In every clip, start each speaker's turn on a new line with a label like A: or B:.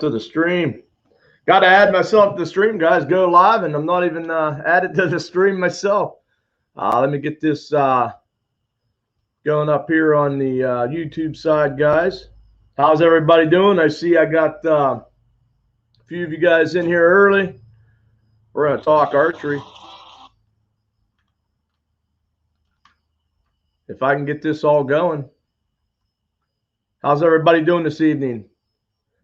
A: to the stream. Got to add myself to the stream, guys. Go live, and I'm not even added to the stream myself. Let me get this going up here on the YouTube side, guys. How's everybody doing? I see I got a few of you guys in here early. We're going to talk archery. If I can get this all going. How's everybody doing this evening?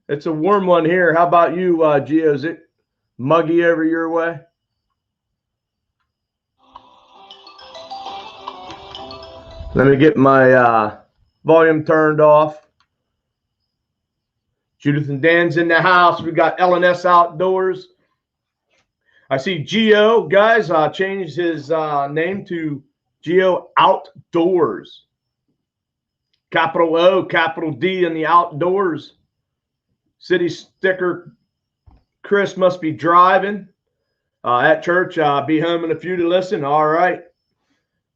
A: It's a warm one here. How about you, Gio? Is it muggy over your way? Let me get my volume turned off. Judith and Dan's in the house. We got L&S Outdoors. I see Gio, guys, changed his name to Gio Outdoors. Capital O, capital D in the outdoors. City sticker. Chris must be driving at church. Be home in a few to listen. All right.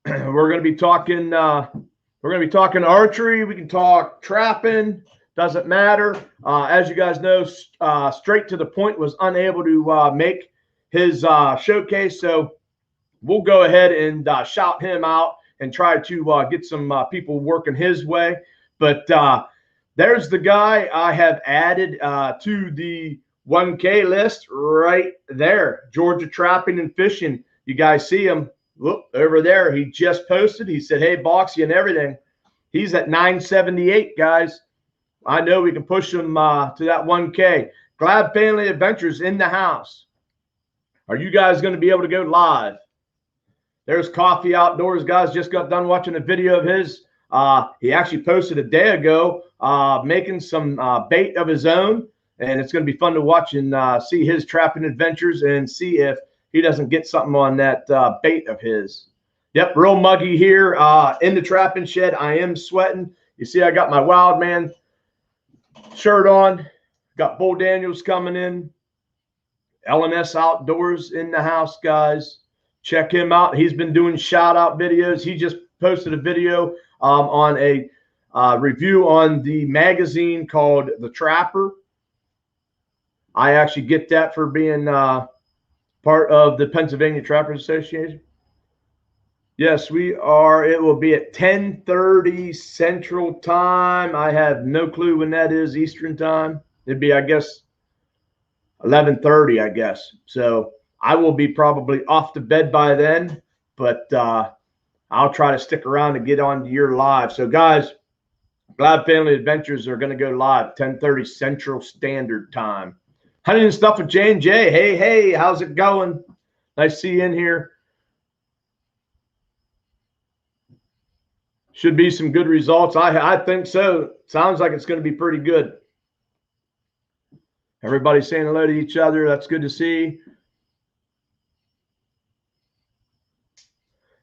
A: We're going to be talking. We're going to be talking archery. We can talk trapping. Doesn't matter. As you guys know, Straight to the Point was unable to make his showcase, so we'll go ahead and shout him out and try to get some people working his way. But there's the guy I have added to the 1K list right there. Georgia Trapping and Fishing. You guys see him. Look over there. He just posted. He said, hey, Boxy and everything. He's at 978, guys. I know we can push him to that 1K. Glad Family Adventures in the house. Are you guys going to be able to go live? There's Coffee Outdoors, guys. Just got done watching a video of his. He actually posted a day ago making some bait of his own, and it's going to be fun to watch and see his trapping adventures and see if he doesn't get something on that bait of his. Yep, real muggy here in the trapping shed. I am sweating. You see I got my Wild Man shirt on. Got Bull Daniels coming in. L&S Outdoors in the house, guys. Check him out. He's been doing shout-out videos. He just posted a video on a review on the magazine called The Trapper. I actually get that for being part of the Pennsylvania Trappers Association. Yes, we are. It will be at 10:30 Central Time. I have no clue when that is Eastern Time. It'd be, I guess, 11:30, I guess. So I will be probably off to bed by then, but I'll try to stick around and get on your live. So, guys, Glad Family Adventures are going to go live 10:30 Central Standard Time. Hunting and Stuff with J&J. Hey, hey, how's it going? Nice to see you in here. Should be some good results. I think so. Sounds like it's going to be pretty good. Everybody saying hello to each other. That's good to see.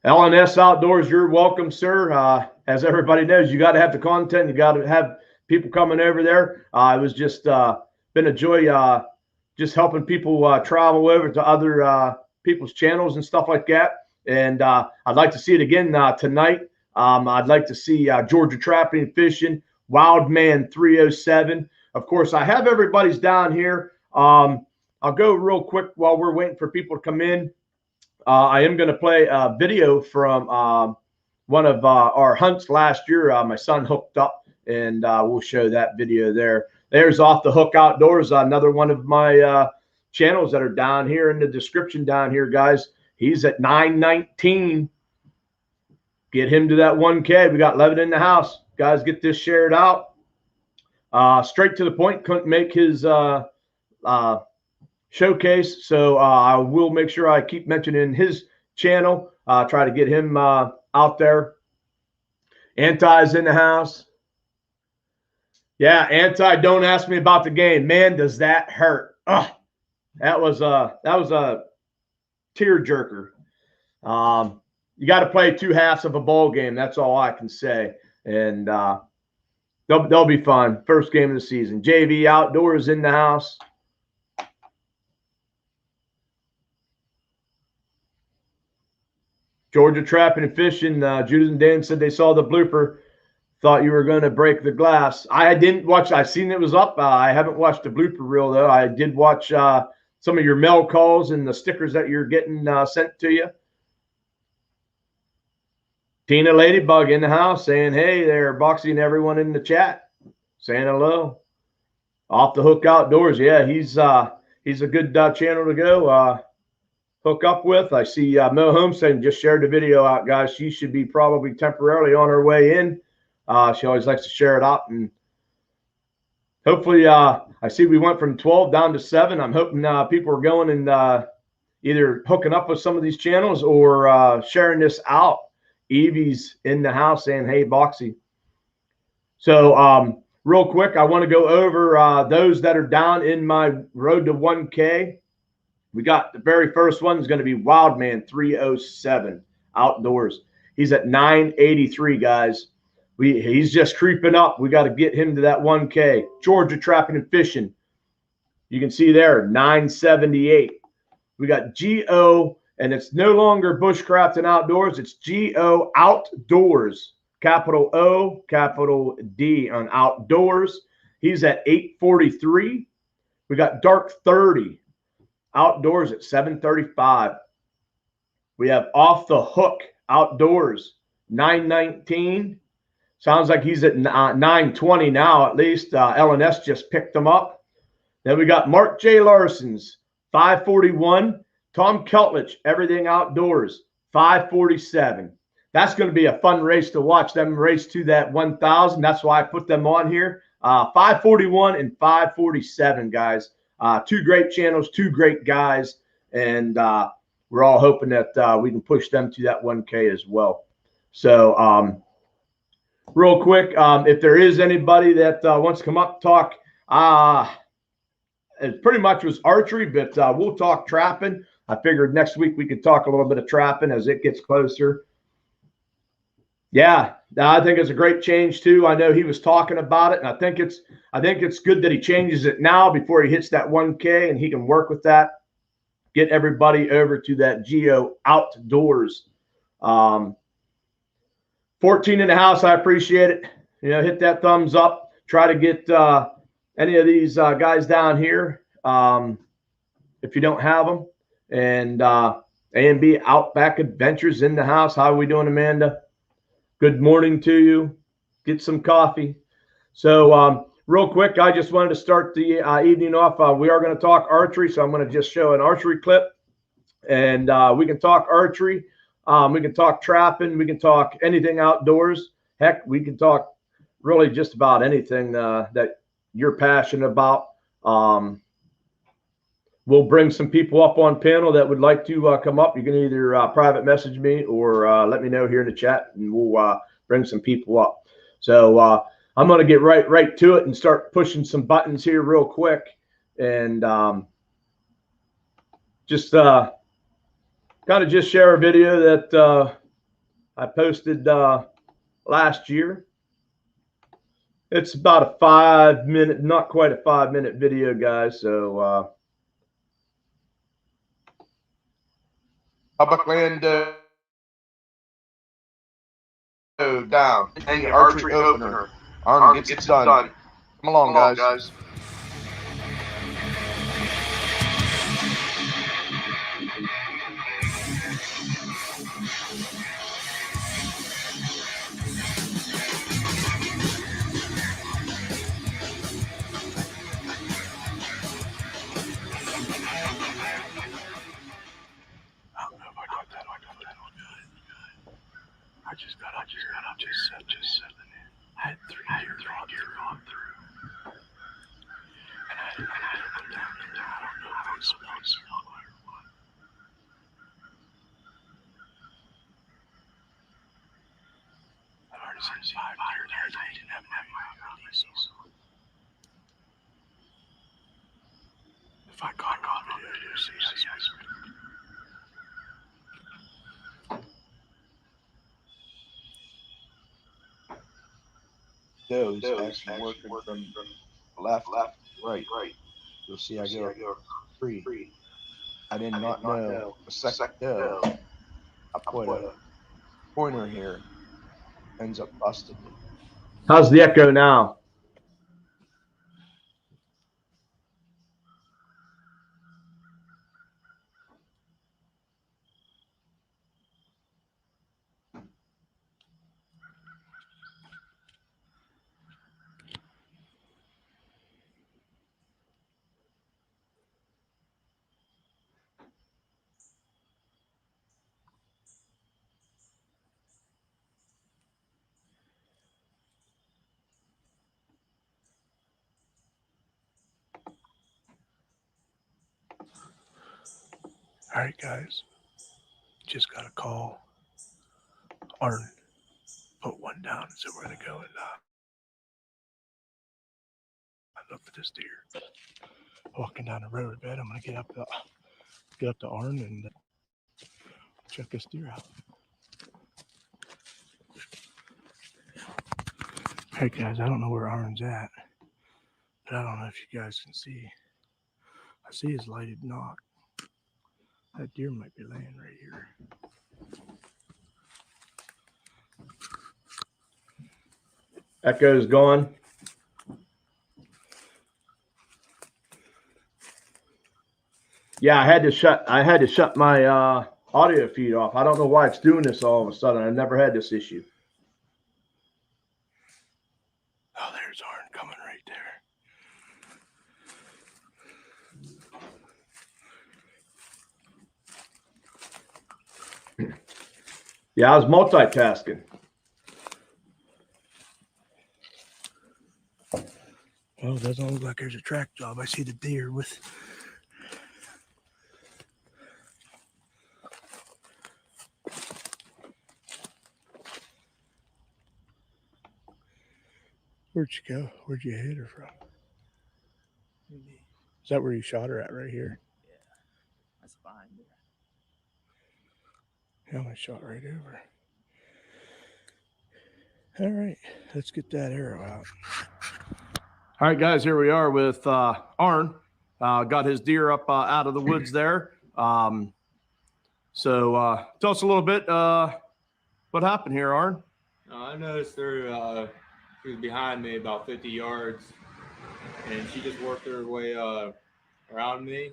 A: L&S Outdoors, you're welcome, sir. As everybody knows, you got to have the content. You got to have people coming over there. It was just been a joy just helping people travel over to other people's channels and stuff like that. And I'd like to see it again tonight. I'd like to see Georgia Trapping and Fishing, Wild Man 307. Of course, I have everybody's down here. I'll go real quick while we're waiting for people to come in. I am going to play a video from one of our hunts last year. My son hooked up, and we'll show that video there. There's Off the Hook Outdoors, another one of my channels that are down here in the description down here, guys. He's at 919. Get him to that 1K. We got 11 in the house. Guys, get this shared out. Straight to the Point couldn't make his showcase, so I will make sure I keep mentioning his channel. Try to get him out there. Anti's in the house. Yeah, Anti, don't ask me about the game. Man, does that hurt. Ugh, that was a tearjerker. You got to play two halves of a ball game. That's all I can say. And they'll be fun. First game of the season. JV Outdoors in the house. Georgia Trapping and Fishing. Judith and Dan said they saw the blooper. thought you were going to break the glass. I didn't watch. I seen it was up. I haven't watched the blooper reel though. I did watch some of your mail calls and the stickers that you're getting sent to you. Tina Ladybug in the house saying, hey there, Boxy and everyone in the chat saying hello. Off the Hook Outdoors. Yeah, he's a good channel to go hook up with. I see Mo Homestead just shared the video out, guys. She should be probably temporarily on her way in. She always likes to share it out, and hopefully I see we went from 12 down to 7. I'm hoping people are going and either hooking up with some of these channels or sharing this out. Evie's in the house saying, hey, Boxy. So real quick, I want to go over those that are down in my road to 1K. We got the very first one is going to be Wildman 307 Outdoors. He's at 983, guys. He's just creeping up. We got to get him to that 1K. Georgia Trapping and Fishing. You can see there, 978. We got G.O., and it's no longer Bushcraft and Outdoors. It's G.O. Outdoors. Capital O, capital D on Outdoors. He's at 843. We got Dark 30 Outdoors at 735. We have Off the Hook Outdoors 919. Sounds like he's at 920 now, at least. LNS just picked him up. Then we got Mark J. Larson's 541. Tom Keltlich, Everything Outdoors 547. That's going to be a fun race to watch them race to that 1,000. That's why I put them on here. 541 and 547, guys. Two great channels, two great guys, and we're all hoping that we can push them to that 1K as well. So real quick, if there is anybody that wants to come up and talk, it pretty much was archery, but we'll talk trapping. I figured next week we could talk a little bit of trapping as it gets closer. Yeah, I think it's a great change too. I know he was talking about it, and I think it's good that he changes it now before he hits that 1K, and he can work with that. Get everybody over to that Geo Outdoors. 14 in the house, I appreciate it. You know, hit that thumbs up. Try to get any of these guys down here if you don't have them. And A&B Outback Adventures in the house. How are we doing, Amanda? Good morning to you. Get some coffee. So real quick, I just wanted to start the evening off. We are going to talk archery, so I'm going to just show an archery clip. And we can talk archery. We can talk trapping. We can talk anything outdoors. Heck, we can talk really just about anything that you're passionate about. We'll bring some people up on panel that would like to come up. You can either private message me or let me know here in the chat, and we'll bring some people up. So I'm going to get right to it and start pushing some buttons here real quick, and just kind of just share a video that I posted last year. It's about a 5-minute, not quite a 5-minute video, guys. So
B: Buckland down. Hang your archery opener. Arm gets it done. Come along, guys. I just got up here and I'm just settling in. I had 3 deer gone through. And I put them down there. I don't know if they smell or what. I've already seen 5 deer there and I didn't have my release. If I caught video, you'll see. Those actually working from left, right. You'll see I go 3. I did not know a second doe. I put a pointer here, ends up busting me.
A: How's the echo now?
B: All right, guys. Just got a call. Arn put one down, so we're gonna go and look for this deer. Walking down the road, man. I'm gonna get up to Arn and check this deer out. Hey guys, I don't know where Arn's at, but I don't know if you guys can see. I see his lighted knock. That deer might be laying right here.
A: Echo's gone. Yeah, I had to shut my audio feed off. I don't know why it's doing this all of a sudden. I never had this issue.
B: Oh, there's Arn coming right
A: there. Yeah, I was multitasking.
B: Well, it doesn't look like there's a track job. I see the deer with. Where'd you go? Where'd you hit her from? Is that where you shot her at right here?
C: Yeah, that's fine.
B: Yeah, I shot right over. All right, let's get that arrow out.
A: All right, guys, here we are with Arn. Got his deer up out of the woods there. So tell us a little bit what happened here, Arn.
C: I noticed her, she was behind me about 50 yards, and she just worked her way around me,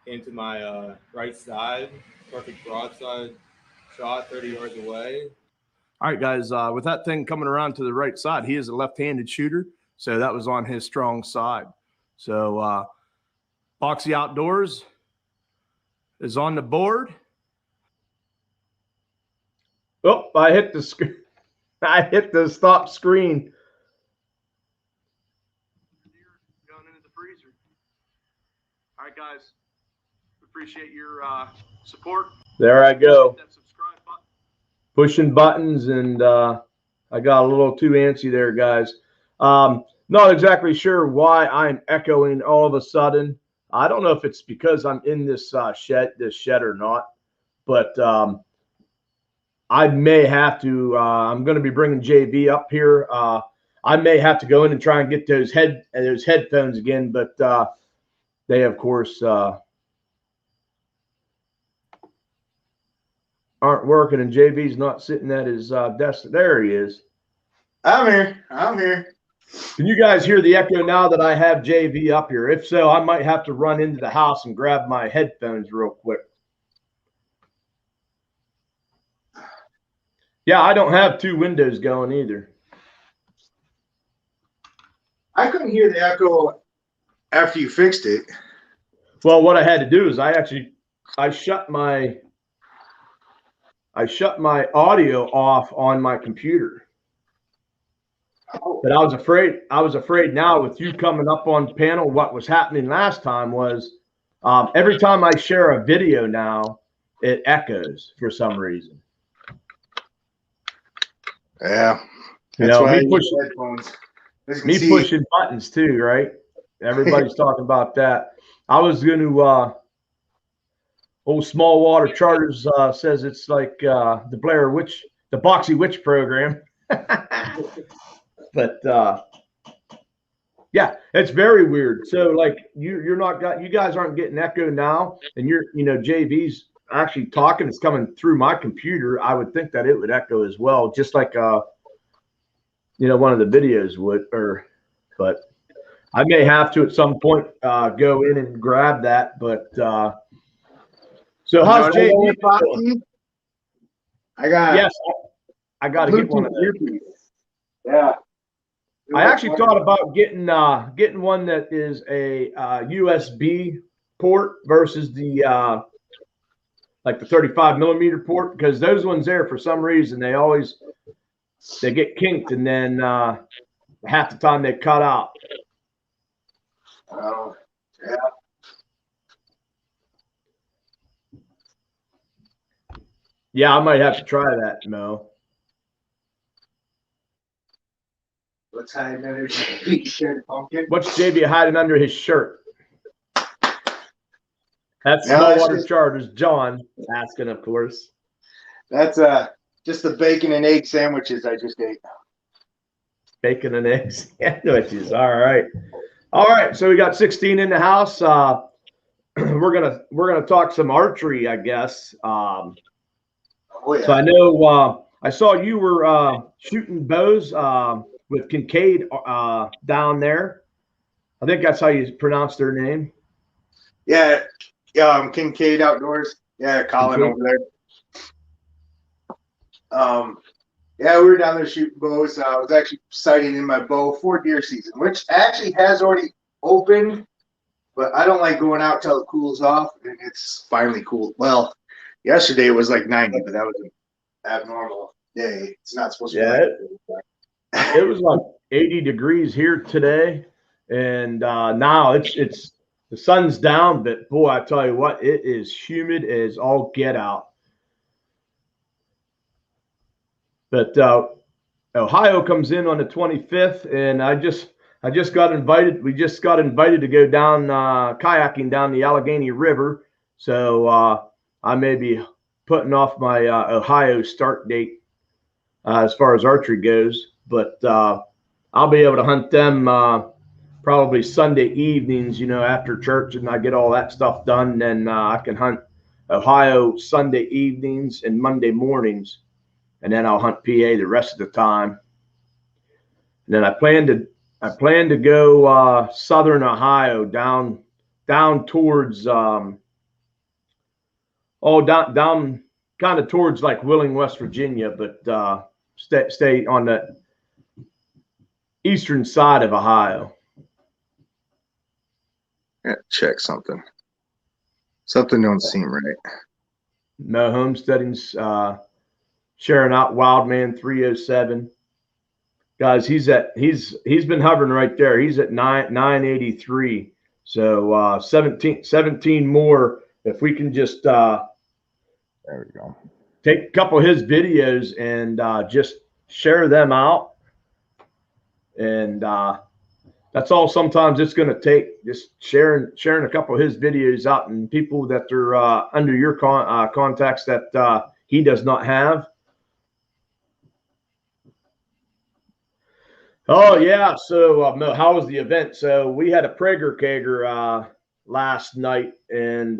C: came to my right side, perfect broadside shot 30 yards away.
A: All right, guys, with that thing coming around to the right side, he is a left-handed shooter, so that was on his strong side. So Boxy Outdoors is on the board. Oh, I hit the screen. I hit the stop screen. Going into the freezer. All right, guys. Appreciate your support. There I go. That subscribe button. Pushing buttons, and I got a little too antsy there, guys. Not exactly sure why I'm echoing all of a sudden. I don't know if it's because I'm in this shed or not, but I may have to. I'm going to be bringing JV up here. I may have to go in and try and get those headphones again, but they, of course, aren't working, and JV's not sitting at his desk. There he is.
D: I'm here. I'm here.
A: Can you guys hear the echo now that I have JV up here? If so, I might have to run into the house and grab my headphones real quick. Yeah, I don't have two windows going either.
D: I couldn't hear the echo after you fixed it.
A: Well, what I had to do is I shut my audio off on my computer. But I was afraid now with you coming up on panel, what was happening last time was every time I share a video now, it echoes for some reason.
D: Yeah.
A: That's why me pushing buttons too, right? Everybody's talking about that. I was going to old Small Water Charters says it's like the Boxy Witch program. But yeah, it's very weird. So like you guys aren't getting echo now, and JV's actually talking. It's coming through my computer. I would think that it would echo as well, just like one of the videos would, but I may have to at some point go in and grab that. But so how's JB doing?
D: I got.
A: Yes, I got to get one of those.
D: Yeah.
A: I actually thought about getting one that is a USB port versus the like the 35 millimeter port, because those ones there, for some reason, they get kinked, and then half the time they cut out.
D: Oh, yeah.
A: Yeah, I might have to try that, Mo.
D: What's hiding under his shirt, pumpkin?
A: What's JB hiding under his shirt? That's
D: No,
A: Smallwater
D: just,
A: Charters. John asking, of course.
D: That's just the bacon and egg sandwiches I just ate.
A: Bacon and eggs sandwiches. All right. So we got 16 in the house. We're gonna talk some archery, I guess.
D: Oh, yeah.
A: So I know I saw you were shooting bows with Kincaid down there. I think that's how you pronounce their name.
D: Yeah, Kincaid Outdoors. Yeah, Colin over there. Yeah, we were down there shooting bows. I was actually sighting in my bow for deer season, which actually has already opened, but I don't like going out till it cools off, and it's finally cooled. Well, yesterday it was like 90, but that was an abnormal day. It's not supposed to be like that.
A: It was like 80 degrees here today, and now it's the sun's down, but boy, I tell you what, it is humid as all get out. But Ohio comes in on the 25th, and I just got invited. We just got invited to go down kayaking down the Allegheny River. So I may be putting off my Ohio start date as far as archery goes. But I'll be able to hunt them probably Sunday evenings, after church, and I get all that stuff done. Then I can hunt Ohio Sunday evenings and Monday mornings. And then I'll hunt PA the rest of the time. And then I plan to go southern Ohio down towards down kind of towards like Wheeling, West Virginia, but stay on the eastern side of Ohio.
D: Yeah, check something. Something don't seem right.
A: No homesteading's sharing out Wildman 307. Guys, he's been hovering right there. He's at 983. So 17 more. If we can just there
B: we go.
A: Take a couple of his videos and just share them out. And that's all sometimes it's going to take, just sharing a couple of his videos out, and people that are under your contacts that he does not have. Oh, yeah. So how was the event? So we had a Prager Kager last night, and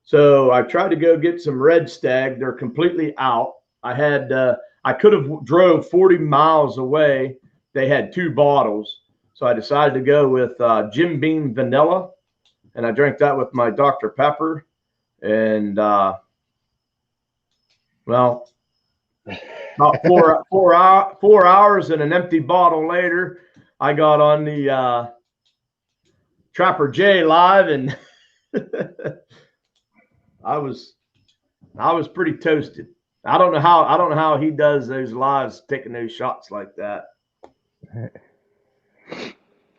A: so I tried to go get some red stag. They're completely out. I could have drove 40 miles away. They had 2 bottles. So I decided to go with Jim Beam Vanilla, and I drank that with my Dr. Pepper. And, well, about 4 hours and an empty bottle later, I got on the Trapper J live, and I was pretty toasted. I don't know how he does those lives, taking those shots like that.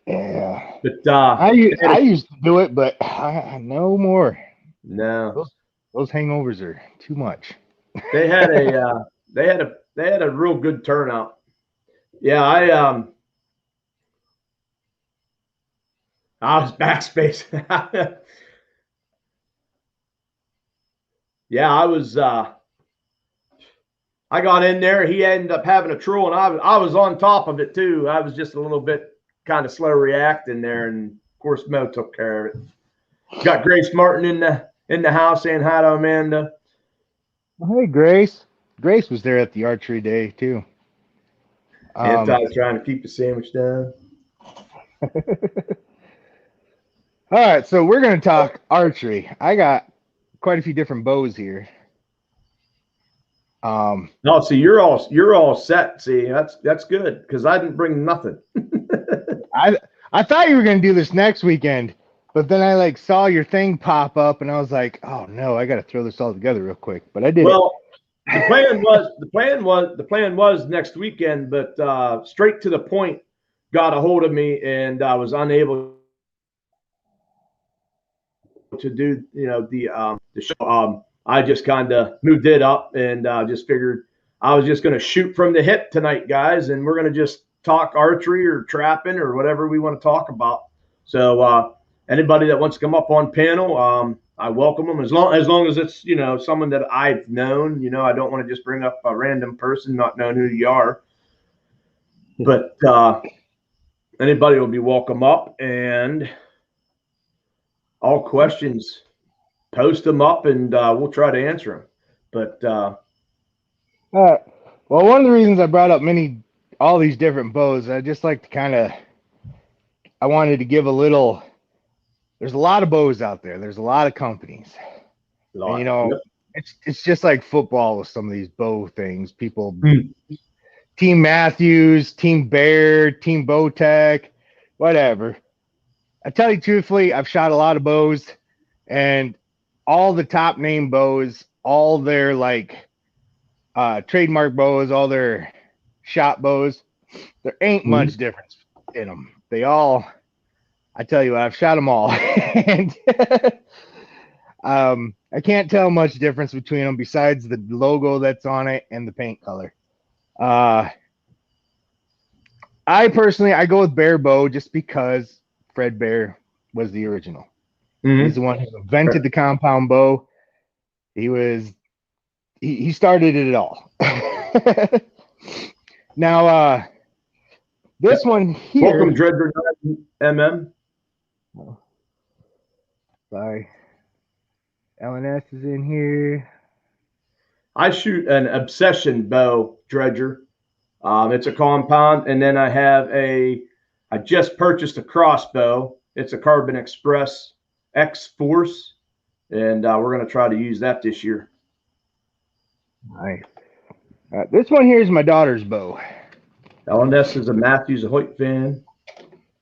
B: Yeah,
A: but
B: I used to do it, but no more.
A: No,
B: those hangovers are too much.
A: They had a real good turnout. Yeah, I was backspace. Yeah, I got in there. He ended up having a troll, and I was on top of it too. I was just a little bit kind of slow reacting there, and of course Mo took care of it. Got Grace Martin in the house saying hi to Amanda.
B: Hey, Grace. Grace was there at the archery day too.
A: Anti's trying to keep the sandwich down.
E: All right, so we're going to talk archery. I got quite a few different bows here.
A: No, see, you're all set. See, that's good because I didn't bring nothing.
E: I thought you were going to do this next weekend, but then I like saw your thing pop up, and I was like, oh no, I got to throw this all together real quick. But I did.
A: Well, the plan was next weekend, but straight to the point got a hold of me, and I was unable to do the show. I just kind of moved it up and just figured I was just going to shoot from the hip tonight, guys, and we're going to just talk archery or trapping or whatever we want to talk about. So anybody that wants to come up on panel, I welcome them as long as it's someone that I've known. I don't want to just bring up a random person not knowing who you are. But anybody will be welcome up, and all questions, post them up, and we'll try to answer them. But
E: well, one of the reasons I brought up all these different bows, I just like to I wanted to give a little. There's a lot of bows out there. There's a lot of companies. And,
A: yep.
E: it's just like football with some of these bow things. People, Team Matthews, Team Bear, Team Bowtech, whatever. I tell you truthfully, I've shot a lot of bows, and all the top name bows, all their trademark bows, all their shot bows, there ain't much difference in them. They all, I tell you what, I've shot them all. And I can't tell much difference between them besides the logo that's on it and the paint color. I go with Bear Bow just because Fred Bear was the original. He's the one who invented the compound bow. He started it all. Now, this one here.
A: Welcome, Dredger MM.
E: Oh, sorry. LNS is in here.
A: I shoot an Obsession bow, Dredger. It's a compound, and then I just purchased a crossbow. It's a Carbon Express X Force, and we're going to try to use that this year.
E: Nice. This one here is my daughter's bow.
A: LNS is a Matthews Hoyt fan.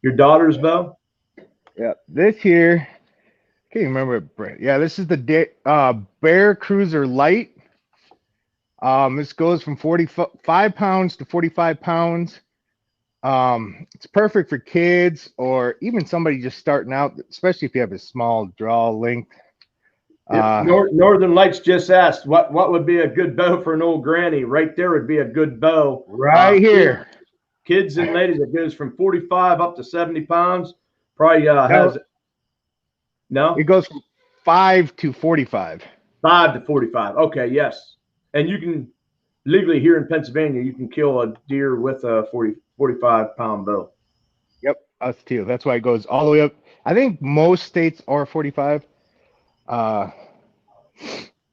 A: Your daughter's bow?
E: Yeah, this here, can't even remember. Yeah, this is the Bear Cruiser Light. This goes from 45 pounds to 45 pounds. It's perfect for kids or even somebody just starting out, especially if you have a small draw length.
A: Northern Lights just asked what would be a good bow for an old granny. Right there would be a good bow.
E: Right here.
A: Kids and ladies, it goes from 45 up to 70 pounds. Probably has no.
E: It goes from 5 to 45.
A: 5 to 45. Okay, yes. And you can legally here in Pennsylvania, you can kill a deer with a 45 pound bow.
E: Yep, us too. That's why it goes all the way up. I think most states are 45. But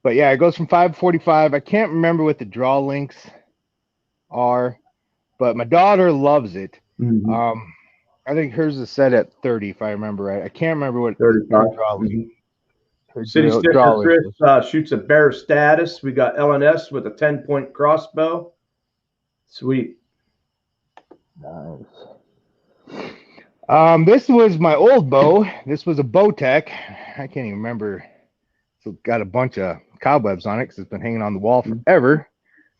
E: yeah, it goes from 5 to 45. I can't remember what the draw lengths are, but my daughter loves it. I think hers is set at 30, if I remember right. I can't remember what
A: 35 draw length. City Sticker Chris shoots a Bear Status. We got LNS with a 10-point crossbow. Sweet.
E: Nice. This was my old bow. This was a Bowtech. I can't even remember. It's got a bunch of cobwebs on it because it's been hanging on the wall forever.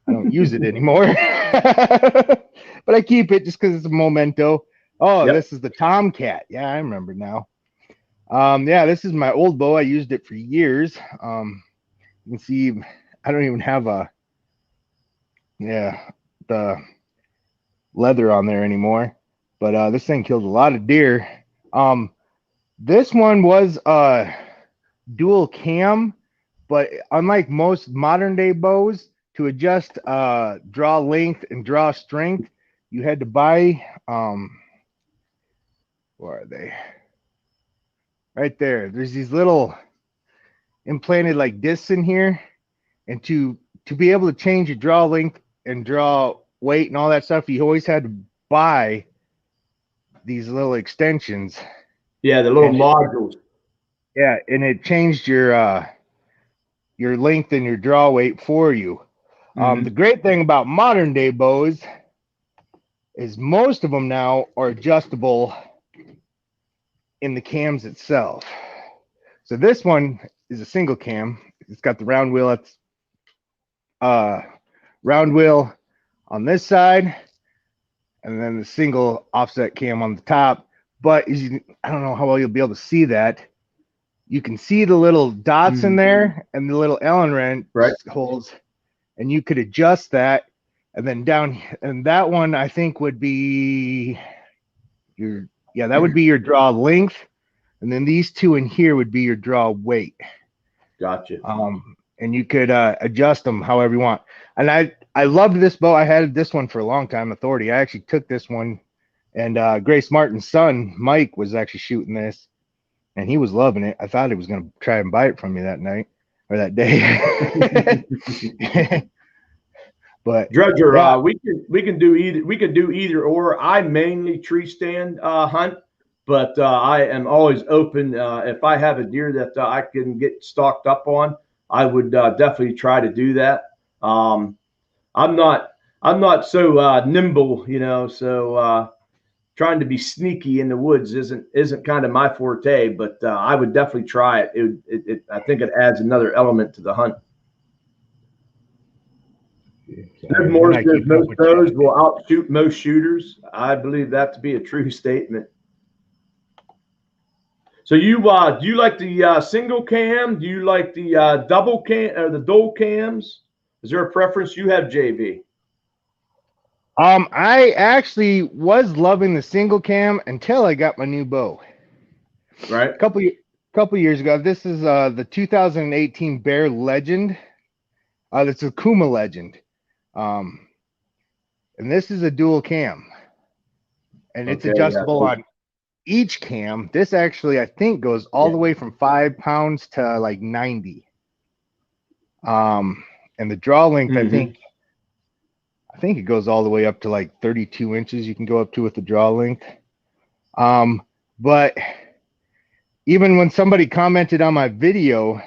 E: I don't use it anymore. But I keep it just because it's a memento. Oh, yep. This is the Tomcat. Yeah, I remember now. Yeah, this is my old bow. I used it for years. You can see I don't even have the leather on there anymore. But this thing kills a lot of deer. This one was dual cam, but unlike most modern day bows, to adjust draw length and draw strength, you had to buy where are they? Right there. There's these little implanted like discs in here, and to be able to change your draw length and draw weight and all that stuff, you always had to buy these little extensions.
A: Yeah, the little
E: And
A: modules.
E: Yeah, and it changed your length and your draw weight for you. The great thing about modern day bows is most of them now are adjustable in the cams itself. So this one is a single cam. It's got the round wheel. It's round wheel on this side, and then the single offset cam on the top. But I don't know how well you'll be able to see that. You can see the little dots in there and the little Allen wrench holes, and you could adjust that. And then down, and that one I think would be that would be your draw length, and then these two in here would be your draw weight.
A: Gotcha.
E: And you could adjust them however you want. And I loved this bow. I had this one for a long time, Authority. I actually took this one, and Grace Martin's son, Mike, was actually shooting this, and he was loving it. I thought he was going to try and buy it from me that night or that day. But
A: Dredger, yeah. we can do either or. I mainly tree stand hunt, but I am always open. If I have a deer that I can get stocked up on, I would definitely try to do that. I'm not so nimble, so trying to be sneaky in the woods isn't kind of my forte. But I would definitely try it. I think it adds another element to the hunt. Most bows will outshoot most shooters. I believe that to be a true statement. So do you like the single cam? Do you like the double cam or the dual cams? Is there a preference you have, JB?
E: I actually was loving the single cam until I got my new bow.
A: Right.
E: A couple years ago. This is the 2018 Bear Legend. That's a Kuma Legend. And this is a dual cam, and it's adjustable on each cam. This actually, I think, goes all the way from 5 pounds to like 90. And the draw length, I think it goes all the way up to like 32 inches. You can go up to with the draw length. But even when somebody commented on my video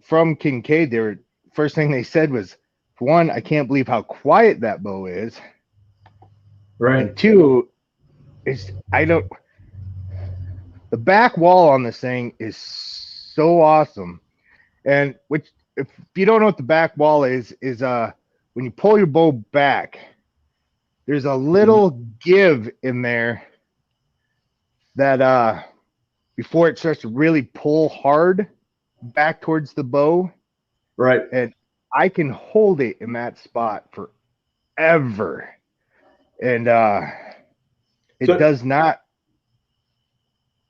E: from Kincaid, first thing they said was, for one, I can't believe how quiet that bow is.
A: Right.
E: And two, the back wall on this thing is so awesome. And if you don't know what the back wall is when you pull your bow back, there's a little give in there that before it starts to really pull hard back towards the bow.
A: Right.
E: And I can hold it in that spot forever. And it does not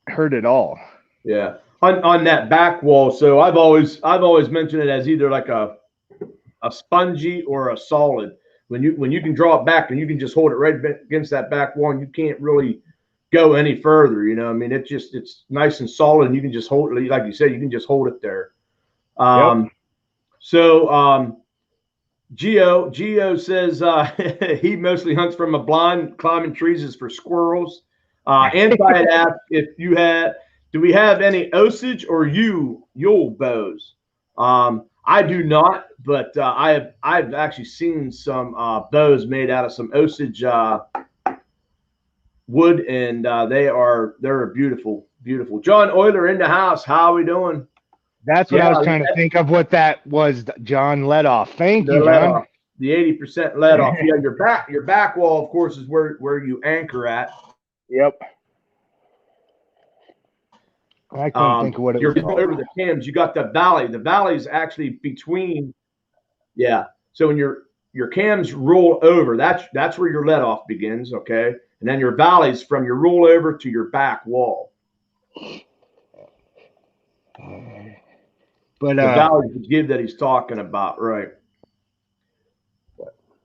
E: hurt at all.
A: Yeah. On that back wall. So I've always mentioned it as either like a spongy or a solid. When you can draw it back and you can just hold it right against that back wall, and you can't really go any further. I mean, it's nice and solid, and you can just hold it, like you said, you can just hold it there. So Gio says he mostly hunts from a blind. Climbing trees is for squirrels. Anti had asked do we have any Osage or Yule bows? I do not, but I've actually seen some bows made out of some Osage wood, and they're beautiful, beautiful. John Euler in the house. How are we doing?
E: That's what I was trying to think of what that was, John. Let off. Thank you, John.
A: The 80% let off. Yeah, your back wall, of course, is where you anchor at.
E: Yep. I couldn't think of what it was called.
A: Over the cams, you got the valley. The valley is actually between. Yeah. So when your cams roll over, that's where your let off begins. Okay, and then your valleys from your roll over to your back wall.
E: But
A: the valley is the give that he's talking about, right?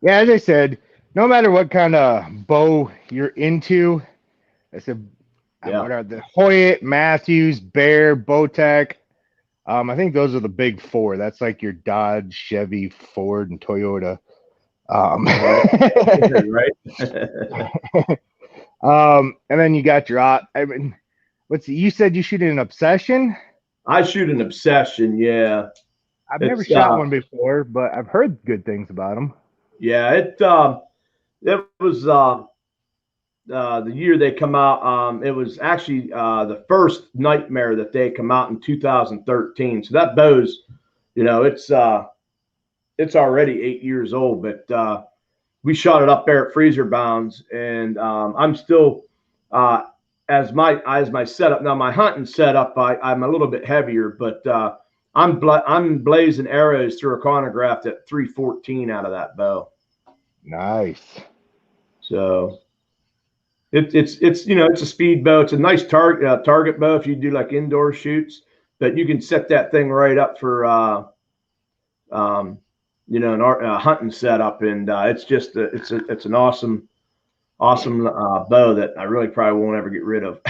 E: Yeah, as I said, no matter what kind of bow you're into, I said, what are the Hoyt, Matthews, Bear, Bowtech? I think those are the big four. That's like your Dodge, Chevy, Ford, and Toyota.
A: Right.
E: And then you got your, I mean, you said you shoot an Obsession?
A: I shoot an Obsession. Yeah.
E: I've never shot one before, but I've heard good things about them.
A: Yeah. It was, the year they come out. It was actually the first Nightmare that they come out in 2013. So that bow's, it's already 8 years old, but we shot it up there at Freezer Bounds, and I'm still as my setup now. My hunting setup, I'm a little bit heavier, but I'm blazing arrows through a chronograph at 314 out of that bow.
E: Nice.
A: So it's it's a speed bow. It's a nice target bow if you do like indoor shoots, but you can set that thing right up for an hunting setup, and it's just it's an awesome bow that I really probably won't ever get rid of.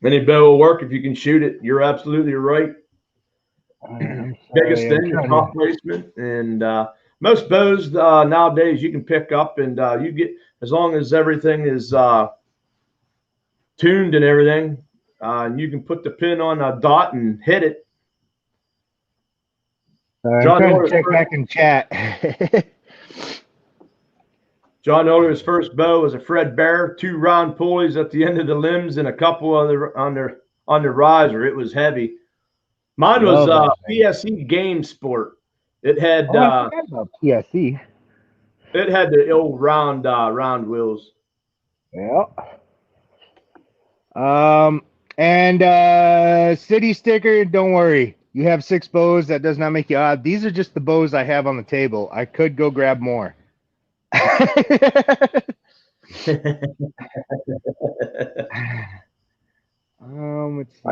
A: Any bow will work if you can shoot it. You're absolutely right. Biggest thing is top placement, and most bows nowadays you can pick up, and you get, as long as everything is tuned and everything, you can put the pin on a dot and hit it.
E: I'm trying to check back in chat.
A: John Oler's first bow was a Fred Bear, 2 round pulleys at the end of the limbs and a couple other on the riser. It was heavy. Mine was PSE Game Sport. It had
E: I forgot about PSE.
A: It had the old round wheels.
E: Yeah. And city sticker, don't worry. You have 6 bows. That does not make you odd. These are just the bows I have on the table. I could go grab more.
A: I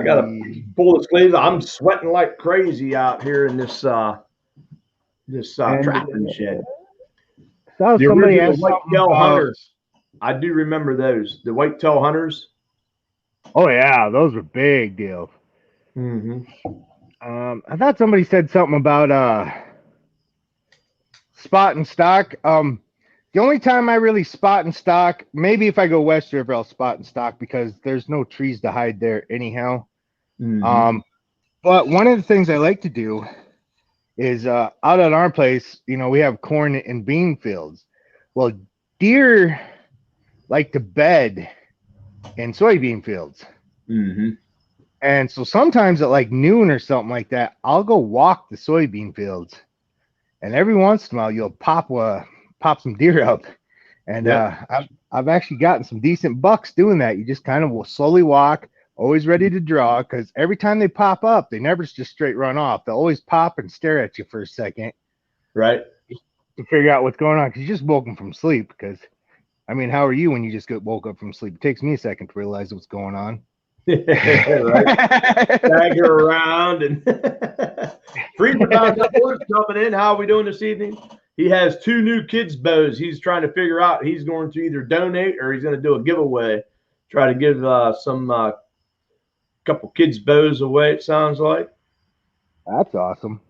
A: gotta pull the sleeves. I'm sweating like crazy out here in this trapping shed.
E: So
A: The
E: somebody
A: original
E: asked
A: whitetail hunters. I do remember those. The whitetail hunters.
E: Oh yeah, those were big deals.
A: Mm-hmm.
E: I thought somebody said something about spot and stock. The only time I really spot and stock, maybe if I go West River, I'll spot and stock because there's no trees to hide there anyhow.
A: Mm-hmm.
E: But one of the things I like to do is out at our place, we have corn and bean fields. Well, deer like to bed in soybean fields.
A: Mm-hmm.
E: And so sometimes at like noon or something like that, I'll go walk the soybean fields. And every once in a while, you'll pop some deer up. And I've actually gotten some decent bucks doing that. You just kind of will slowly walk, always ready to draw, because every time they pop up, they never just straight run off. They'll always pop and stare at you for a second.
A: Right.
E: To figure out what's going on, because you just woke them from sleep. Because, I mean, how are you when you just get woke up from sleep? It takes me a second to realize what's going on.
A: Right. Stagger around and Freezer Bounds Outdoors coming in. How are we doing this evening? He has 2 new kids' bows. He's trying to figure out he's going to either donate or he's going to do a giveaway. Try to give some couple kids' bows away, it sounds like.
E: That's awesome.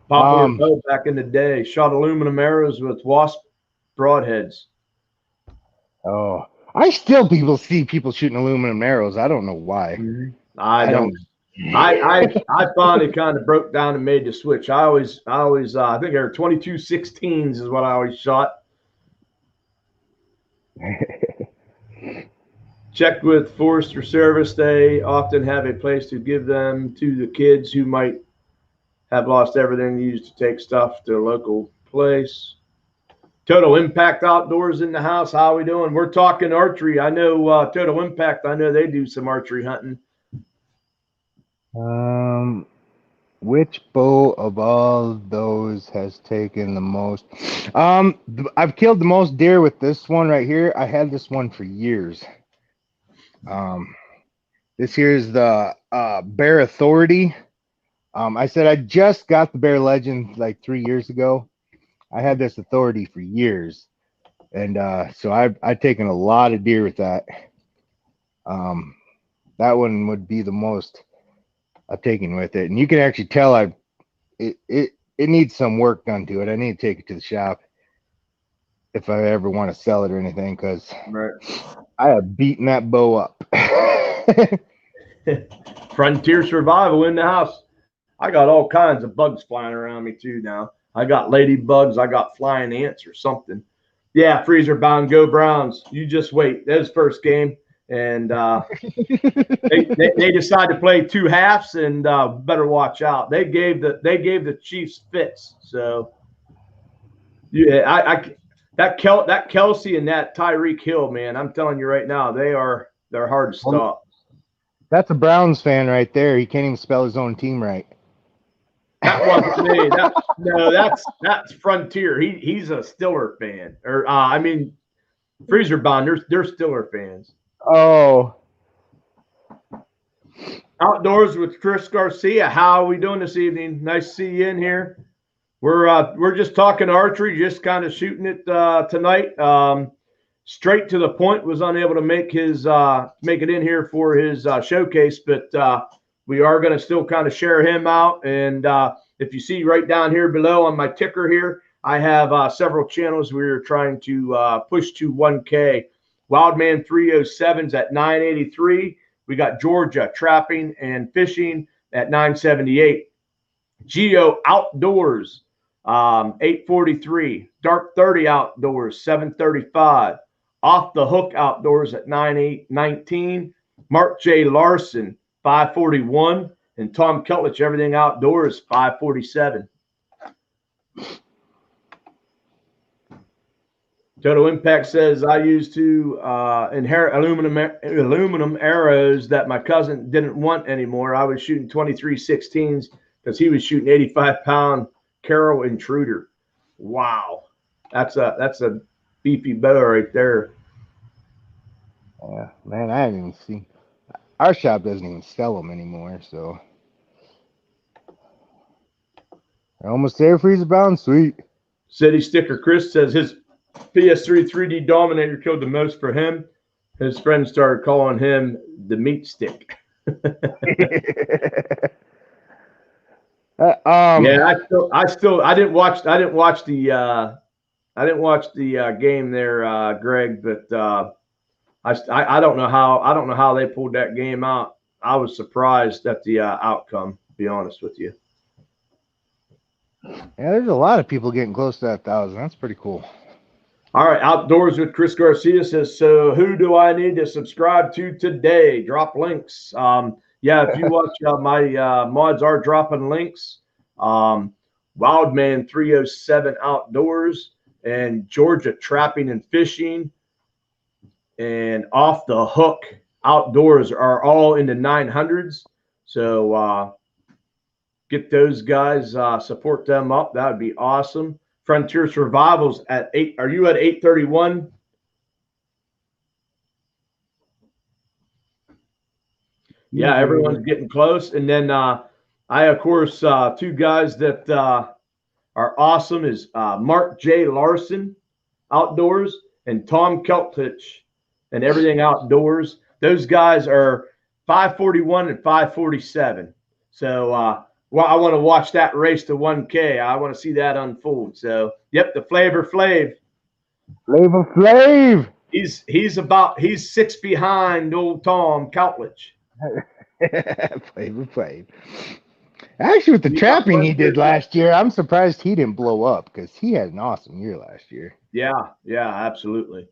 A: Popular bow back in the day. Shot aluminum arrows with wasp broadheads.
E: Oh, I still see people shooting aluminum arrows. I don't know why.
A: Mm-hmm. I don't. I finally kind of broke down and made the switch. I always I think there were 22-16s is what I always shot. Check with Forester Service. They often have a place to give them to the kids who might have lost everything used to take stuff to a local place. Total Impact Outdoors in the house. How are we doing? We're talking archery. I know Total Impact. I know they do some archery hunting.
E: Which bow of all those has taken the most? I've killed the most deer with this one right here. I had this one for years. This here is the Bear Authority. I said I just got the Bear Legend like 3 years ago. I had this Authority for years, and so I've taken a lot of deer with that. That one would be the most I've taken with it, and you can actually tell it it needs some work done to it. I need to take it to the shop if I ever want to sell it or anything, because
A: Right.
E: I have beaten that bow up.
A: Frontier Survival in the house. I got all kinds of bugs flying around me too now. I got ladybugs. I got flying ants or something. Yeah, freezer bound. Go Browns. You just wait. That was first game, and they decided to play 2 halves, and better watch out. They gave the Chiefs fits. So yeah, that Kelsey and that Tyreek Hill, man, I'm telling you right now, they're hard to stop.
E: That's a Browns fan right there. He can't even spell his own team right.
A: That wasn't me. That's Frontier. He's a Stiller fan, or I mean, Freezer Bond. They're Stiller fans.
E: Oh,
A: Outdoors with Chris Garcia. How are we doing this evening? Nice to see you in here. We're just talking archery, just kind of shooting it tonight. Straight to the point. Was unable to make it in here for his showcase, but we are going to still kind of share him out. And if you see right down here below on my ticker here, I have several channels we're trying to push to 1K. Wildman 307's at 983. We got Georgia Trapping and Fishing at 978. Geo Outdoors 843. Dark 30 Outdoors 735. Off the Hook Outdoors at 9819. Mark J. Larson 541, and Tom Keltlich Everything Outdoors 547. Total Impact says I used to inherit aluminum arrows that my cousin didn't want anymore. I was shooting 23-16s because he was shooting 85-pound Carroll Intruder. Wow, that's a beefy bow right there.
E: Yeah, man, I haven't even seen. Our shop doesn't even sell them anymore, so we're almost there. Freezer bound, sweet.
A: City Sticker Chris says his PS3 3D Dominator killed the most for him. His friends started calling him the meat stick.
E: Yeah,
A: I didn't watch the game there, Greg, but I don't know how they pulled that game out. I was surprised at the outcome, to be honest with you.
E: Yeah, there's a lot of people getting close to that 1,000. That's pretty cool.
A: All right, Outdoors with Chris Garcia says, so who do I need to subscribe to today? Drop links. Yeah, if you watch my mods are dropping links. Wildman 307 Outdoors and Georgia Trapping and Fishing and Off the Hook Outdoors are all in the 900s. So get those guys, support them up. That would be awesome. Frontier Survivals at 8. Are you at 831? Yeah, everyone's getting close. And then I, of course, 2 guys that are awesome is Mark J. Larson Outdoors and Tom Keltich and Everything Outdoors. Those guys are 541 and 547. So well, I want to watch that race to 1K. I want to see that unfold. So, yep, the Flavor Flav. He's 6 behind old Tom Keltlich.
E: Flavor Flav. Actually, with the trapping he did last year, I'm surprised he didn't blow up because he had an awesome year last year.
A: Yeah, absolutely.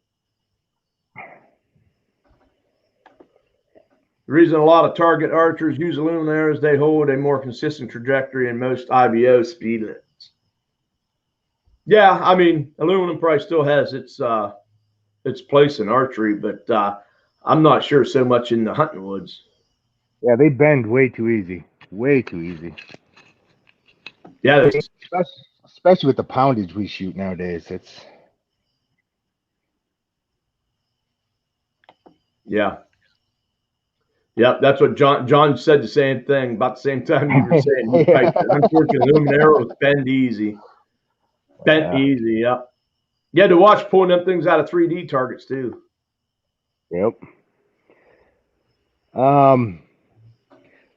A: The reason a lot of target archers use aluminum arrows, they hold a more consistent trajectory in most IBO speed limits. Yeah, I mean, aluminum probably still has its place in archery, but I'm not sure so much in the hunting woods.
E: Yeah, they bend way too easy. Way too easy.
A: Yeah,
E: especially with the poundage we shoot nowadays.
A: Yeah. Yep, that's what John said the same thing about the same time you were saying. Right. Unfortunately, aluminum arrows bend easy. Easy, yep. You had to watch pulling them things out of 3D targets too.
E: Yep.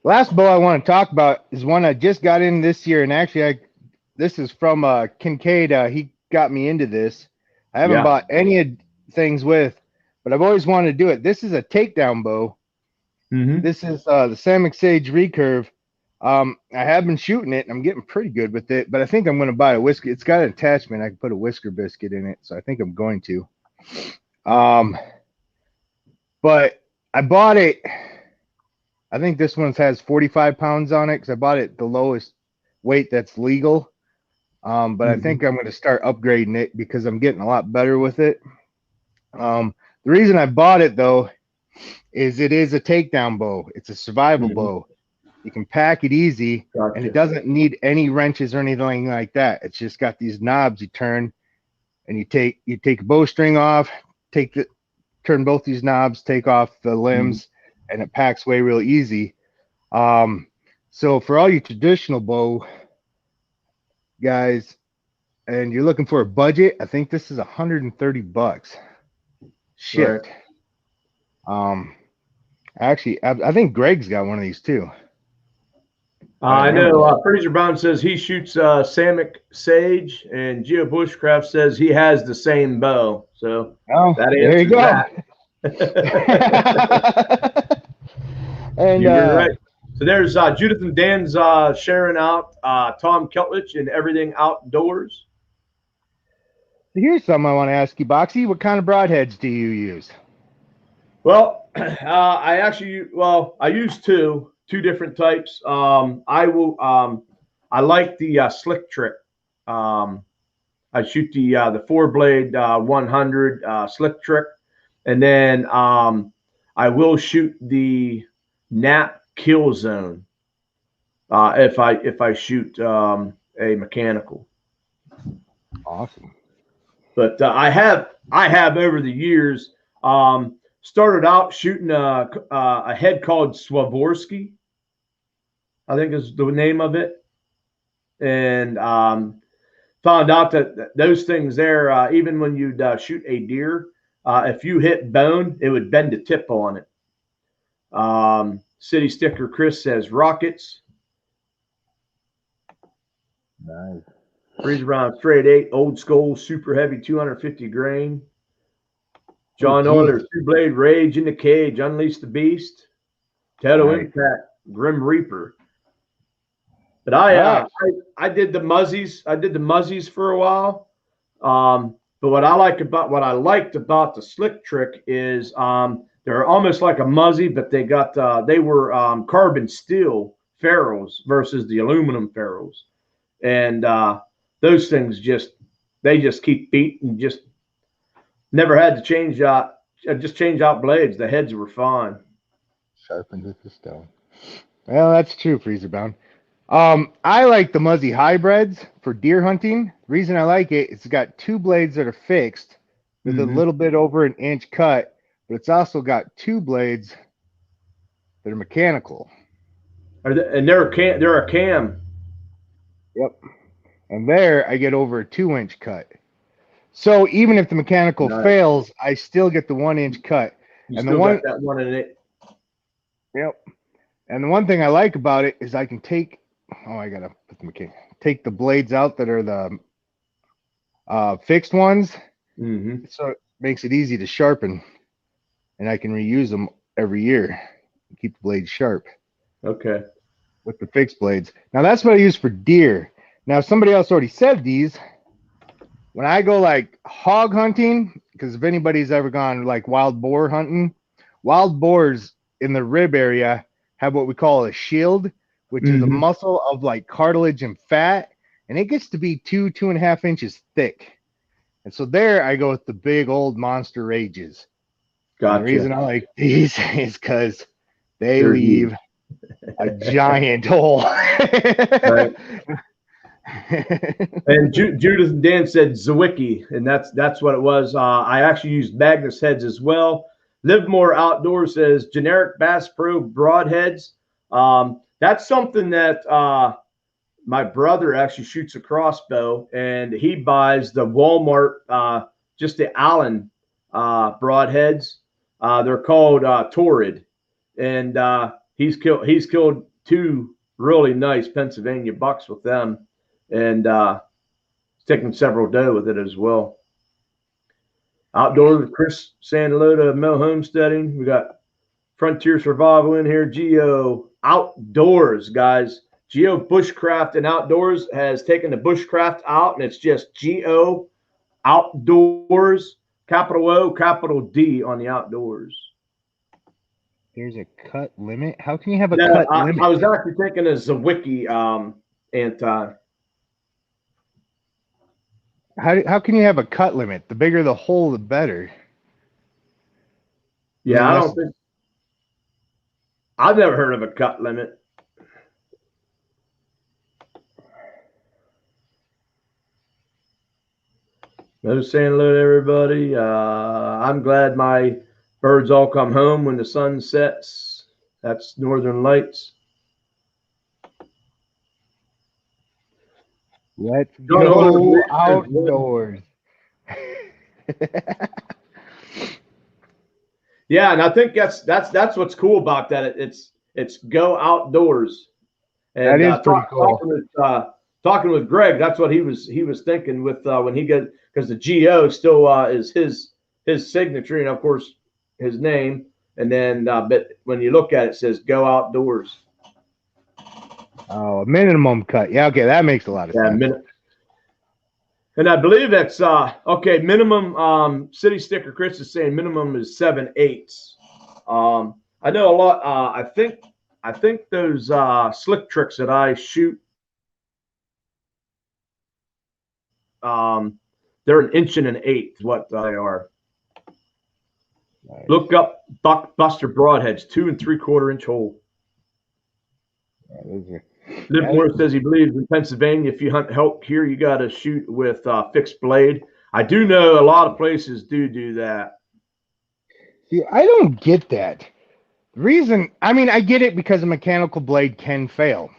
E: Last bow I want to talk about is one I just got in this year, and actually this is from Kincaid. He got me into this. I haven't
A: Yeah.
E: bought any of things with, but I've always wanted to do it. This is a takedown bow.
A: Mm-hmm.
E: This is the Samick Sage recurve. I have been shooting it, and I'm getting pretty good with it, but I think I'm going to buy a whisker. It's got an attachment. I can put a whisker biscuit in it, so I think I'm going to. But I bought it. I think this one has 45 pounds on it because I bought it the lowest weight that's legal. But I think I'm going to start upgrading it because I'm getting a lot better with it. The reason I bought it, though, is it is a takedown bow. It's a survival bow. You can pack it easy, and it doesn't need any wrenches or anything like that. It's just got these knobs you turn, and you take a bowstring off, turn both these knobs, take off the limbs, and it packs away real easy. So for all you traditional bow guys, and you're looking for a budget, I think this is $130. Shit.
A: Right.
E: Actually, I think Greg's got one of these too.
A: I know Fraser Brown says he shoots Samick Sage, and Geo Bushcraft says he has the same bow. So that
E: there you go.
A: That.
E: And
A: you're right. So there's Judith and Dan's sharing out Tom Keltlich and Everything Outdoors.
E: Here's something I want to ask you, Boxy. What kind of broadheads do you use?
A: Well, I use two different types. I like the Slick Trick. I shoot the 4-blade 100 Slick Trick, and then I will shoot the Nap Kill Zone if I shoot a mechanical.
E: Awesome.
A: But I have over the years started out shooting a head called Swarovski, I think is the name of it, and found out that those things there, even when you'd shoot a deer, if you hit bone, it would bend the tip on it. City Sticker Chris says rockets.
E: Nice.
A: Freeze around straight 8, old school, super heavy, 250 grain. John Euler, 2-blade Rage in the Cage, Unleash the Beast. Tato Impact, Grim Reaper. But I did the muzzies. I did the muzzies for a while. But what I liked about the Slick Trick is they're almost like a muzzy, but they were carbon steel ferrules versus the aluminum ferrules, and those things just keep beating. Just never had to change out. Just change out blades. The heads were fine.
E: Sharpened with the stone. Well, that's true, Freezer Bound. I like the Muzzy hybrids for deer hunting. The reason I like it is it's got 2 blades that are fixed with a little bit over an inch cut, but it's also got 2 blades that are mechanical.
A: And they're a cam.
E: Yep. And there I get over a 2-inch cut. So even if the mechanical fails, I still get the 1-inch cut.
A: You still got that 1 in it.
E: Yep. And the one thing I like about it is I can take the blades out that are the fixed ones. So it makes it easy to sharpen, and I can reuse them every year and keep the blades sharp.
A: Okay.
E: With the fixed blades. Now that's what I use for deer. Now somebody else already said these. When I go like hog hunting, because if anybody's ever gone like wild boar hunting, wild boars in the rib area have what we call a shield, which is a muscle of like cartilage and fat, and it gets to be 2.5 inches thick. And so there I go with the big old monster rages. Gotcha. The reason I like these is because they leave a giant hole.
A: Right. And Judith and Dan said Zwicky, and that's what it was. I actually used Magnus heads as well. Livermore Outdoors says generic Bass Pro broadheads. That's something that my brother actually shoots a crossbow, and he buys the Walmart, just the Allen broadheads. They're called Torrid, and he's killed 2 really nice Pennsylvania bucks with them. and taking several doe with it as well. Outdoors with Chris saying hello to Mel Homesteading. We got Frontier Survival in here. Geo Outdoors, guys. Geo Bushcraft and Outdoors has taken the Bushcraft out, and it's just Geo Outdoors, capital O, capital D on the Outdoors.
E: There's a cut limit. How can you have a cut limit?
A: I was actually thinking of Zawicki anti.
E: How can you have a cut limit? The bigger the hole, the better.
A: Yeah, I don't think. I've never heard of a cut limit. No saying hello to everybody. I'm glad my birds all come home when the sun sets. That's Northern Lights.
E: Let's go outdoors.
A: Yeah, and I think that's what's cool about that. It's go outdoors. And,
E: that is pretty cool.
A: Talking with Greg, that's what he was thinking with when he got, because the GO still is his signature and of course his name, and then but when you look at it, it says go outdoors.
E: Oh, a minimum cut. Yeah, okay, that makes a lot of sense.
A: And I believe that's okay. Minimum city sticker Chris is saying minimum is 7/8. I know a lot. I think those slick tricks that I shoot, they're an inch and an eighth is what they are. Nice. Look up Buster Broadheads, 2 3/4 inch hole. Livermore says he believes in Pennsylvania, if you hunt elk here, you got to shoot with fixed blade. I do know a lot of places do that.
E: See, I don't get that. The reason, I mean, I get it because a mechanical blade can fail.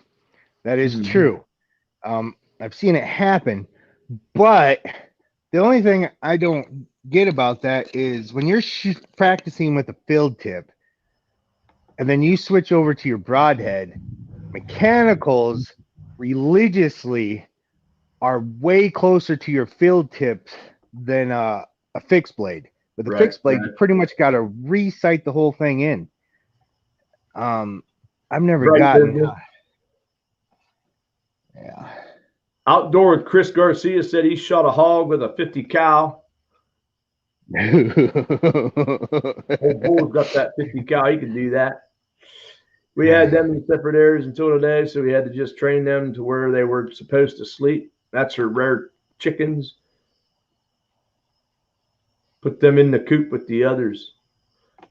E: That is true. I've seen it happen. But the only thing I don't get about that is when you're practicing with a field tip and then you switch over to your broadhead, mechanicals religiously are way closer to your field tips than a fixed blade. With a fixed blade, you pretty much got to re-sight the whole thing in. I've never gotten. Yeah.
A: Outdoor with Chris Garcia said he shot a hog with a 50 cal. Old Bull's got that 50 cal. He can do that. We had them in separate areas until today, so we had to just train them to where they were supposed to sleep. That's her rare chickens. Put them in the coop with the others.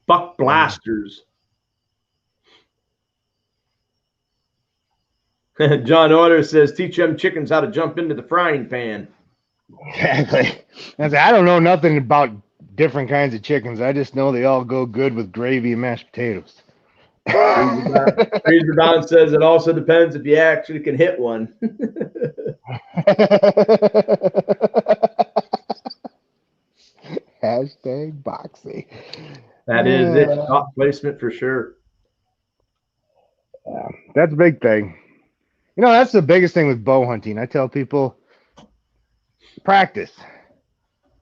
A: Buck blasters. John Order says, teach them chickens how to jump into the frying pan.
E: Exactly. I don't know nothing about different kinds of chickens. I just know they all go good with gravy and mashed potatoes.
A: Freezer Don says it also depends if you actually can hit one.
E: Hashtag boxy.
A: That is it. Top placement for sure.
E: Yeah, that's a big thing. You know, that's the biggest thing with bow hunting. I tell people, practice.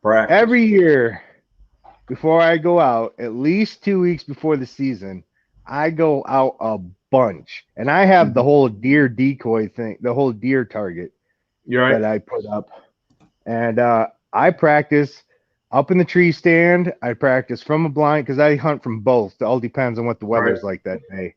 E: Every year before I go out, at least 2 weeks before the season, I go out a bunch. And I have the whole deer decoy thing, the whole deer target that I put up. And I practice up in the tree stand. I practice from a blind because I hunt from both. It all depends on what the weather's like that day.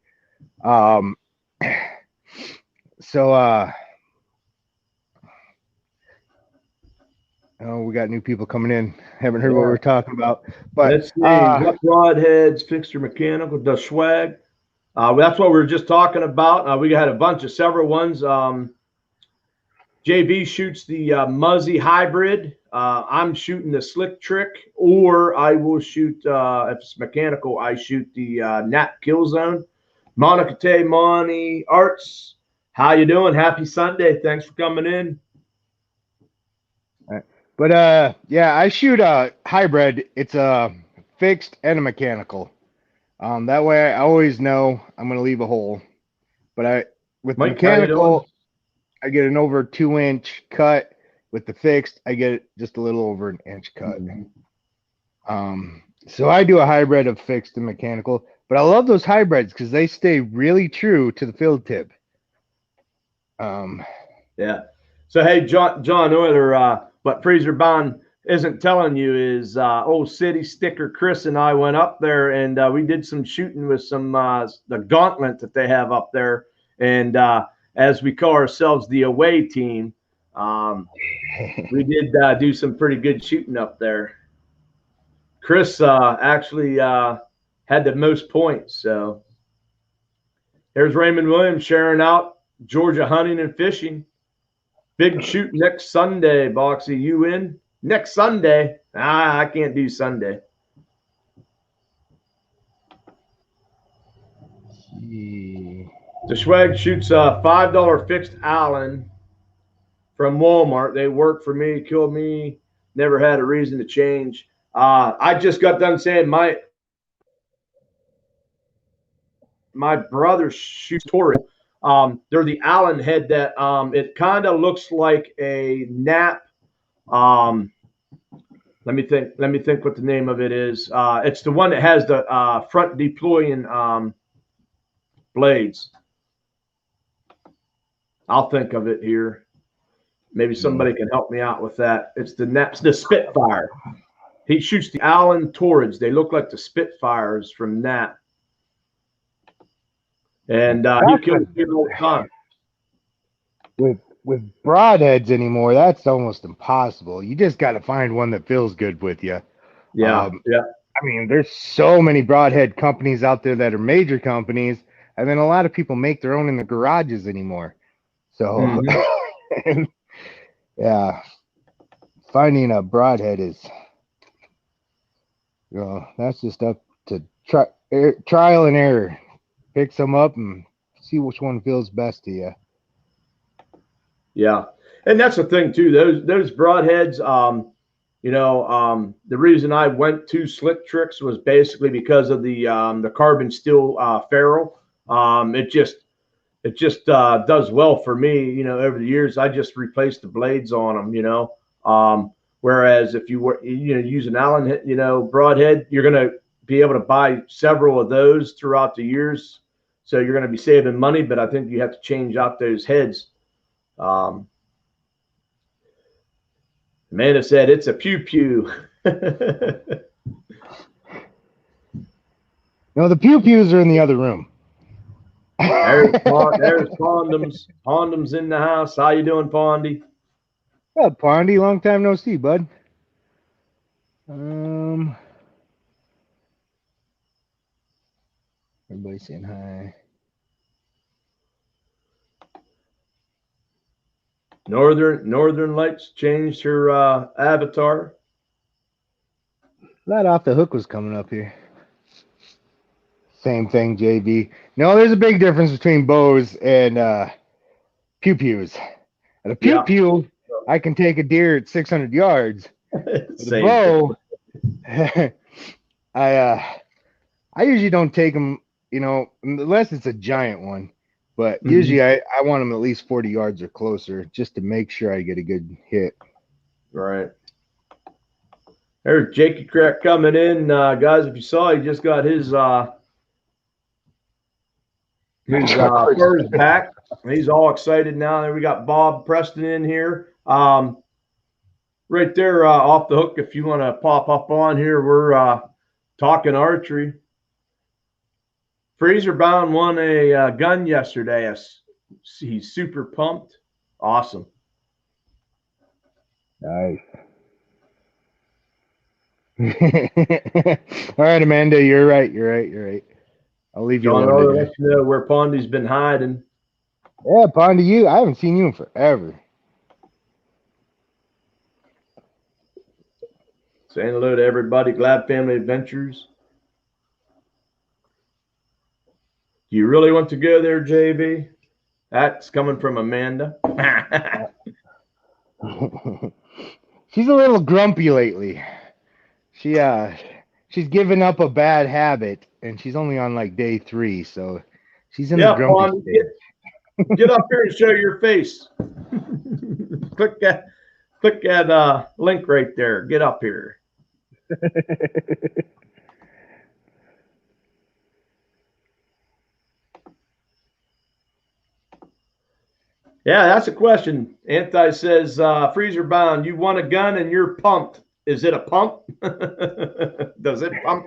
E: Oh, we got new people coming in. Haven't heard what we're talking about. But
A: let's see. What broadheads, fixture mechanical, the swag. That's what we were just talking about. We had a bunch of several ones. JB shoots the Muzzy hybrid. I'm shooting the slick trick, or I will shoot, if it's mechanical, I shoot the Nat Kill Zone. Monica Tay, Monty Arts, how you doing? Happy Sunday. Thanks for coming in.
E: But yeah, I shoot a hybrid. It's a fixed and a mechanical. That way I always know I'm going to leave a hole. But with Mike, mechanical, I get an over 2-inch cut. With the fixed, I get just a little over an inch cut. So I do a hybrid of fixed and mechanical, but I love those hybrids because they stay really true to the field tip.
A: Yeah. So hey, John Euler, what Freezer Bond isn't telling you is old City Sticker Chris and I went up there and we did some shooting with some the gauntlet that they have up there, and as we call ourselves the away team, we did do some pretty good shooting up there. Chris actually had the most points. So there's Raymond Williams sharing out Georgia hunting and fishing. Big shoot next Sunday, Boxy. You in? Next Sunday? I can't do Sunday. The Schwag shoots a $5 fixed Allen from Walmart. They work for me, killed me, never had a reason to change. I just got done saying my brother shoots Torrid. They're the Allen head that it kind of looks like a nap. Let me think what the name of it is. It's the one that has the front deploying blades. I'll think of it here. Maybe somebody can help me out with that. It's the Spitfire. He shoots the Allen Torrids. They look like the Spitfires from Nap. And he kills people all the time.
E: With broadheads anymore, that's almost impossible. You just got to find one that feels good with you.
A: Yeah.
E: I mean, there's so many broadhead companies out there that are major companies, and then a lot of people make their own in the garages anymore. So, yeah, finding a broadhead is, that's just up to trial and error. Pick some up and see which one feels best to you.
A: Yeah, and that's the thing too. Those broadheads, the reason I went to Slick Tricks was basically because of the carbon steel ferrule. It just does well for me. Over the years, I just replaced the blades on them. Whereas if you were use an Allen broadhead, you're gonna be able to buy several of those throughout the years. So you're going to be saving money, but I think you have to change out those heads. Amanda said it's a pew-pew.
E: No, the pew-pews are in the other room.
A: There's Pondems. Pondems in the house. How you doing, Pondy?
E: Yeah, Pondy, long time no see, bud. Everybody saying hi.
A: Northern Lights changed her avatar.
E: That off the hook was coming up here. Same thing, JB. No, there's a big difference between bows and pew-pews. At a pew-pew, I can take a deer at 600 yards. With a bow, I usually don't take them, unless it's a giant one. But usually I want them at least 40 yards or closer just to make sure I get a good hit.
A: Right. There's Jakey Crack coming in. Guys, if you saw, he just got his spurs back. He's all excited now. Then we got Bob Preston in here. Right there off the hook, if you want to pop up on here, we're talking archery. Freezer Bound won a gun yesterday. He's super pumped. Awesome.
E: Nice. All right, Amanda, you're right. I'll leave you alone today.
A: Let you know where Pondy's been hiding.
E: Yeah, Pondy, I haven't seen you in forever.
A: Saying hello to everybody. Glad Family Adventures. Do you really want to go there, JB? That's coming from Amanda.
E: She's a little grumpy lately. She's given up a bad habit, and she's only on like day 3, so she's in the grumpy stage.
A: Get up here and show your face. click that link right there. Get up here. Yeah, that's a question. Anti says, freezer bound, you want a gun and you're pumped. Is it a pump? Does it pump?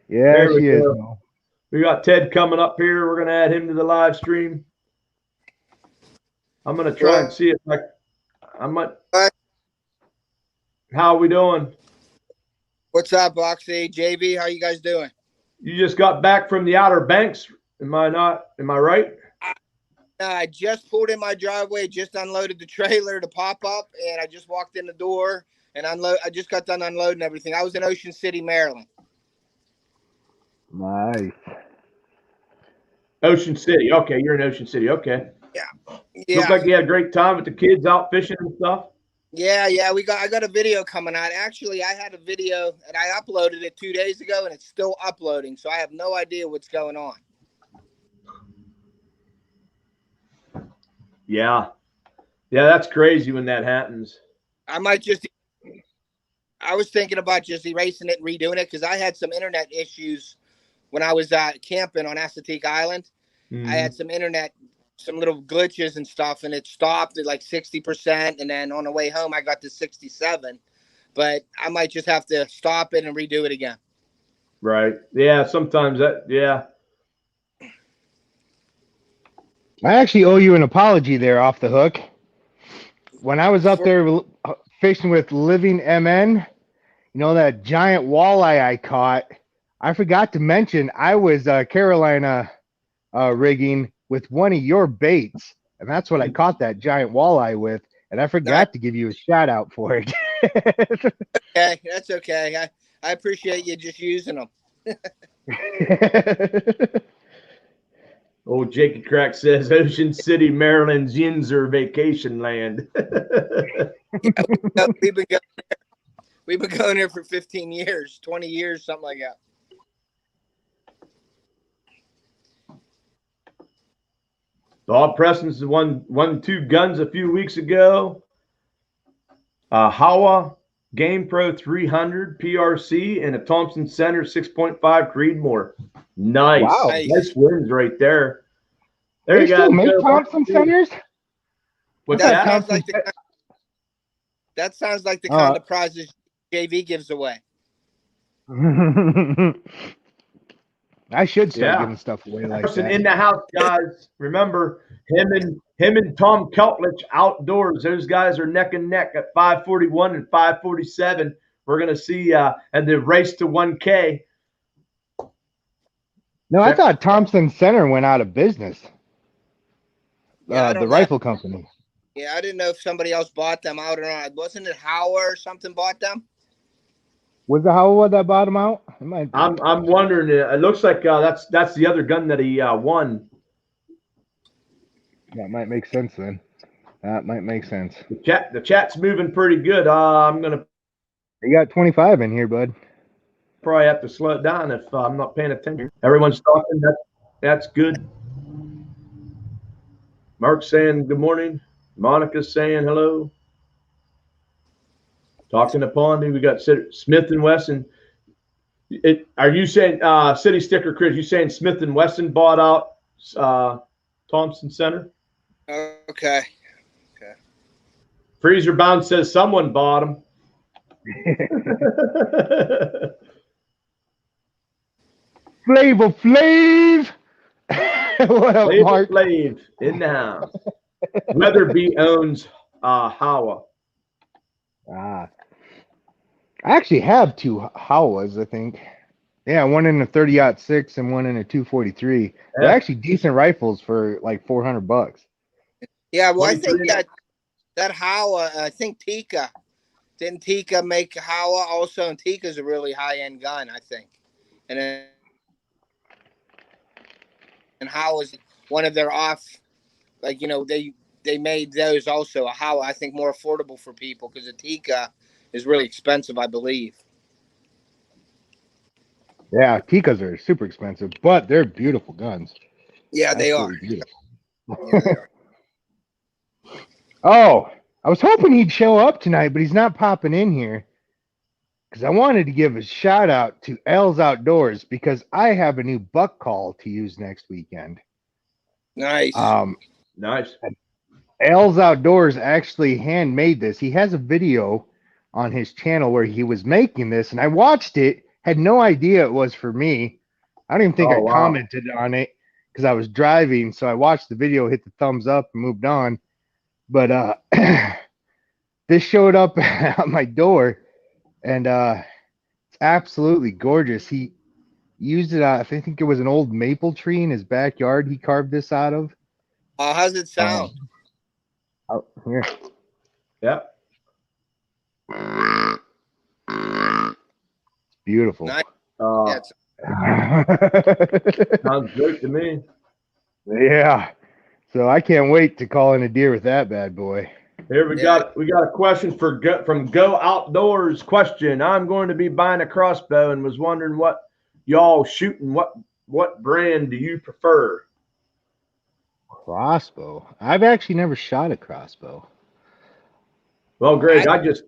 E: Yeah, she is.
A: Go. We got Ted coming up here. We're going to add him to the live stream. I'm going to try and see if I might. How are we doing?
F: What's up, Boxy? JV, how you guys doing?
A: You just got back from the Outer Banks. Am I right?
F: I just pulled in my driveway, just unloaded the trailer to pop up, and I just walked in the door and I just got done unloading everything. I was in Ocean City, Maryland.
E: Nice.
A: Ocean City. Okay, you're in Ocean City. Okay.
F: Yeah.
A: Looks like you had a great time with the kids out fishing and stuff.
F: Yeah. I got a video coming out. Actually, I had a video and I uploaded it 2 days ago, and it's still uploading, so I have no idea what's going on.
A: Yeah, that's crazy when that happens.
F: I was thinking about just erasing it and redoing it because I had some internet issues when I was camping on Assateague Island. Mm-hmm. I had some little glitches and stuff, and it stopped at like 60%. And then on the way home, I got to 67. But I might just have to stop it and redo it again.
A: Right. Yeah, sometimes yeah.
E: I actually owe you an apology there, Off the Hook. When I was up there fishing with Living MN, you know, that giant walleye I caught, I forgot to mention I was Carolina rigging with one of your baits, and that's what I caught that giant walleye with, and I forgot to give you a shout out for it.
F: Okay, that's okay. I appreciate you just using them.
A: Old Jakey Crack says Ocean City, Maryland's Yinzer vacation land.
F: Yeah, we've been going here for 15 years, 20 years, something like that.
A: Bob Preston's won 2 guns a few weeks ago. Hawa Game Pro 300 PRC and a Thompson Center 6.5 Creedmoor. Nice. Wow. Nice wins right there. There you go.
E: Make Thompson Centers?
A: What's that?
F: That sounds like the kind of prizes JV gives away.
E: I should start giving stuff away like that.
A: In the house, guys. Remember, him and Tom Keltlich outdoors. Those guys are neck and neck at 541 and 547. We're gonna see at the race to 1K.
E: No, I thought Thompson Center went out of business. The rifle company.
F: Yeah, I didn't know if somebody else bought them out or not. Wasn't it Howard or something bought them?
E: Was it Howard that bought them out?
A: I'm wondering. It looks like that's the other gun that he won.
E: That might make sense then. That might make sense.
A: The chat's moving pretty good.
E: You got 25 in here, bud.
A: Probably have to slow it down if I'm not paying attention. Everyone's talking. That's good. Mark's saying good morning. Monica's saying hello. Talking to Pondy, we got Smith and Wesson. Are you saying City Sticker Chris? You saying Smith and Wesson bought out Thompson Center?
F: Okay.
A: Freezer Bound says someone bought them.
E: Flavor Flav. What up, Mark?
A: Flav in the house. Weatherby owns Hawa.
E: I actually have 2 Hawas, I think. Yeah, one in a 30-06 and one in a 243. Yeah. They're actually decent rifles for like $400.
F: Yeah, well, I think that Hawa, I think Tika. Didn't Tika make Hawa also? And Tika's a really high-end gun, I think. And Hawa's one of their off, like, you know, they made those also. A Hawa, I think, more affordable for people because a Tika is really expensive, I believe.
E: Yeah, Tikas are super expensive, but they're beautiful guns.
F: Yeah, they are.
E: Absolutely beautiful.
F: Yeah, they are.
E: Oh, I was hoping he'd show up tonight, but he's not popping in here because I wanted to give a shout out to L's Outdoors because I have a new buck call to use next weekend.
F: Nice.
A: Nice.
E: L's Outdoors actually handmade this. He has a video on his channel where he was making this, and I watched it, had no idea it was for me. I don't even think
A: Oh,
E: I
A: wow.
E: commented on it because I was driving, so I watched the video, hit the thumbs up, and moved on. But this showed up at my door, and it's absolutely gorgeous. He used it. I think it was an old maple tree in his backyard. He carved this out of.
F: How's it sound?
E: Here.
A: Yep.
E: It's beautiful.
F: Nice.
A: Uh,
F: Yeah,
A: sounds great to me.
E: Yeah. So I can't wait to call in a deer with that bad boy.
A: Here we got a question from Go Outdoors. Question: I'm going to be buying a crossbow and was wondering what y'all shooting. What brand do you prefer?
E: Crossbow. I've actually never shot a crossbow.
A: Well, Greg, I just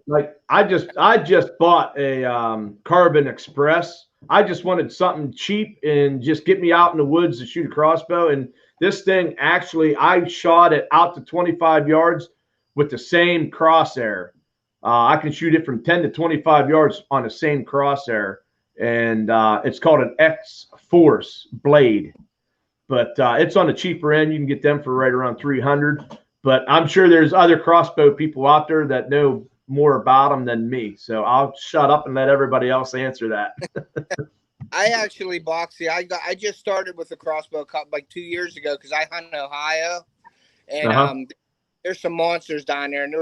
A: bought a Carbon Express. I just wanted something cheap and just get me out in the woods to shoot a crossbow. And this thing actually, I shot it out to 25 yards with the same crosshair. I can shoot it from 10 to 25 yards on the same crosshair, and it's called an X-Force blade. But it's on the cheaper end. You can get them for right around 300. But I'm sure there's other crossbow people out there that know more about them than me. So I'll shut up and let everybody else answer that.
F: I actually, Boxy, I just started with a crossbow like 2 years ago because I hunt in Ohio, and there's some monsters down there. And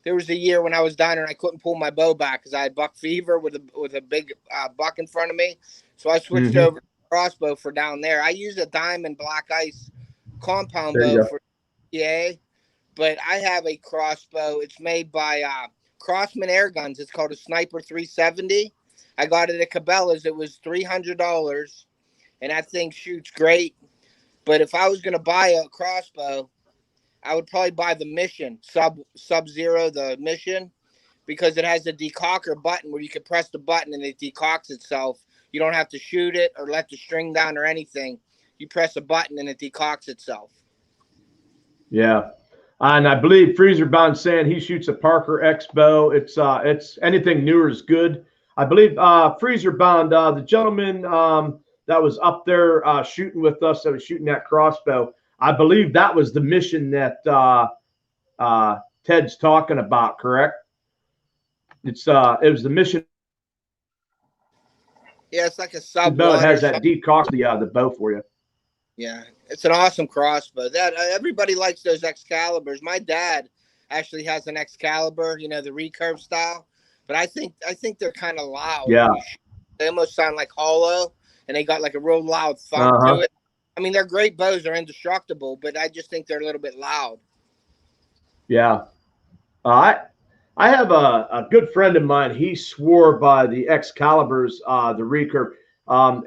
F: there was a year when I was down there and I couldn't pull my bow back because I had buck fever with a big buck in front of me. So I switched over to crossbow for down there. I use a Diamond Black Ice compound bow for PA, but I have a crossbow. It's made by Crossman Air Guns. It's called a Sniper 370. I got it at Cabela's. It was $300, and that thing shoots great. But if I was going to buy a crossbow, I would probably buy the Mission, Sub-Zero, the Mission, because it has a decocker button where you can press the button and it decocks itself. You don't have to shoot it or let the string down or anything. You press a button and it decocks itself. Yeah.
A: And I believe Freezer Bound saying he shoots a Parker X bow. It's anything newer is good. I believe Freezer Bound, the gentleman that was up there shooting with us, that was shooting that crossbow. I believe that was the Mission that Ted's talking about. Correct? It was the Mission.
F: Yeah, it's like a sub.
A: Bow. It has that decock the bow for you.
F: Yeah, it's an awesome crossbow. That everybody likes those Excaliburs. My dad actually has an Excalibur, the recurve style. But I think they're kind of loud.
A: Yeah,
F: they almost sound like hollow, and they got like a real loud thump to it. I mean, they're great bows; they're indestructible, but I just think they're a little bit loud.
A: Yeah, I have a good friend of mine. He swore by the Excaliburs, the recurve.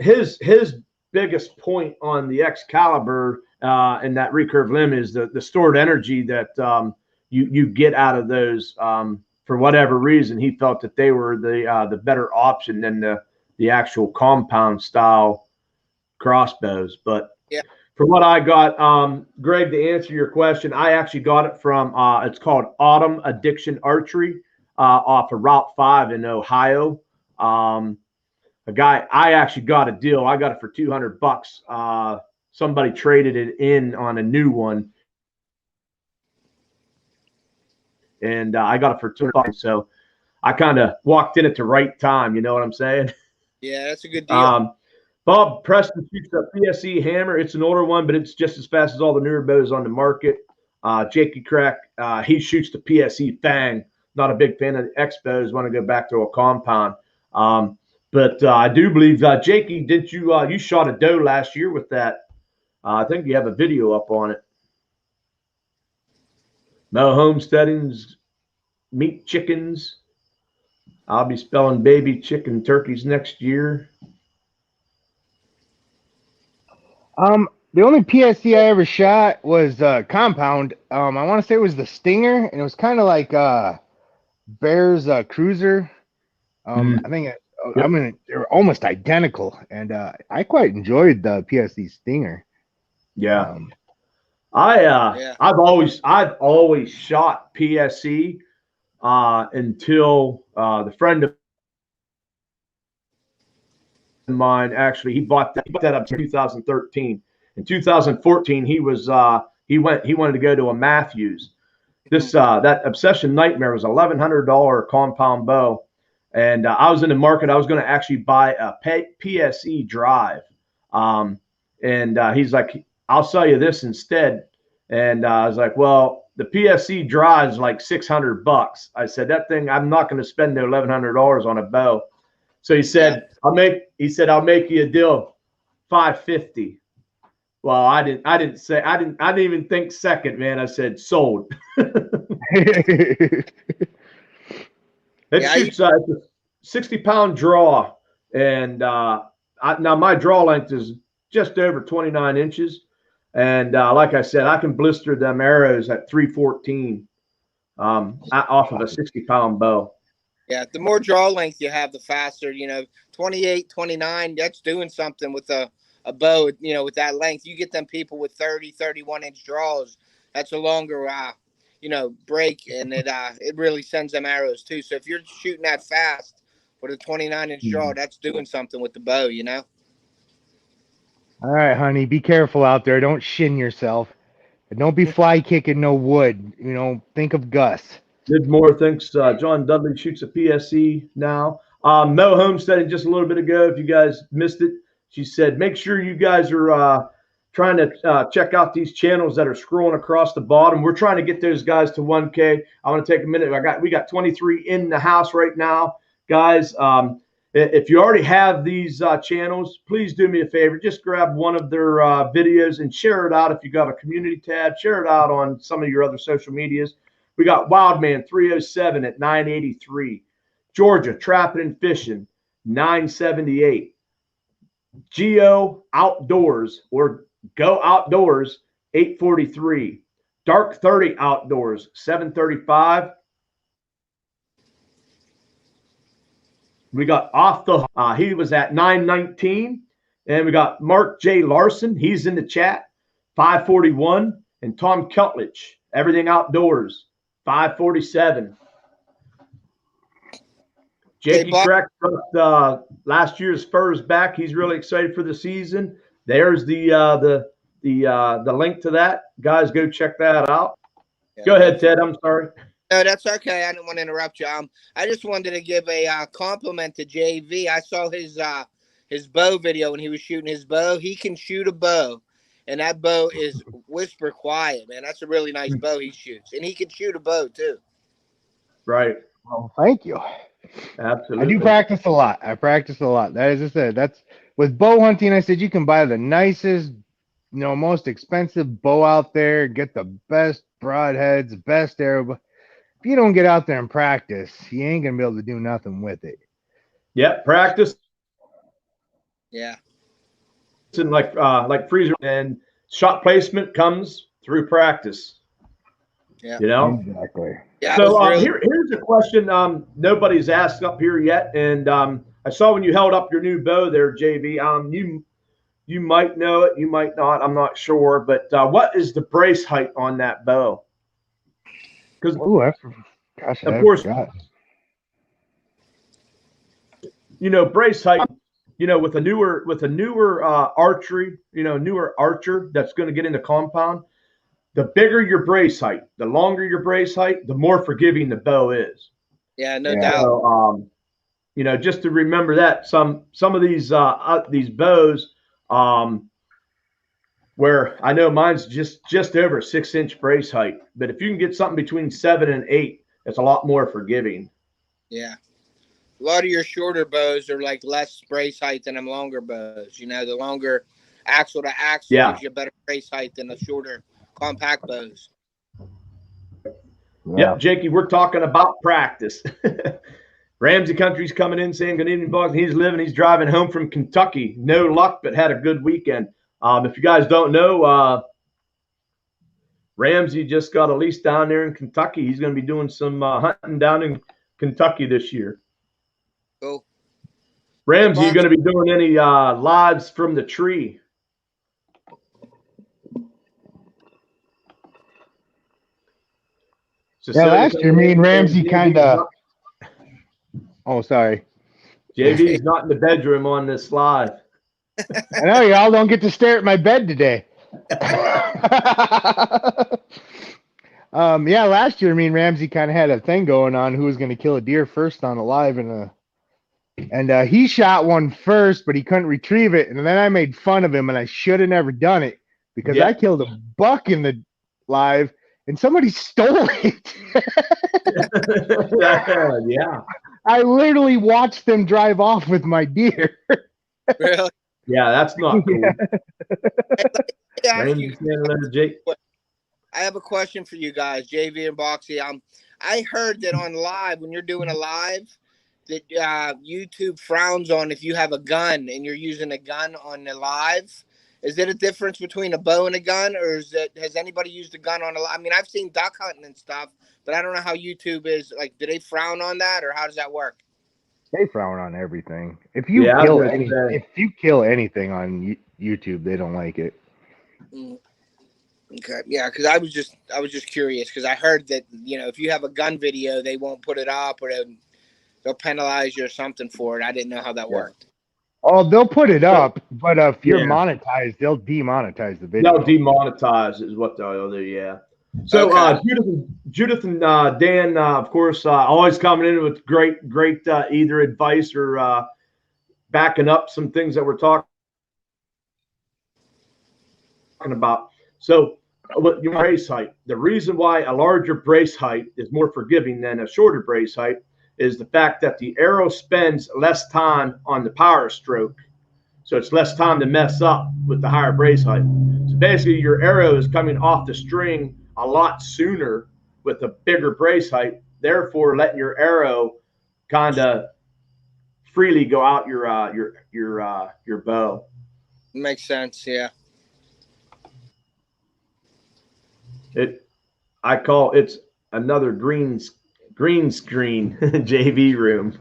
A: His biggest point on the Excalibur and that recurve limb is the stored energy that you get out of those. For whatever reason, he felt that they were the better option than the actual compound style crossbows. But from what I got, Greg, to answer your question, I actually got it from it's called Autumn Addiction Archery off of Route 5 in Ohio. I actually got a deal. I got it for $200. Somebody traded it in on a new one, and I got it for $200. So I kind of walked in at the right time. You know what I'm saying?
F: Yeah, that's a good deal.
A: Bob Preston shoots a PSE hammer. It's an older one, but it's just as fast as all the newer bows on the market. Jakey Crack, he shoots the PSE Fang. Not a big fan of the X bows. Want to go back to a compound. But I do believe, Jakey, didn't you you shot a doe last year with that? I think you have a video up on it. No homesteadings, meat chickens. I'll be spelling baby chicken turkeys next year.
E: The only PSC I ever shot was compound. I want to say it was the Stinger, and it was kind of like Bear's Cruiser. I think
A: Yep.
E: I mean they're almost identical, and I quite enjoyed the PSC Stinger.
A: Yeah.
E: Um,
A: I've always shot PSE until the friend of mine actually he bought that up in 2013. In 2014 he wanted to go to a Matthews. This that Obsession Nightmare was $1,100 compound bow, and I was in the market. I was going to actually buy a PSE drive, and he's like, "I'll sell you this instead." And I was like, "Well, the PSE drive is like $600." I said, "That thing, I'm not going to spend the $1,100 on a bow." So he said, "I'll make you a deal, $550." Well, I didn't even think second, man. I said sold. It shoots it's a 60-pound draw, and now my draw length is just over 29 inches, and like I said, I can blister them arrows at 314 off of a 60-pound bow.
F: Yeah, the more draw length you have, the faster. 28, 29, that's doing something with a bow. With that length, you get them people with 30, 31-inch draws. That's a longer break, and it really sends them arrows too. So if you're shooting that fast with a 29-inch draw, that's doing something with the bow.
E: All right, honey, be careful out there. Don't shin yourself. And don't be fly kicking no wood. Think of Gus.
A: Midmore thinks John Dudley shoots a PSE now. Mo Homesteading just a little bit ago, if you guys missed it, she said, make sure you guys are trying to check out these channels that are scrolling across the bottom. We're trying to get those guys to 1K. I want to take a minute. We got 23 in the house right now, guys. If you already have these channels, please do me a favor. Just grab one of their videos and share it out. If you got a community tab, share it out on some of your other social medias. We got Wildman 307 at 983. Georgia Trapping and Fishing 978. Geo Outdoors or Go Outdoors 843. Dark 30 Outdoors 735. We got Off the he was at 919. And we got Mark J. Larson. He's in the chat 541. And Tom Cutledge, Everything Outdoors 547. Jakey Crack brought last year's furs back. He's really excited for the season. There's the link to that. Guys, go check that out. Yeah. Go ahead, Ted. I'm sorry.
F: No, that's okay. I didn't want to interrupt you. I just wanted to give a compliment to JV. I saw his bow video when he was shooting his bow. He can shoot a bow, and that bow is whisper quiet, man. That's a really nice bow he shoots, and he can shoot a bow too.
A: Right.
E: Well, thank you.
A: Absolutely.
E: I do practice a lot. That is, I said, that's with bow hunting. I said you can buy the nicest, most expensive bow out there, get the best broadheads, best arrow. If you don't get out there and practice, you ain't gonna be able to do nothing with it.
A: Yep, practice.
F: Yeah.
A: And like freezer and shot placement comes through practice.
F: Yeah.
E: Exactly.
F: Yeah,
A: so here's a question nobody's asked up here yet, and I saw when you held up your new bow there, JV. You might know it, you might not. I'm not sure, but what is the brace height on that bow? Because
E: of course,
A: brace height. With a newer archery, newer archer that's going to get into compound. The bigger your brace height, the longer your brace height, the more forgiving the bow is.
F: Yeah, no doubt.
A: So, just to remember that some of these bows, where I know mine's just over 6-inch brace height, but if you can get something between 7 and 8, it's a lot more forgiving.
F: Yeah. A lot of your shorter bows are like less brace height than them longer bows. The longer axle to axle gives you a better brace height than the shorter compact bows.
A: Yep, Jakey, we're talking about practice. Ramsey Country's coming in saying good evening, boys. He's driving home from Kentucky. No luck, but had a good weekend. If you guys don't know, Ramsey just got a lease down there in Kentucky. He's going to be doing some hunting down in Kentucky this year.
F: Cool.
A: Ramsey, you going to be doing any lives from the tree?
E: Yeah, last year, me and Ramsey kind of. Oh, sorry.
A: JV's not in the bedroom on this live.
E: I know y'all don't get to stare at my bed today. Yeah, last year, me and Ramsey kind of had a thing going on who was going to kill a deer first on a live, and he shot one first, but he couldn't retrieve it, and then I made fun of him, and I should have never done it because I killed a buck in the live, and somebody stole it.
A: Yeah.
E: I literally watched them drive off with my deer.
F: Really?
A: Yeah, that's not cool.
F: Yeah.
A: I
F: have a question for you guys, JV and Boxy. I heard that on live, when you're doing a live, that YouTube frowns on if you have a gun and you're using a gun on the live. Is it a difference between a bow and a gun, or has anybody used a gun on a live? I mean, I've seen duck hunting and stuff, but I don't know how YouTube is. Like, do they frown on that, or how does that work?
E: They frown on everything. If you kill anything on YouTube, they don't like it.
F: Okay, yeah, because I was just curious because I heard that if you have a gun video, they won't put it up or they'll penalize you or something for it. I didn't know how that worked.
E: Oh, they'll put it up, but if you're monetized, they'll demonetize the video.
A: They'll demonetize is what they'll do. Yeah. So Judith and Dan, of course, always coming in with great either advice or backing up some things that we're talking about. So, your brace height. The reason why a larger brace height is more forgiving than a shorter brace height is the fact that the arrow spends less time on the power stroke. So it's less time to mess up with the higher brace height. So basically your arrow is coming off the string a lot sooner with a bigger brace height, therefore letting your arrow kind of freely go out your bow.
F: Makes sense, yeah.
A: I call it's another green screen JV room.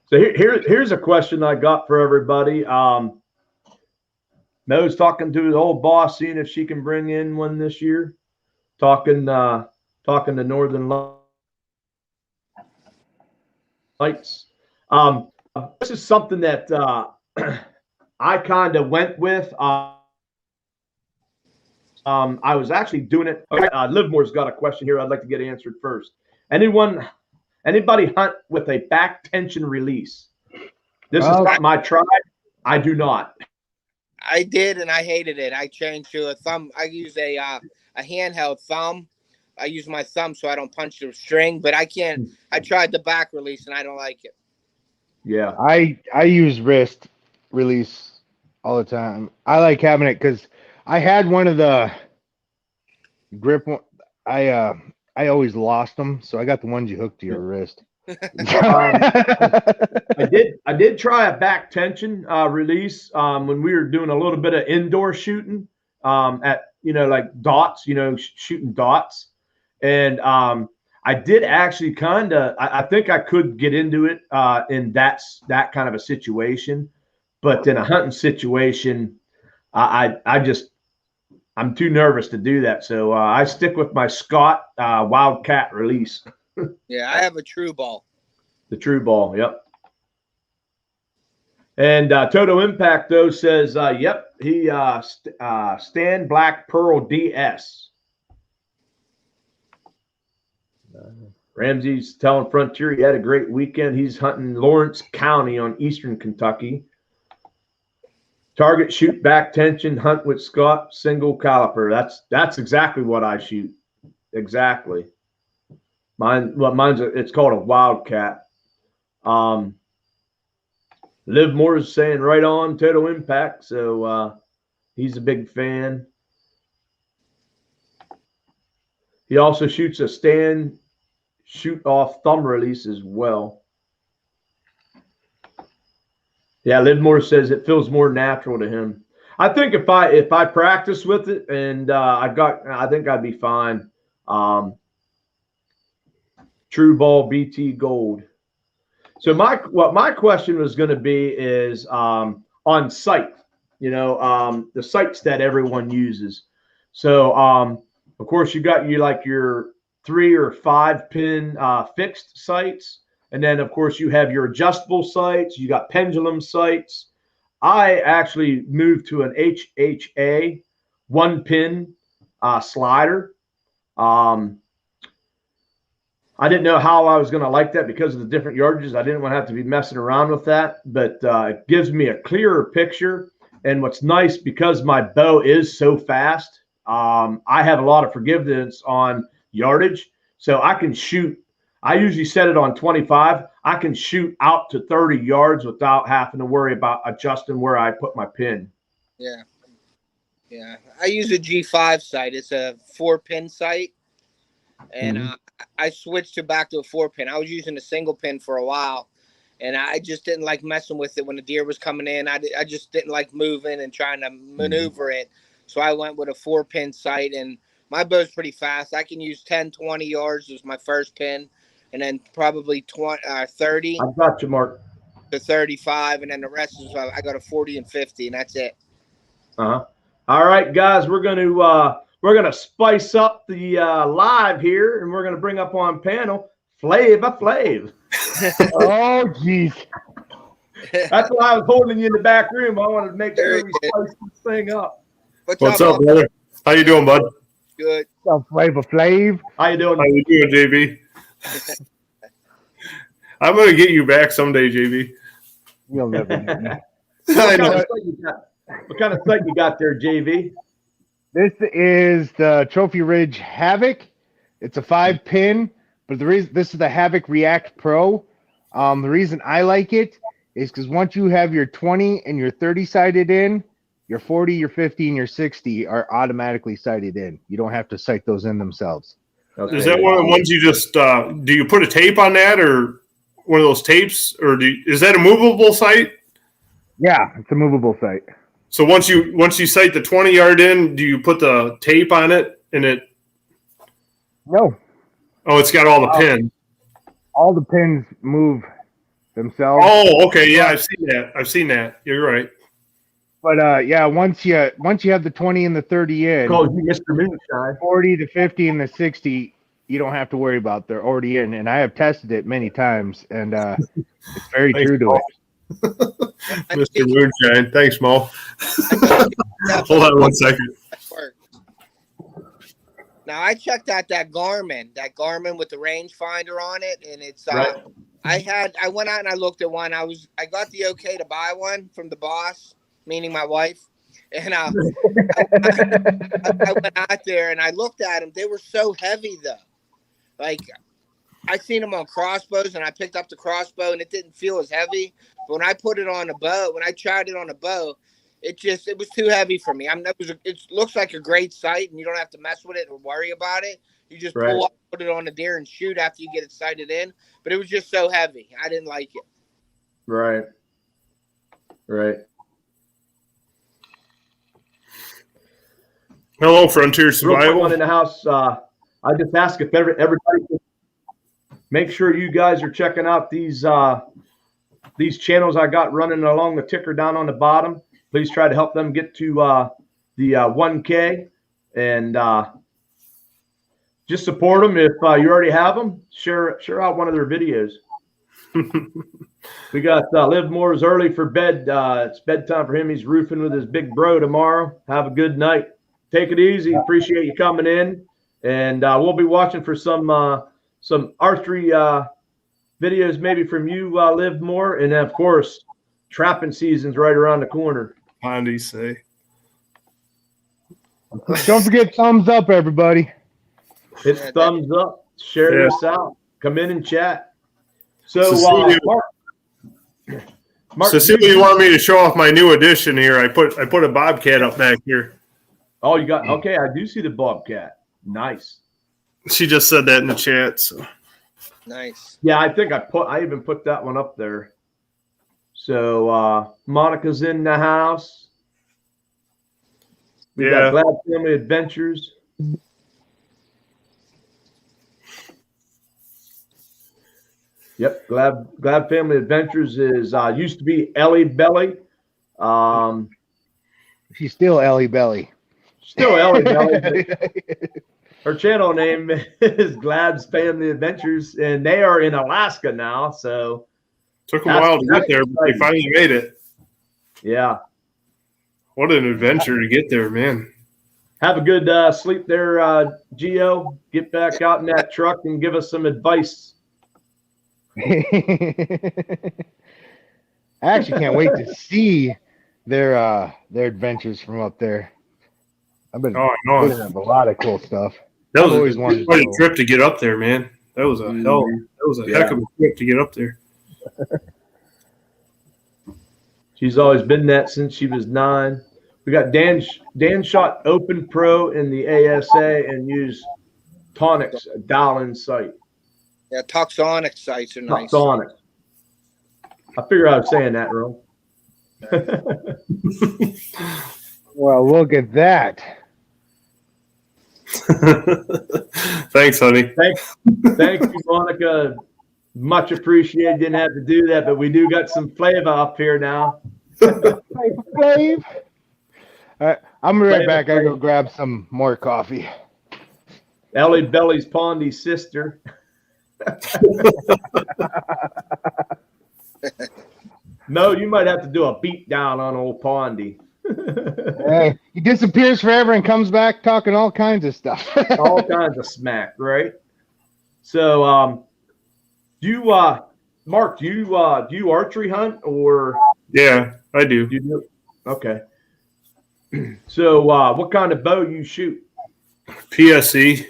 A: So here's a question I got for everybody. Mo's talking to the old boss, seeing if she can bring in one this year. Talking to Northern Lights. This is something that I kind of went with. I was actually doing it. Okay, Livermore's got a question here I'd like to get answered first. Anybody hunt with a back tension release? This is something I tried. I do not.
F: I did, and I hated it. I changed to a thumb. I use a handheld thumb. I use my thumb so I don't punch the string, but I can't. I tried the back release, and I don't like it.
A: Yeah.
E: I use wrist release all the time. I like having it because I had one of the grip one. I always lost them, so I got the ones you hook to your wrist.
A: I did try a back tension release when we were doing a little bit of indoor shooting at like dots, shooting dots, and I did actually kind of I think I could get into it in that kind of a situation, but in a hunting situation, I'm too nervous to do that, so I stick with my Scott Wildcat release.
F: Yeah, I have a True Ball.
A: The True Ball, yep. And Toto Impact though says, yep, he Stan Black Pearl DS. Ramsey's telling Frontier he had a great weekend. He's hunting Lawrence County on eastern Kentucky. Target, shoot, back tension, hunt with Scott, single caliper. That's exactly what I shoot. Exactly. It's called a Wildcat. Liv Moore's saying right on Toto Impact, so he's a big fan. He also shoots a stand shoot off thumb release as well. Yeah, Lidmore says it feels more natural to him. I think if I practice with it and I think I'd be fine. True Ball BT Gold. So what my question was going to be is on site, the sites that everyone uses. So of course you got your 3 or 5 pin fixed sites, and then of course you have your adjustable sites. You got pendulum sites. I actually moved to an HHA 1 pin slider. I didn't know how I was going to like that because of the different yardages. I didn't want to have to be messing around with that, but it gives me a clearer picture. And what's nice, because my bow is so fast, I have a lot of forgiveness on yardage. So I can shoot. I usually set it on 25. I can shoot out to 30 yards without having to worry about adjusting where I put my pin.
F: Yeah. Yeah. I use a G5 sight. It's a 4-pin sight. And I switched back to a 4-pin. I was using a single pin for a while, and I just didn't like messing with it when the deer was coming in. I just didn't like moving and trying to maneuver it. So I went with a 4-pin sight, and my bow's pretty fast. I can use 10, 20 yards as my first pin, and then probably 30
A: I got you, Mark.
F: to 35, and then the rest is I got a 40 and 50, and that's it.
A: All right, guys, we're gonna spice up the live here, and we're gonna bring up on panel Flava Flav.
E: Oh, geez.
A: That's why I was holding you in the back room. I wanted to make sure we spice this thing up.
B: What's up, brother? How you doing, bud?
F: Good.
E: What's up, Flava Flav?
A: How you doing?
B: How you doing, JB? I'm gonna get you back someday, JB.
E: You'll never get me.
A: What kind of sight you got there, JV?
E: This is the Trophy Ridge Havoc. It's a 5-pin, but this is the Havoc React Pro. The reason I like it is because once you have your 20 and your 30 sighted in, your 40, your 50, and your 60 are automatically sighted in. You don't have to sight those in themselves.
A: Okay.
B: Is that one of the ones you just do you put a tape on that, or one of those tapes, or is that a movable sight?
E: Yeah, it's a movable sight.
B: So once you sight the 20-yard in, do you put the tape on it and it?
E: No.
B: Oh, it's got all the pins.
E: All the pins move themselves.
B: Oh, okay, yeah, I've seen that. You're right.
E: But yeah, once you have the 20 and the 30 in,
A: Called you Mr. Moonshine.
E: 40 to 50 and the 60, you don't have to worry about. They're already in, and I have tested it many times, and it's very true to it.
B: Mr. Moonshine. Thanks, Mo. Hold on 1 second.
F: Now I checked out that Garmin with the rangefinder on it, and it's
A: Right.
F: I went out and I looked at one. I got the okay to buy one from the boss, meaning my wife, and I went out there and I looked at them. They were so heavy though. Like I seen them on crossbows, and I picked up the crossbow, and it didn't feel as heavy. But when I put it on a bow, when I tried it on a bow, it was too heavy for me. It looks like a great sight, and you don't have to mess with it or worry about it. You just pull up, put it on the deer, and shoot after you get it sighted in. But it was just so heavy. I didn't like it.
A: Right.
B: Hello, Frontier
A: Real quick
B: Survival.
A: one in the house. I just ask if everybody can make sure you guys are checking out these channels I got running along the ticker down on the bottom. Please try to help them get to the 1K, and just support them. If you already have them, share out one of their videos. We got Liv Moore's early for bed. It's bedtime for him. He's roofing with his big bro tomorrow. Have a good night. Take it easy. Appreciate you coming in, and we'll be watching for some archery videos maybe from you, Liv Moore, and then of course trapping season's right around the corner.
B: Pondy say.
E: Don't forget thumbs up, everybody.
A: Hit thumbs up. Share this out. Come in and chat. So,
B: Cecilia,
A: Mark,
B: Cecilia, you want me to show off my new addition here? I put a bobcat up back here.
A: Oh, you got okay. I do see the bobcat. Nice.
B: She just said that in the chat. So
F: Nice.
A: Yeah, I think I even put that one up there. So Monica's in the house. We got Glad Family Adventures. Yep, Glad Family Adventures is used to be Ellie Belly.
E: She's still Ellie Belly.
A: Still Ellie Belly. Her channel name is Glad's Family Adventures, and they are in Alaska now. So
B: took a while to get there, but they finally made it.
A: Yeah.
B: What an adventure to get there, man.
A: Have a good sleep there, Gio. Get back out in that truck and give us some advice.
E: I actually can't wait to see their adventures from up there. I've been looking at a lot of cool stuff.
B: That was quite a trip to get up there, man. That was a heck of a trip to get up there.
A: She's always been that since she was 9. We got Dan shot Open Pro in the ASA and used Tonics dial-in sight.
F: Yeah, Toxonic sights are nice.
A: Toxonic. I figure I was saying that wrong.
E: Well, look at that.
B: Thanks, honey.
A: Thank you, Monica. Much appreciated. Didn't have to do that, but we do got some flavor up here now.
E: Flav. I'm right back. I go grab some more coffee.
A: Ellie Belly's Pondy's sister. No, you might have to do a beat down on old Pondy.
E: Hey, he disappears forever and comes back talking all kinds of stuff.
A: All kinds of smack, right? So, Mark, do you archery hunt or?
B: Yeah, I do.
A: You do? Okay. So, what kind of bow you shoot?
B: PSE.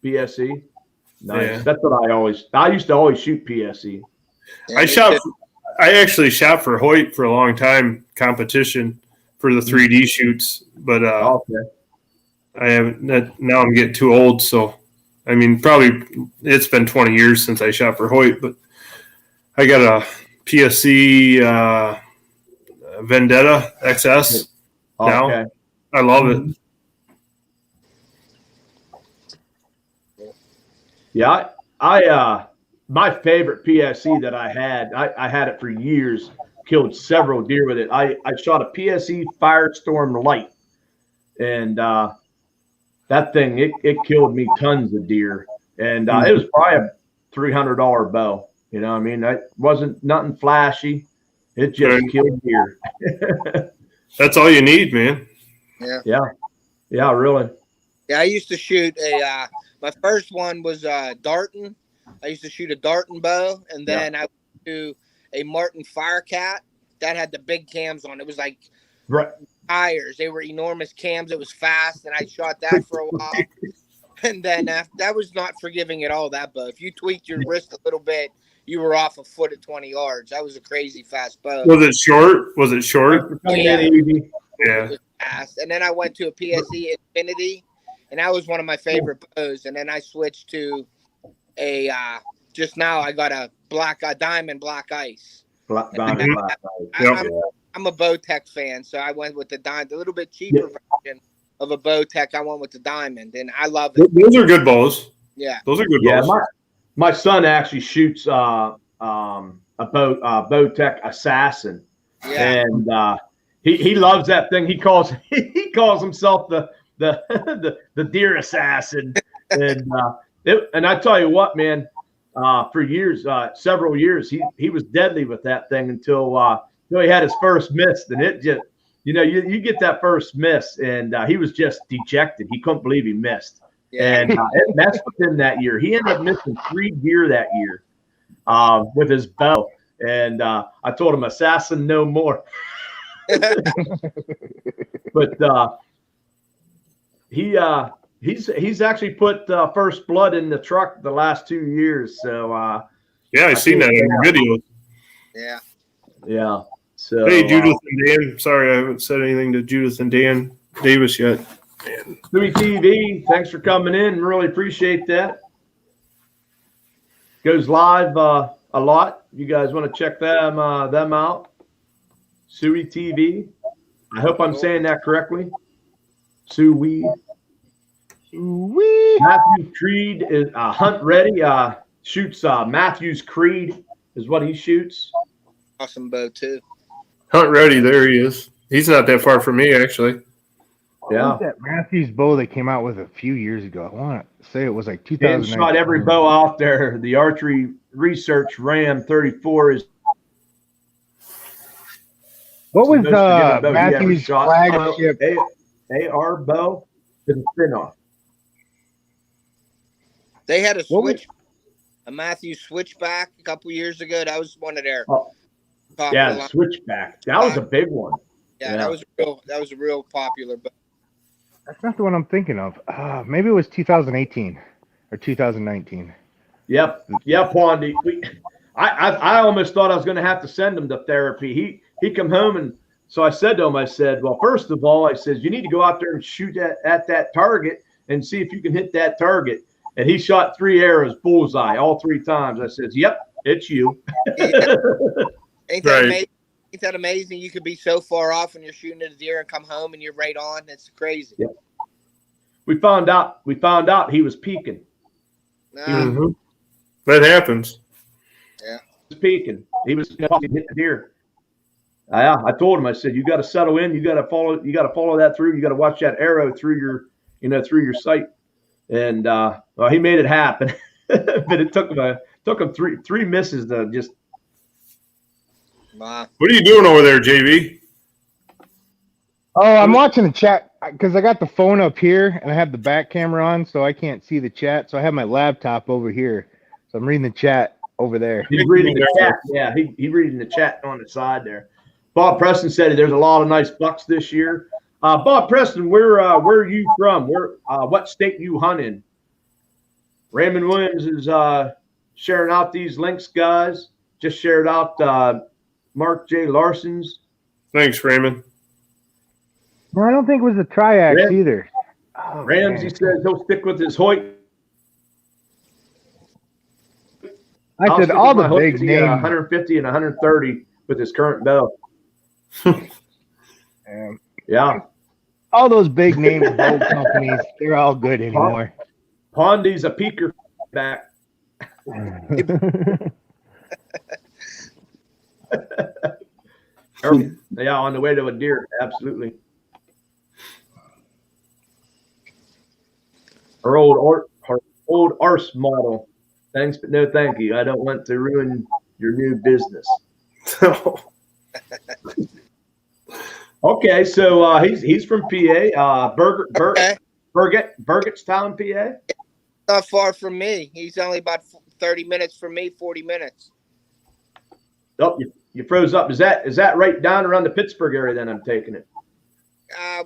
A: PSE. Nice.
B: Yeah.
A: That's what I used to always shoot PSE.
F: Yeah,
B: I actually shot for Hoyt for a long time, competition for the 3D shoots, but
A: Okay.
B: I haven't. Now I'm getting too old, so I mean, probably it's been 20 years since I shot for Hoyt, but I got a PSE Vendetta XS now.
A: Okay.
B: I love it.
A: Yeah, I my favorite PSE that I had it for years. Killed several deer with it. I shot a PSE Firestorm Light, and that thing it killed me tons of deer. And it was probably a $300 bow. You know what I mean? That wasn't nothing flashy. It just killed deer.
B: That's all you need, man.
A: Yeah, really.
F: Yeah, I used to shoot my first one was Darton. I used to shoot a Darton bow, and then I went to a Martin Firecat that had the big cams on. It was like tires. They were enormous cams. It was fast, and I shot that for a while. And then that was not forgiving at all, that bow. If you tweaked your wrist a little bit, you were off a foot at 20 yards. That was a crazy fast bow.
B: Was it short?
F: Yeah.
B: Yeah.
F: Fast. And then I went to a PSE Infinity, and that was one of my favorite bows. And then I switched to a just now I got a Diamond Black Ice.
A: Diamond Black Ice.
F: I'm a Bowtech fan, so I went with the Diamond, a little bit cheaper version of a Bowtech. I went with the Diamond, and I love it.
B: Those are good bows.
F: Yeah,
B: those are good bows.
A: My son actually shoots a Bowtech Assassin, and he loves that thing. He calls himself the deer assassin, and I tell you what, man, for years, several years, he was deadly with that thing until he had his first miss, and it just, you get that first miss, and he was just dejected. He couldn't believe he missed, and it messed with him that year. He ended up missing 3 deer that year with his bow, and I told him, assassin no more. But he's actually put first blood in the truck the last 2 years. So
B: I've seen that in your videos.
A: Yeah. So
B: hey, Judith and Dan. Sorry, I haven't said anything to Judith and Dan Davis yet.
A: Stewie TV, thanks for coming in. Really appreciate that. Goes live a lot. You guys want to check them out? Suey TV. I hope I'm saying that correctly. Suey. Matthew Creed is Hunt Ready. Shoots Matthew's Creed is what he shoots.
F: Awesome bow too.
B: Hunt Ready, there he is. He's not that far from me, actually.
A: Yeah.
E: What was that Matthews bow they came out with a few years ago? I want to say it was like
A: Dan
E: 2009.
A: shot every bow out there. The Archery Research Ram 34 is.
E: What was
A: bow
E: Matthews' flagship?
A: AR bow is a spin-off.
F: They had a Matthews switchback a couple years ago. That was one of their
A: Yeah, switchback. That was a big one.
F: Yeah, that was a real popular bow.
E: That's not the one I'm thinking of. Maybe it was 2018 or 2019.
A: Yep, Wandy. I almost thought I was going to have to send him to therapy. He come home, and so I said to him, I said, well, first of all, I said, you need to go out there and shoot at that target and see if you can hit that target. And he shot 3 arrows bullseye all 3 times. I said, yep, it's you.
F: Ain't that amazing? Ain't that amazing? You could be so far off when you're shooting at a deer and come home and you're right on. It's crazy.
A: Yep. We found out he was peeking.
B: Mm-hmm. That happens.
A: Yeah. He was peeking. He was hitting the deer. I told him, I said, you got to settle in. You got to follow that through. You got to watch that arrow through your sight. And well, he made it happen. But it took him three misses to just.
F: Wow.
B: What are you doing over there, JV?
E: Oh, I'm watching the chat because I got the phone up here and I have the back camera on, so I can't see the chat. So I have my laptop over here, so I'm reading the chat over there.
A: He's reading the chat. Yeah, he's reading the chat on the side there. Bob Preston said there's a lot of nice bucks this year. Bob Preston, where are you from? What state you hunt in? Raymond Williams is sharing out these links, guys. Just shared out Mark J. Larson's.
B: Thanks, Raymond.
E: No, I don't think it was the triax either. Oh,
A: Ramsey says he'll stick with his Hoyt.
E: I said all the big names.
A: 150 and 130 with his current bow. Yeah.
E: All those big name bow companies, they're all good anymore.
A: Pondy's a peaker back. Yeah, on the way to a deer, absolutely. Our old arse model. Thanks, but no thank you. I don't want to ruin your new business. Okay, so he's from PA. Burgettstown, PA.
F: Not far from me. He's only about 30 minutes from me, 40 minutes.
A: Oh, you froze up. Is that right down around the Pittsburgh area? Then I'm taking it.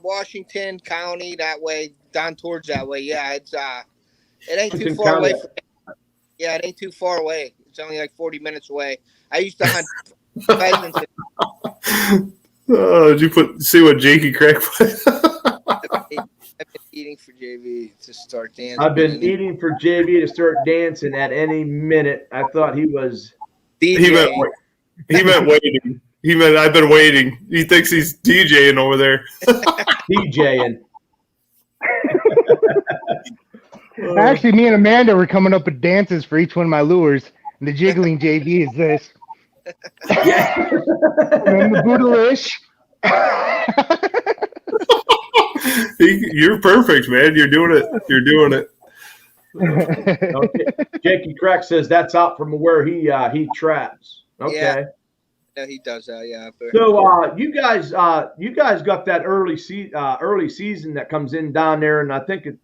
F: Washington County, that way, down towards that way. Yeah, it ain't too
A: Washington
F: far away.
A: County.
F: Yeah, it ain't too far away. It's only like 40 minutes away. I used to hunt pheasants.
B: Oh, did you see what Jakey Crack put?
F: I've been eating for JV to start dancing.
A: I've been eating for JV to start dancing at any minute. I thought he was.
B: He meant waiting. He meant I've been waiting. He thinks he's DJing over there.
A: DJing.
E: Actually, me and Amanda were coming up with dances for each one of my lures, and the jiggling JV is this.
A: Yeah.
E: And then the boodleish.
B: You're perfect, man. You're doing it.
A: Okay. Jakey Crack says that's out from where he traps. Okay.
F: Yeah, he does that. Yeah.
A: So you guys got that early season that comes in down there, and I think it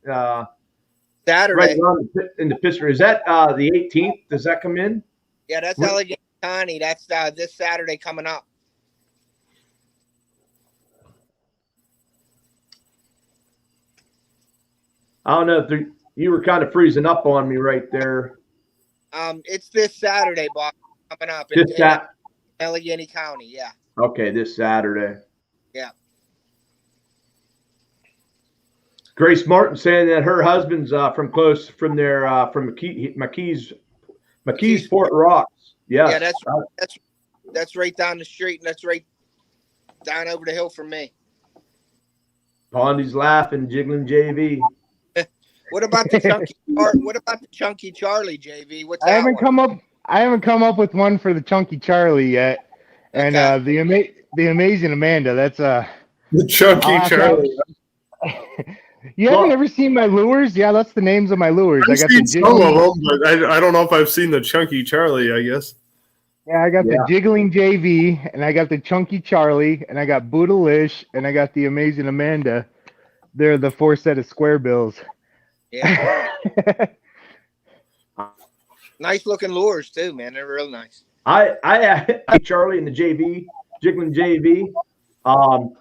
F: Saturday
A: right around in the Pittsburgh. Is that the 18th? Does that come in?
F: Yeah, that's Allegheny County. That's this Saturday coming up.
A: I don't know if you were kind of freezing up on me right there.
F: It's this Saturday, Bob, coming up in Allegheny County. Yeah.
A: Okay, this Saturday.
F: Yeah.
A: Grace Martin saying that her husband's from McKees, Fort Rocks. Yes.
F: Yeah, that's right down the street, and that's right down over the hill from me.
A: Pondy's laughing, jiggling JV.
F: What about the chunky Charlie, JV? What's that
E: I haven't
F: one?
E: come up with one for the Chunky Charlie yet. And
F: Okay.
E: the amazing Amanda, that's
B: The Chunky Charlie.
E: You haven't ever seen my lures? Yeah, that's the names of my lures.
B: I've
E: I got
B: seen
E: the
B: some
E: jiggling,
B: of them, but I don't know if I've seen the Chunky Charlie, I guess.
E: yeah, I got the jiggling JV, and I got the Chunky Charlie, and I got Boodalish, and I got the amazing Amanda. They're the 4 set of square bills.
F: Yeah. Nice looking lures too, man. They're real nice.
A: I Charlie and the JV, jiggling JV.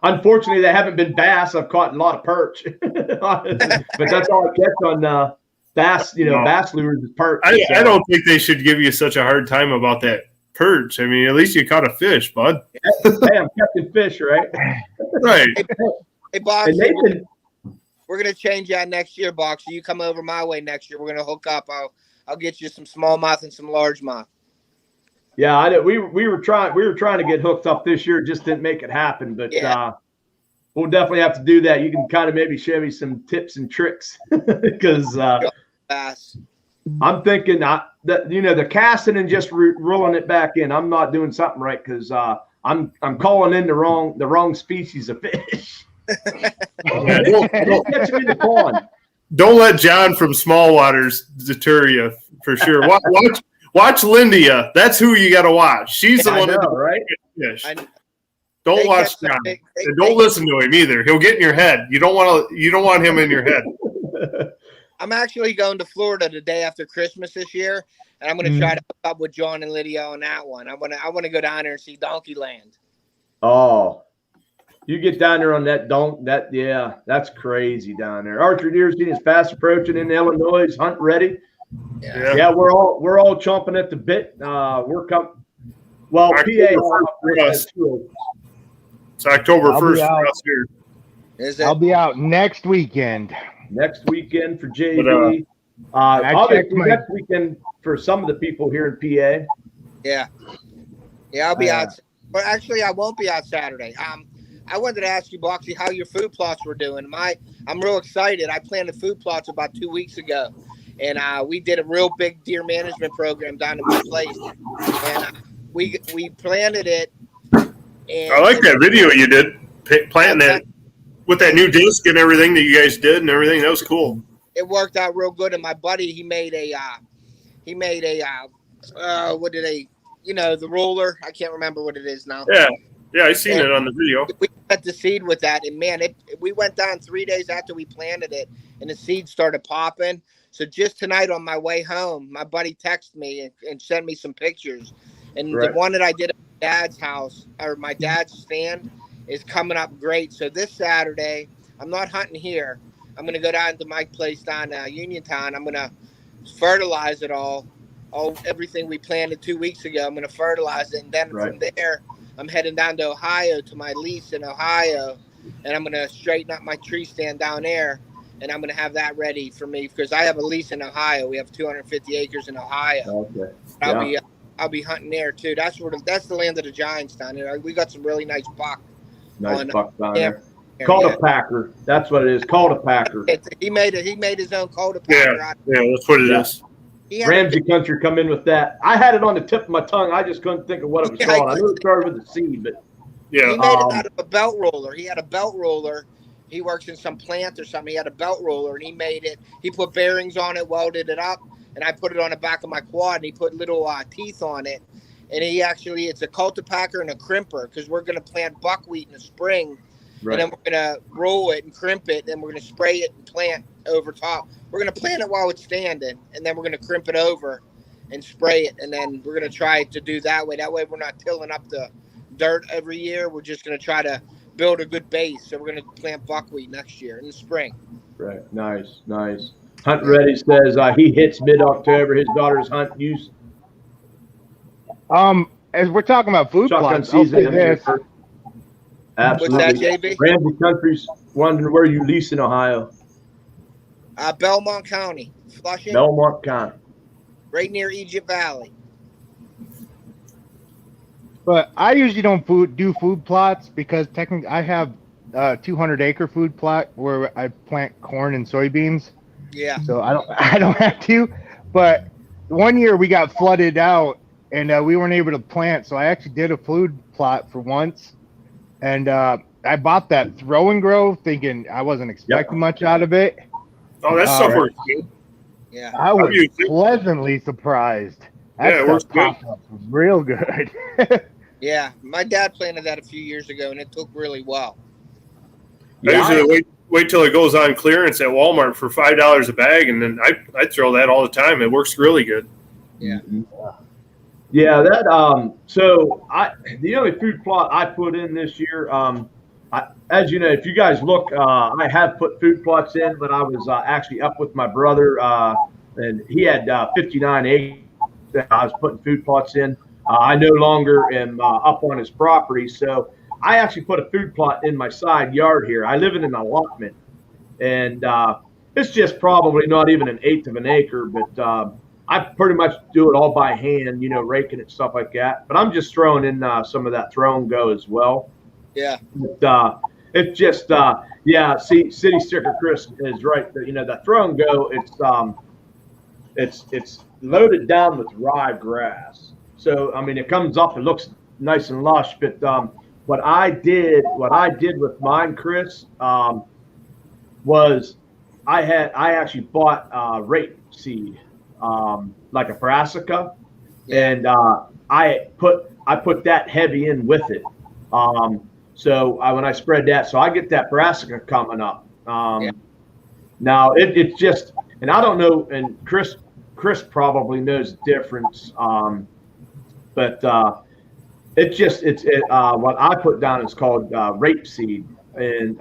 A: Unfortunately, they haven't been bass. I've caught a lot of perch, but that's all I catch on bass. Bass lures is perch.
B: I don't think they should give you such a hard time about that perch. I mean, at least you caught a fish, bud.
A: Hey, I'm catching fish, right?
B: Right.
F: Hey, Box.
A: And
F: We're gonna change that next year, Box. You come over my way next year. We're gonna hook up. I'll get you some smallmouth and some largemouth.
A: Yeah, I know. We were trying to get hooked up this year, just didn't make it happen. But we'll definitely have to do that. You can kind of maybe show me some tips and tricks because I'm thinking that the casting and just rolling it back in. I'm not doing something right because I'm calling in the wrong species of fish.
B: Don't let John from Small Waters deter you for sure. Watch Lindia. That's who you got to watch. She's the one that
A: right?
B: Fish. Don't watch John. And don't listen to him either. He'll get in your head. You don't want him in your head.
F: I'm actually going to Florida the day after Christmas this year, and I'm going to try to hook up with John and Lydia on that one. I want to go down there and see Donkey Land.
A: Oh, you get down there on that's crazy down there. Archery deer season is fast approaching in Illinois. Hunt ready. Yeah, we're all chomping at the bit. We're coming. Well, PA.
B: It's October 1st for us here.
E: I'll be out next weekend.
A: Next weekend for JV. Obviously next weekend for some of the people here in PA.
F: Yeah, I'll be out. But actually, I won't be out Saturday. I wanted to ask you, Boxy, how your food plots were doing. I'm real excited. I planted food plots about 2 weeks ago, and we did a real big deer management program down at my place, and we planted it. And
B: I like that video you did planting that with that new disc and everything that you guys did and everything. That was cool.
F: It worked out real good, and my buddy he made a the roller. I can't remember what it is now.
B: Yeah, I seen it on the video.
F: We cut the seed with that, and man, we went down 3 days after we planted it, and the seed started popping. So just tonight on my way home, my buddy texted me and sent me some pictures. And the one that I did at my dad's house, or my dad's stand, is coming up great. So this Saturday, I'm not hunting here. I'm going to go down to my place down Uniontown. I'm going to fertilize it everything we planted 2 weeks ago. I'm going to fertilize it, and then from there, I'm heading down to Ohio to my lease in Ohio, and I'm going to straighten up my tree stand down there, and I'm going to have that ready for me because I have a lease in Ohio. We have 250 acres in Ohio. Okay. I'll be hunting there too. That's the land of the giants down there. We got some really nice buck.
A: Nice buck down there. Called a packer. That's what it is. Called a packer.
F: He made his own called a packer.
B: Yeah, that's what it is.
A: Ramsey Country come in with that. I had it on the tip of my tongue. I just couldn't think of what it was called. I knew it started with a C, but
F: he made it out of a belt roller. He had a belt roller. He works in some plant or something. He had a belt roller, and he made it. He put bearings on it, welded it up, and I put it on the back of my quad, and he put little teeth on it. And it's a cultipacker and a crimper because we're going to plant buckwheat in the spring. Right. And then we're going to roll it and crimp it, and we're going to spray it and plant over top. We're going to plant it while it's standing, and then we're going to crimp it over and spray it, and then we're going to try to do that way. That way we're not tilling up the dirt every year. We're just going to try to build a good base. So we're going to plant buckwheat next year in the spring.
A: Right. Nice. Hunt Ready says he hits mid-October. His daughter's hunt use.
E: As we're talking about food plots, I'll say this.
A: Absolutely.
F: What's that, JB?
A: Ramsey Country's wondering where you lease in Ohio.
F: Belmont County, Flushing.
A: Belmont County.
F: Right near Egypt Valley.
E: But I usually don't do food plots because technically I have a 200-acre food plot where I plant corn and soybeans.
F: Yeah.
E: So I don't have to. But one year we got flooded out and we weren't able to plant. So I actually did a food plot for once. And I bought that throw and grow thinking I wasn't expecting much out of it.
G: Oh, that stuff works good.
F: Yeah.
E: I was pleasantly surprised. That
G: it works
E: stuff popped up real good.
F: Yeah. My dad planted that a few years ago, and it took really well.
G: I usually wait till it goes on clearance at Walmart for $5 a bag, and then I throw that all the time. It works really good.
F: Yeah.
A: Yeah, that so the only food plot I put in this year, as you know, if you guys look, I have put food plots in when I was actually up with my brother, and he had 59 acres that I was putting food plots in. I no longer am up on his property, so I actually put a food plot in my side yard here. I live in an allotment, and it's just probably not even an eighth of an acre, but I pretty much do it all by hand, raking it, stuff like that. But I'm just throwing in some of that throw and go as well.
F: Yeah.
A: But, it's just, see, City Sticker Chris is right. That throw and go, it's loaded down with ryegrass. So, I mean, it comes up, it looks nice and lush. But what I did with mine, Chris, was I actually bought rape seed. Like a brassica, and I put that heavy in with it. So when I spread that, so I get that brassica coming up. Now it's just, and I don't know, and Chris probably knows the difference. But what I put down is called rapeseed, and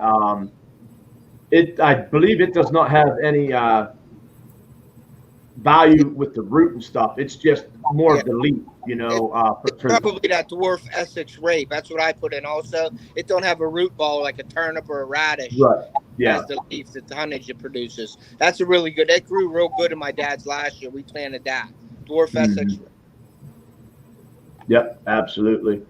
A: I believe it does not have any value with the root and stuff. It's just more of the leaf,
F: probably that dwarf Essex rape. That's what I put in. Also, it don't have a root ball like a turnip or a radish.
A: Right. Yeah.
F: That's the leaf, the tonnage it produces. That's a really good. It grew real good in my dad's last year. We planted that dwarf Essex rape.
A: Yep, absolutely.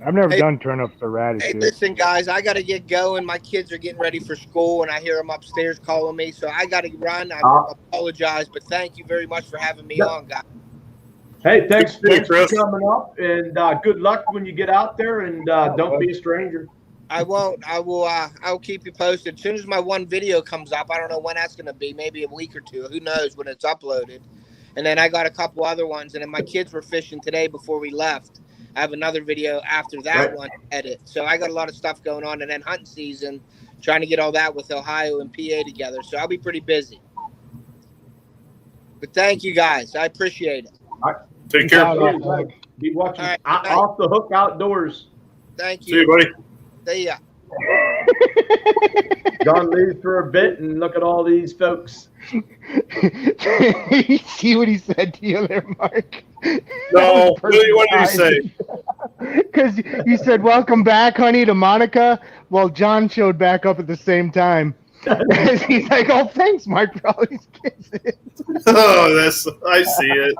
E: I've never done turnips or radishes.
F: Hey, listen, guys, I got to get going. My kids are getting ready for school, and I hear them upstairs calling me, so I got to run. I apologize, but thank you very much for having me on, guys.
A: Hey, thanks for coming up, and good luck when you get out there, and don't be a stranger.
F: I won't. I will. I'll keep you posted. As soon as my one video comes up, I don't know when that's going to be, maybe a week or two. Who knows when it's uploaded. And then I got a couple other ones, and then my kids were fishing today before we left. I have another video after that one to edit. So I got a lot of stuff going on. And then hunting season, trying to get all that with Ohio and PA together. So I'll be pretty busy. But thank you, guys. I appreciate it.
G: All right. Take care.
A: Be watching Off the Hook Outdoors.
F: Thank you.
G: See you, buddy.
F: See ya.
A: John leaves for a bit and look at all these folks.
E: You see what he said to you there, Mark?
G: No, really, what did he say?
E: Because you said, "Welcome back, honey," to Monica. Well, John showed back up at the same time. He's like, "Oh, thanks, Mark, for all these kisses."
G: Oh, I see it.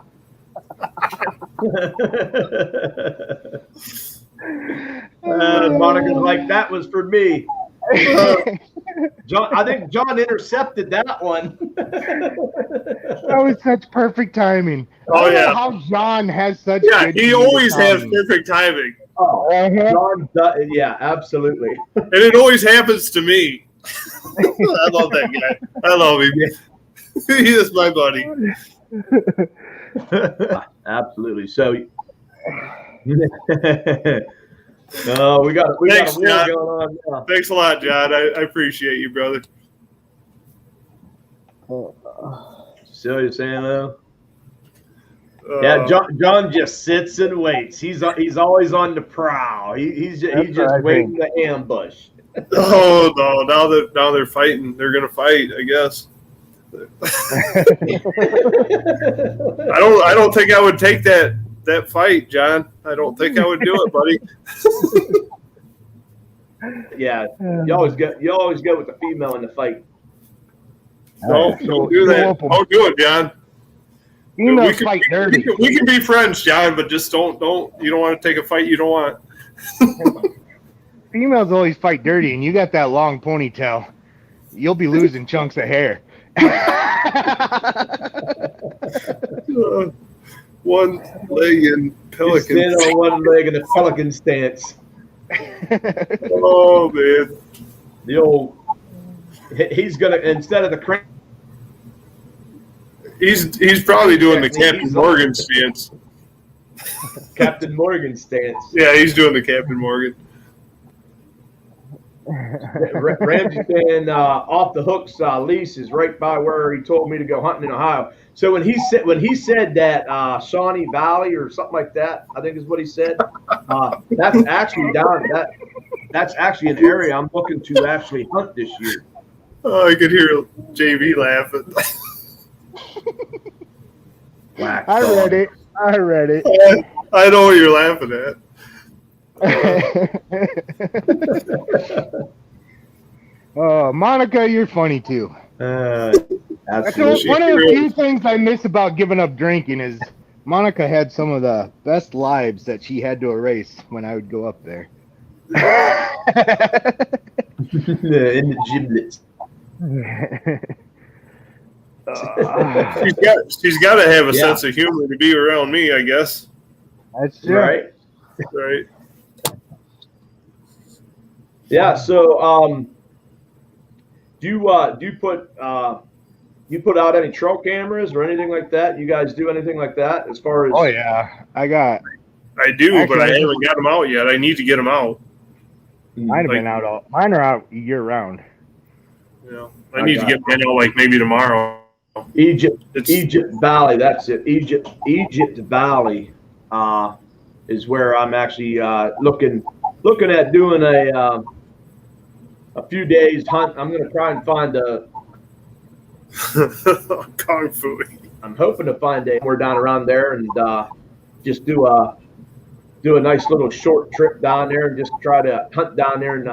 A: Monica's like, "That was for me." John, I think John intercepted that one.
E: That was such perfect timing.
G: Oh, yeah.
E: How John has such
G: good he always has perfect timing.
A: Oh, John, absolutely.
G: And it always happens to me. I love that guy. I love him. He is my buddy.
A: Absolutely. So, we got a war going on now.
G: Thanks a lot, John. I appreciate you, brother.
A: Silly saying though. Yeah, John just sits and waits. He's always on the prowl. He's just waiting to ambush.
G: Oh no! Now they're fighting. They're gonna fight, I guess. I don't think I would take that fight, John. I don't think I would do it, buddy.
A: Yeah, you always go with the female in the fight.
G: No, don't do that. Don't do it, John.
E: Females fight dirty.
G: We can be friends, John, but just don't. You don't want to take a fight you don't want.
E: Females always fight dirty, and you got that long ponytail. You'll be losing chunks of hair.
G: One leg in pelican.
A: Stand on one leg in a pelican stance.
G: Oh man,
A: The old. He's gonna instead of the crane.
G: he's probably doing the Captain Morgan stance.
A: Captain Morgan stance.
G: Yeah, he's doing the Captain Morgan.
A: Ramsey saying off the hooks lease is right by where he told me to go hunting in Ohio. So when he said that Shawnee Valley or something like that, I think is what he said. That's actually that's actually an area I'm looking to actually hunt this year.
G: Oh, I could hear JV laughing.
E: I read it.
G: I know what you're laughing at.
E: Oh, Monica, you're funny too. That's one of the few things I miss about giving up drinking is Monica had some of the best lives that she had to erase when I would go up there.
A: In the giblets.
G: She's got to have a sense of humor to be around me, I guess.
E: That's true.
A: Right.
G: Right.
A: Yeah. So, do you put out any trail cameras or anything like that? You guys do anything like that as far as?
E: Oh yeah, I
G: do, but I haven't got them out yet. I need to get them out.
E: Mine are out year round.
G: Yeah, I need to get mine out like maybe tomorrow.
A: Egypt Valley. That's it. Egypt Valley is where I'm actually looking at doing a few days hunt. I'm going to try and find a
G: Kung Fu.
A: I'm hoping to find a more down around there and just do a nice little short trip down there and just try to hunt down there in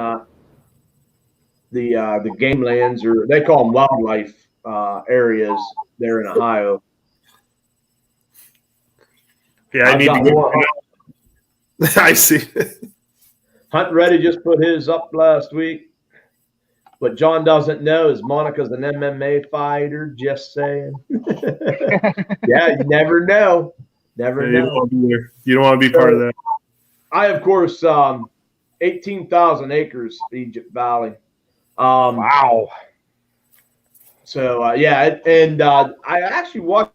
A: the game lands, or they call them wildlife areas there in Ohio.
G: Yeah, I need to get. I see.
A: Hunt Ready just put his up last week. What John doesn't know is Monica's an MMA fighter. Just saying. Yeah, you never know. Never know.
G: You don't want to be part of that.
A: I, of course, 18,000 acres, Egypt Valley.
E: Wow.
A: So, and I actually watched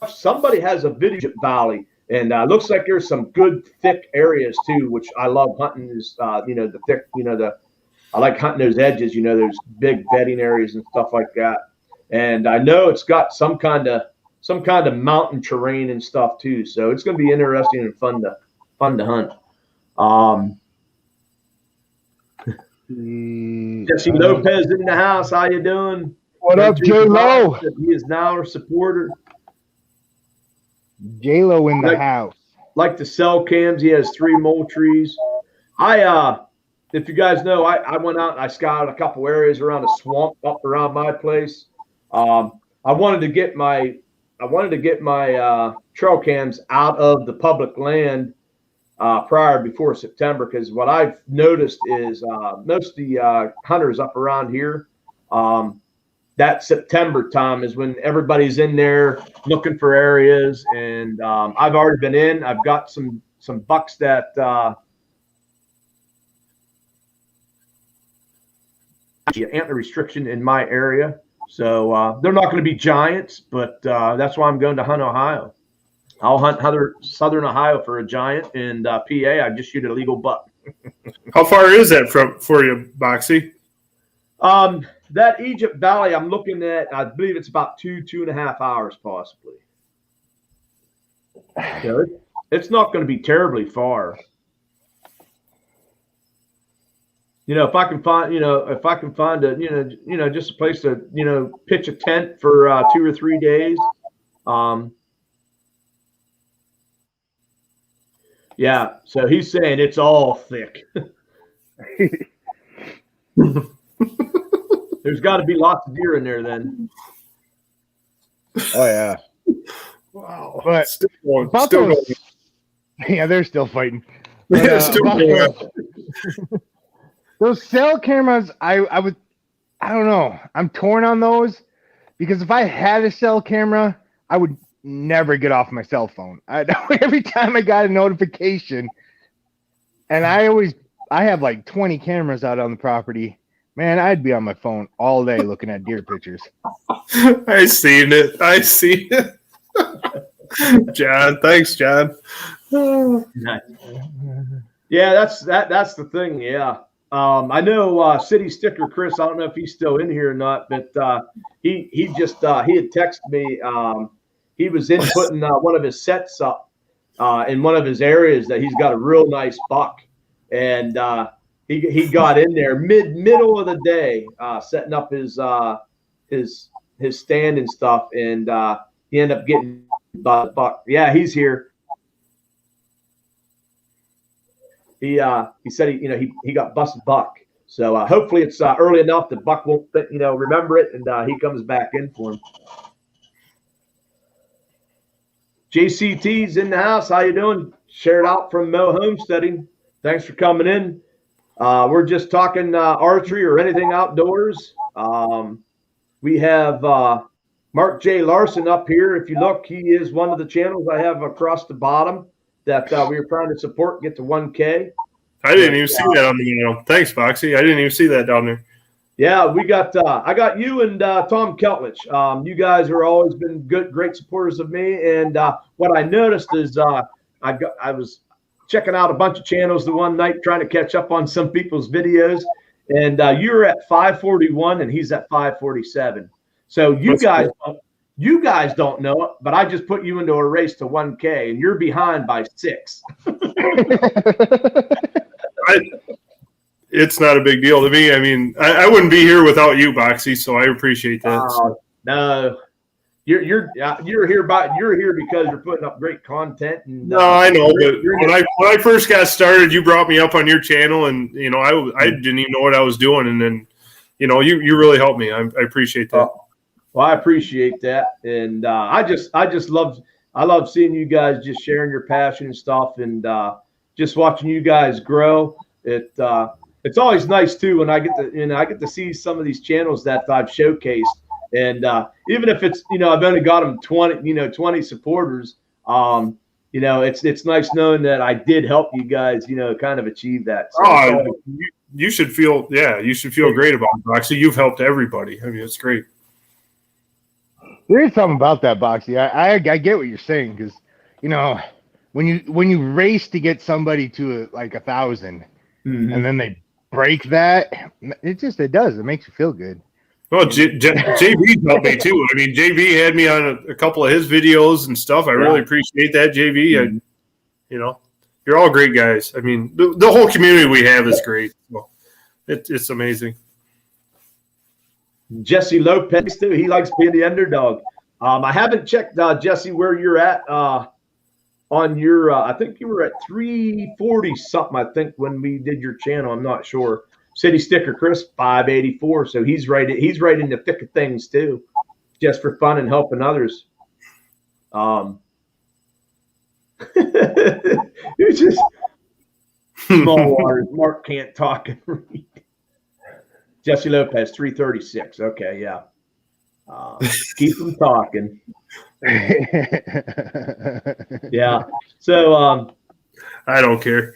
A: somebody has a video of Egypt Valley, and looks like there's some good thick areas too, which I love hunting. Is the thick, I like hunting those edges. There's big bedding areas and stuff like that. And I know it's got some kind of mountain terrain and stuff too. So it's going to be interesting and fun to hunt. Jesse Lopez in the house. How you doing?
E: What up, J-Lo?
A: He is now our supporter.
E: J-Lo in the house.
A: Like to sell cams. He has 3 Moultries. If you guys know, I went out and I scouted a couple areas around a swamp up around my place. I wanted to get my trail cams out of the public land before September, because what I've noticed is most of the hunters up around here, that September time is when everybody's in there looking for areas, and I've already been in. I've got some bucks that antler restriction in my area, so they're not going to be giants, but that's why I'm going to hunt Ohio. I'll hunt Southern Ohio for a giant, and PA, I just shoot a legal buck.
G: How far is that for you, Boxy?
A: That Egypt Valley, I'm looking at, I believe it's about 2.5 hours, possibly. So it's not going to be terribly far. If I can find, a, just a place to, pitch a tent for 2 or 3 days. Yeah. So he's saying it's all thick. There's got to be lots of deer in there then.
E: Oh yeah.
G: Wow.
E: But
G: Still going.
E: about
G: Still
E: those,
G: going.
E: yeah, they're still fighting. But,
G: Still
E: about
G: going.
E: those cell cameras, I don't know. I'm torn on those because if I had a cell camera, I would never get off my cell phone. Every time I got a notification, and I have like 20 cameras out on the property. Man, I'd be on my phone all day looking at deer pictures.
G: I seen it. John, thanks, John.
A: Yeah, that's the thing. Yeah. I know City Sticker Chris. I don't know if he's still in here or not, but he had texted me. He was inputting one of his sets up in one of his areas that he's got a real nice buck, and he got in there middle of the day setting up his stand and stuff, and he ended up getting the buck. Yeah, he's here. He said he got busted buck. So hopefully it's early enough that Buck won't remember it, and he comes back in for him. JCT's in the house. How you doing? Shared out from Mo Homesteading. Thanks for coming in. We're just talking archery or anything outdoors. We have Mark J. Larson up here. If you look, he is one of the channels I have across the bottom that we were trying to support, get to 1K.
G: I didn't even see that on the email. Thanks, Foxy. I didn't even see that down there.
A: Yeah, we got I got you and Tom Keltlich. You guys are always been great supporters of me. And what I noticed is I was checking out a bunch of channels the one night trying to catch up on some people's videos, and you're at 541 and he's at 547. So you guys don't know it, but I just put you into a race to 1K, and you're behind by 6.
G: It's not a big deal to me. I mean, I wouldn't be here without you, Boxy. So I appreciate that.
A: No, you're here you're here because you're putting up great content. And,
G: no, I know, but when I first got started, you brought me up on your channel, and I didn't even know what I was doing, and then you really helped me. I appreciate that.
A: Well, I appreciate that, and I love seeing you guys just sharing your passion and stuff, and just watching you guys grow. It's always nice too when I get to see some of these channels that I've showcased, and even if it's I've only got them 20 supporters, it's nice knowing that I did help you guys kind of achieve that. So
G: you should feel great about it, Boxy. You've helped everybody. I mean, it's great.
E: There is something about that, Boxy. I get what you're saying, because when you race to get somebody to like 1,000, and then they break that, it does. It makes you feel good.
G: Well, JV helped me too. I mean, JV had me on a couple of his videos and stuff. I really appreciate that, JV. You're all great guys. I mean, the whole community we have is great. Well, it's amazing.
A: Jesse Lopez too. He likes being the underdog. I haven't checked Jesse where you're at on your. I think you were at 340 something. I think when we did your channel, I'm not sure. City Sticker Chris 584. So he's right in the thick of things too, just for fun and helping others. It's just small waters. Mark can't talk and read. Jesse Lopez 336. Okay, yeah. Keep them talking. Yeah. So
G: I don't care.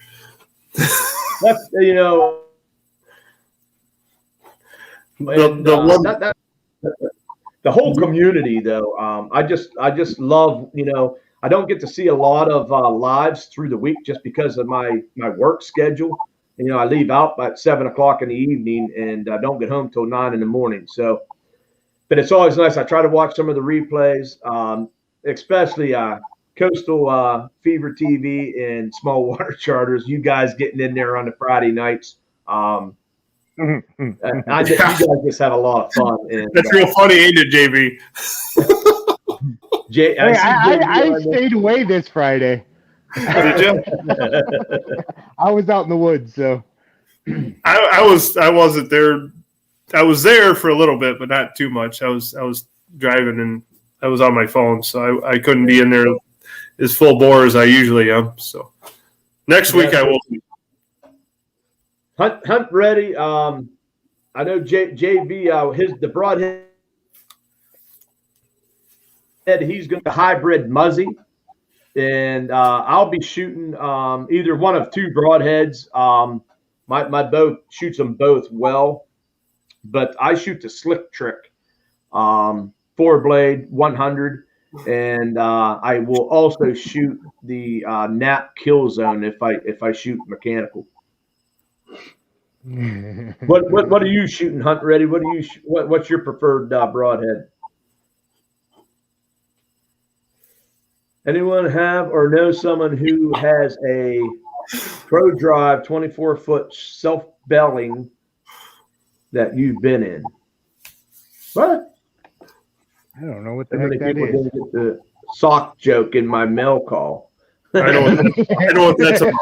A: That's the whole community though. I just love I don't get to see a lot of lives through the week just because of my work schedule. I leave out at 7 o'clock in the evening and I don't get home till 9 in the morning. So, but it's always nice. I try to watch some of the replays, especially Coastal Fever TV and Small Water Charters. You guys getting in there on the Friday nights. You guys just have a lot of fun. And,
G: that's real funny, ain't it, JB?
E: I stayed away this Friday.
G: Did you?
E: I was out in the woods, so
G: I wasn't there. I was there for a little bit, but not too much. I was driving and I was on my phone, so I couldn't be in there as full bore as I usually am. So next week I will.
A: Hunt ready. I know JB. The Broadhead. He's going to hybrid Muzzy, and I'll be shooting either one of two Broadheads. My bow shoots them both well, but I shoot the Slick Trick 4-blade 100, and I will also shoot the Nap Kill Zone if I shoot mechanical. What are you shooting, Hunt ready? What's your preferred Broadhead? Anyone have or know someone who has a Pro Drive 24-foot self-belling that you've been in? What?
E: I don't know what the heck that
A: people
E: is.
A: didn't get the sock joke in my mail call.
G: I know what that's about.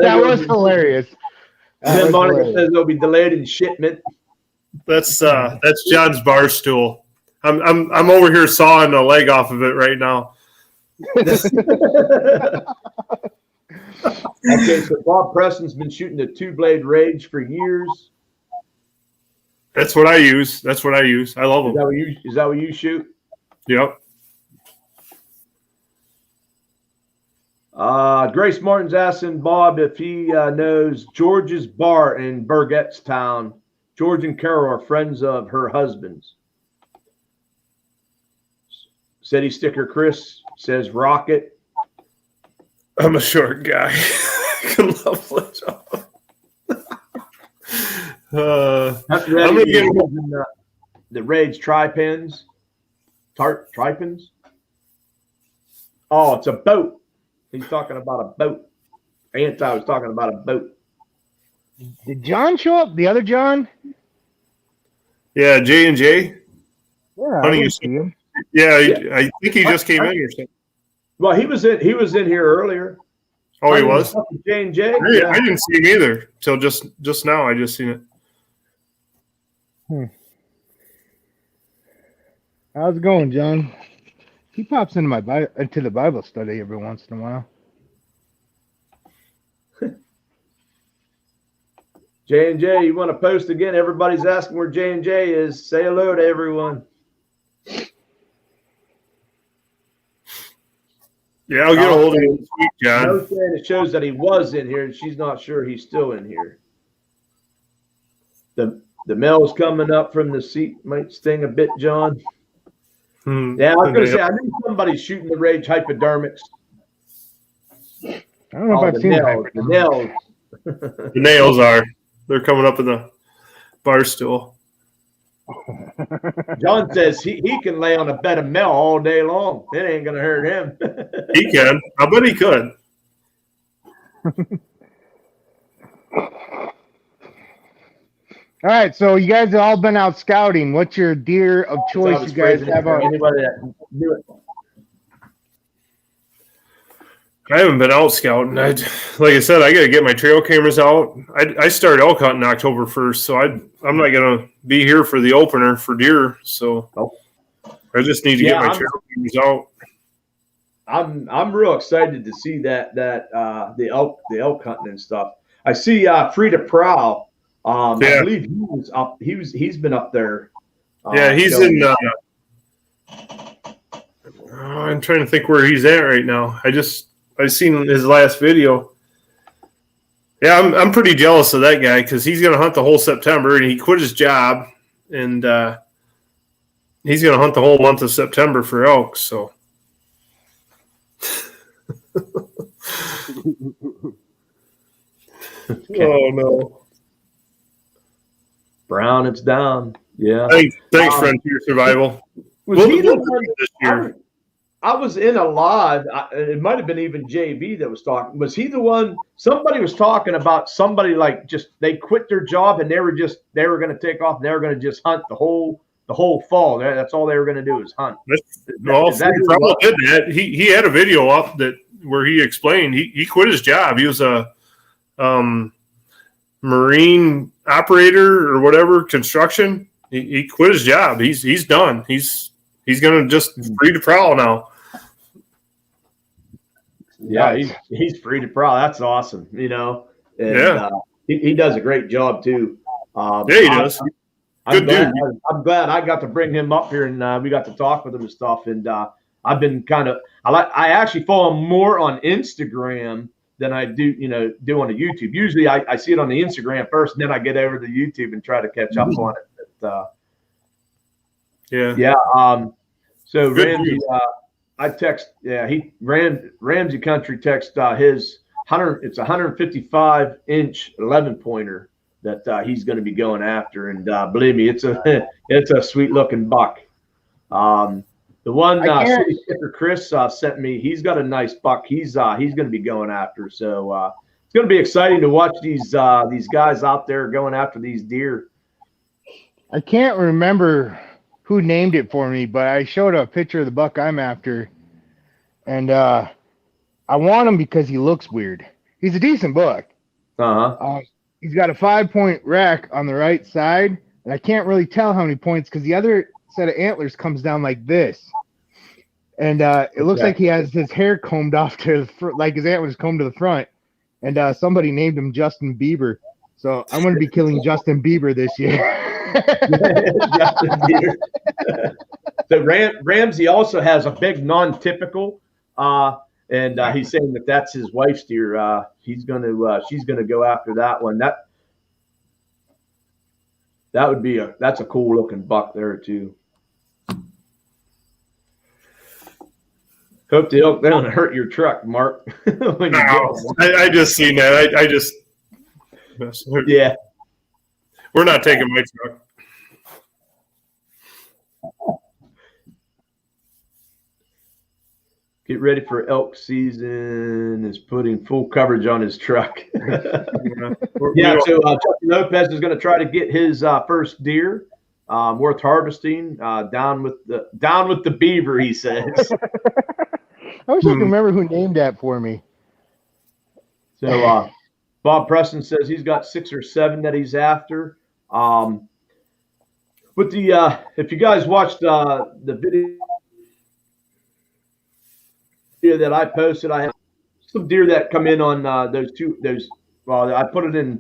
E: That was hilarious.
A: Then Monica says they'll be delayed in shipment.
G: That's John's bar stool. I'm over here sawing the leg off of it right now.
A: Okay, so Bob Preston's been shooting the 2-blade Rage for years.
G: That's what I use. I love them.
A: Is that what you shoot?
G: Yep.
A: Grace Martin's asking Bob if he knows George's bar in Burgettstown. George and Carol are friends of her husband's. City Sticker Chris says Rocket.
G: I'm a short guy. I can love that. I'm gonna get
A: the Rage tri-pins. Tri-pins? Oh, it's a boat. He's talking about a boat. Anti was talking about a boat.
E: Did John show up? The other John?
G: Yeah, J&J.
E: Yeah,
G: Honey,
E: I see him.
G: Yeah, I think he just came in or something.
A: Well, he was in here earlier.
G: Oh, he was?
A: J&J?
G: Yeah. I didn't see him either till just now. I just seen it.
E: How's it going, John? He pops into into the Bible study every once in a while.
A: J&J, you want to post again? Everybody's asking where J&J is. Say hello to everyone.
G: Yeah, I'll get a hold of him this week, John.
A: No saying it shows that he was in here, and she's not sure he's still in here. The mail's coming up from the seat. Might sting a bit, John. Yeah, I was going to say, I knew somebody's shooting the Rage hypodermics.
E: I don't know if I've seen
A: the nails.
G: The nails are. They're coming up in the bar stool.
A: John says he can lay on a bed of mail all day long. It ain't going to hurt him.
G: He can. I bet he could.
E: All right, so you guys have all been out scouting. What's your deer of choice you guys have on?
A: Anybody that knew it.
G: I haven't been out scouting. Like I said, I got to get my trail cameras out. I start elk hunting October 1st, so I'm not going to be here for the opener for deer. So I just need to get my trail cameras out.
A: I'm real excited to see that the elk hunting and stuff. I see Frida Prowl. I believe he was up. He's been up there.
G: He's in. I'm trying to think where he's at right now. I seen his last video. Yeah, I'm pretty jealous of that guy because he's going to hunt the whole September, and he quit his job, and he's going to hunt the whole month of September for elk. So. Oh no.
A: Brown, it's down. Yeah.
G: Thanks, Frontier Survival.
A: Was he the one this year? I was in a live. It might have been even JB that was talking. Was he the one? Somebody was talking about somebody like just they quit their job and they were going to take off and they were going to just hunt the whole fall. That's all they were going to do is hunt.
G: Probably did that. He had a video up where he explained he quit his job. He was a marine operator or whatever, construction. He quit his job. He's done. He's He's going to just free to prowl now.
A: Yeah, he's free to prowl. That's awesome, you know. And,
G: Yeah.
A: He does a great job too.
G: Yeah, he does.
A: I'm glad I got to bring him up here and we got to talk with him and stuff. And I've been I actually follow him more on Instagram than I do on the YouTube. Usually I see it on the Instagram first, and then I get over to YouTube and try to catch up on it. But, so
G: Good
A: Ramsey,
G: dude.
A: I text. Yeah, Ramsey Country text his 155-inch 11-pointer that he's going to be going after, and believe me, it's a sweet looking buck. The one City Sticker Chris sent me, he's got a nice buck. He's going to be going after. So it's going to be exciting to watch these guys out there going after these deer.
E: I can't remember who named it for me, but I showed a picture of the buck I'm after, and I want him because he looks weird. He's a decent buck. He's got a 5-point rack on the right side, and I can't really tell how many points because the other set of antlers comes down like this. And it looks like he has his hair combed off to the front, like his antlers combed to the front. And somebody named him Justin Bieber. So I'm going to be killing Justin Bieber this year.
A: Justin Bieber. So Ramsey also has a big non-typical, and he's saying that that's his wife's deer. She's going to go after that one. That would be that's a cool looking buck there too. Hope the elk don't hurt your truck, Mark.
G: I just seen that. I just
A: yeah.
G: We're not taking my truck.
A: Get ready for elk season is putting full coverage on his truck. Yeah, so Justin Lopez is going to try to get his first deer worth harvesting. Down with the beaver, he says.
E: I wish I could remember who named that for me.
A: So Bob Preston says he's got 6 or 7 that he's after. But if you guys watched the video that I posted, I have some deer that come in on I put it in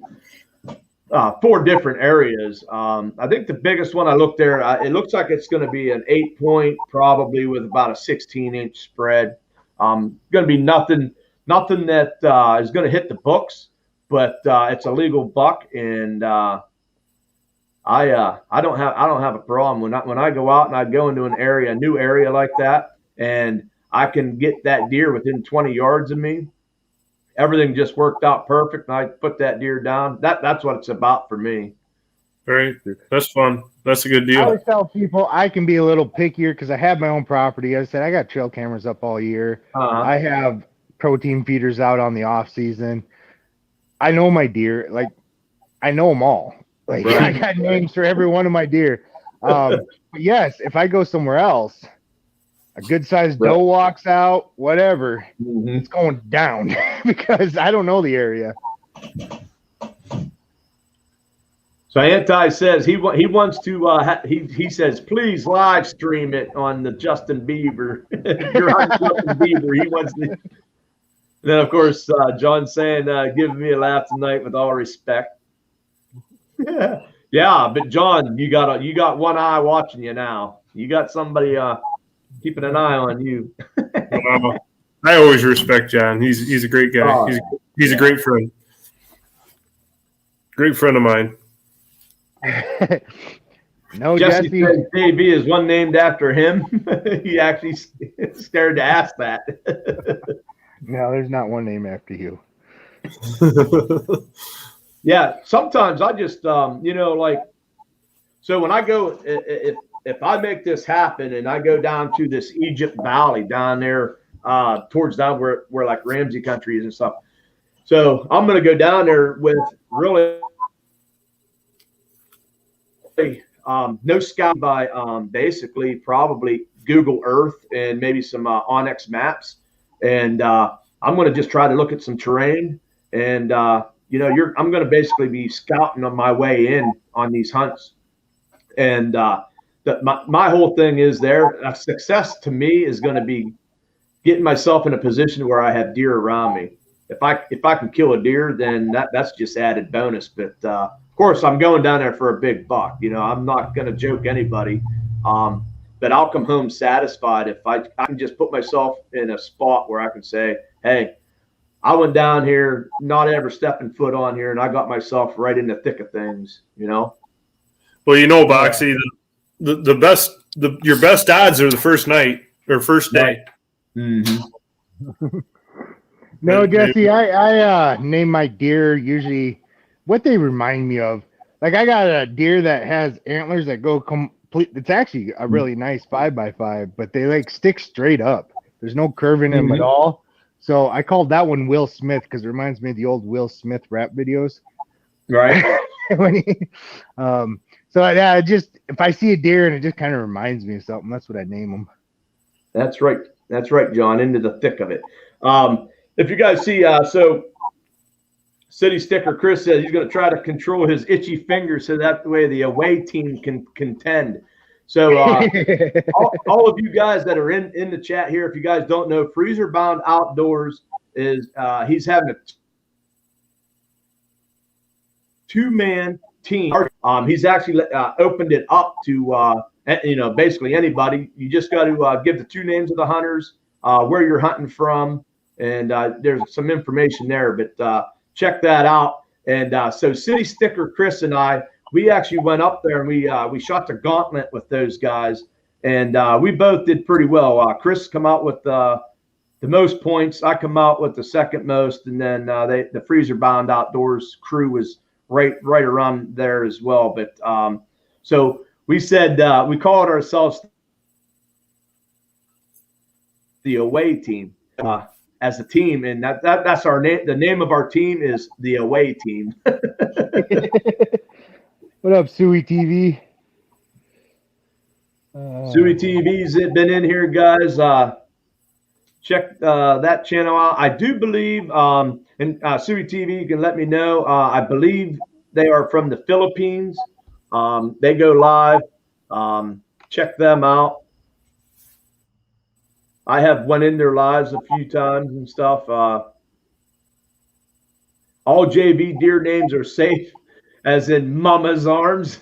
A: 4 different areas. I think the biggest one I looked there, it looks like it's going to be an 8-point, probably with about a 16-inch spread. Going to be nothing that is going to hit the books, but it's a legal buck, and I don't have a problem when I go out and I go into a new area like that, and I can get that deer within 20 yards of me. Everything just worked out perfect, and I put that deer down. That's what it's about for me.
G: Right. That's fun. That's a good deal.
E: I always tell people I can be a little pickier because I have my own property. I said I got trail cameras up all year. I have protein feeders out on the off season. I know my deer. Like, I know them all. Like, I got names for every one of my deer. But yes, if I go somewhere else, a good-sized doe walks out, whatever, it's going down because I don't know the area.
A: So Anti says he wants to. He says please live stream it on the Justin Bieber. You're on Justin Bieber. He wants to. And then of course John saying giving me a laugh tonight with all respect. Yeah, but John, you got one eye watching you now. You got somebody keeping an eye on you.
G: I always respect John. He's a great guy. He's a great friend. Great friend of mine.
E: No,
A: Jesse says JB is one named after him. He actually scared to ask that.
E: No, there's not one name after you.
A: Yeah, sometimes I just like, so when I go, if I make this happen and I go down to this Egypt Valley down there towards down where like Ramsey country is and stuff, so I'm gonna go down there with really no scout by basically probably Google Earth and maybe some Onyx maps, and I'm going to just try to look at some terrain, and I'm going to basically be scouting on my way in on these hunts, and my whole thing is there. Success to me is going to be getting myself in a position where I have deer around me. If I can kill a deer, then that's just added bonus. But of course, I'm going down there for a big buck. You know, I'm not going to joke anybody. But I'll come home satisfied if I can just put myself in a spot where I can say, hey, I went down here, not ever stepping foot on here, and I got myself right in the thick of things, you know?
G: Well, you know, Boxy, your best odds are the first night or first day.
A: Mm-hmm.
E: No, Jesse, I name my deer usually what they remind me of. Like I got a deer that has antlers that go complete. It's actually a really nice 5x5, but they like stick straight up. There's no curve in them at all. So I called that one Will Smith because it reminds me of the old Will Smith rap videos.
A: Right.
E: So yeah, just if I see a deer and it just kind of reminds me of something, that's what I name them.
A: That's right. That's right, John. Into the thick of it. If you guys see, so City Sticker Chris says he's going to try to control his itchy fingers so that way the away team can contend. So all of you guys that are in the chat here, if you guys don't know, Freezer Bound Outdoors is he's having a two-man team. He's actually opened it up to basically anybody. You just got to give the two names of the hunters, where you're hunting from, and there's some information there. But check that out. And so City Sticker Chris and I, we actually went up there and we shot the gauntlet with those guys, and we both did pretty well. Chris come out with the most points. I come out with the second most, and then the Freezer Bound Outdoors crew was right around there as well. But so we said we called ourselves the away team as a team, and that's our name. The name of our team is the away team.
E: What up, Suey TV?
A: Suey TV's been in here, guys. Check that channel out. I do believe, and Suey TV, you can let me know. I believe they are from the Philippines. They go live. Check them out. I have went in their lives a few times and stuff. All JB deer names are safe, as in Mama's arms.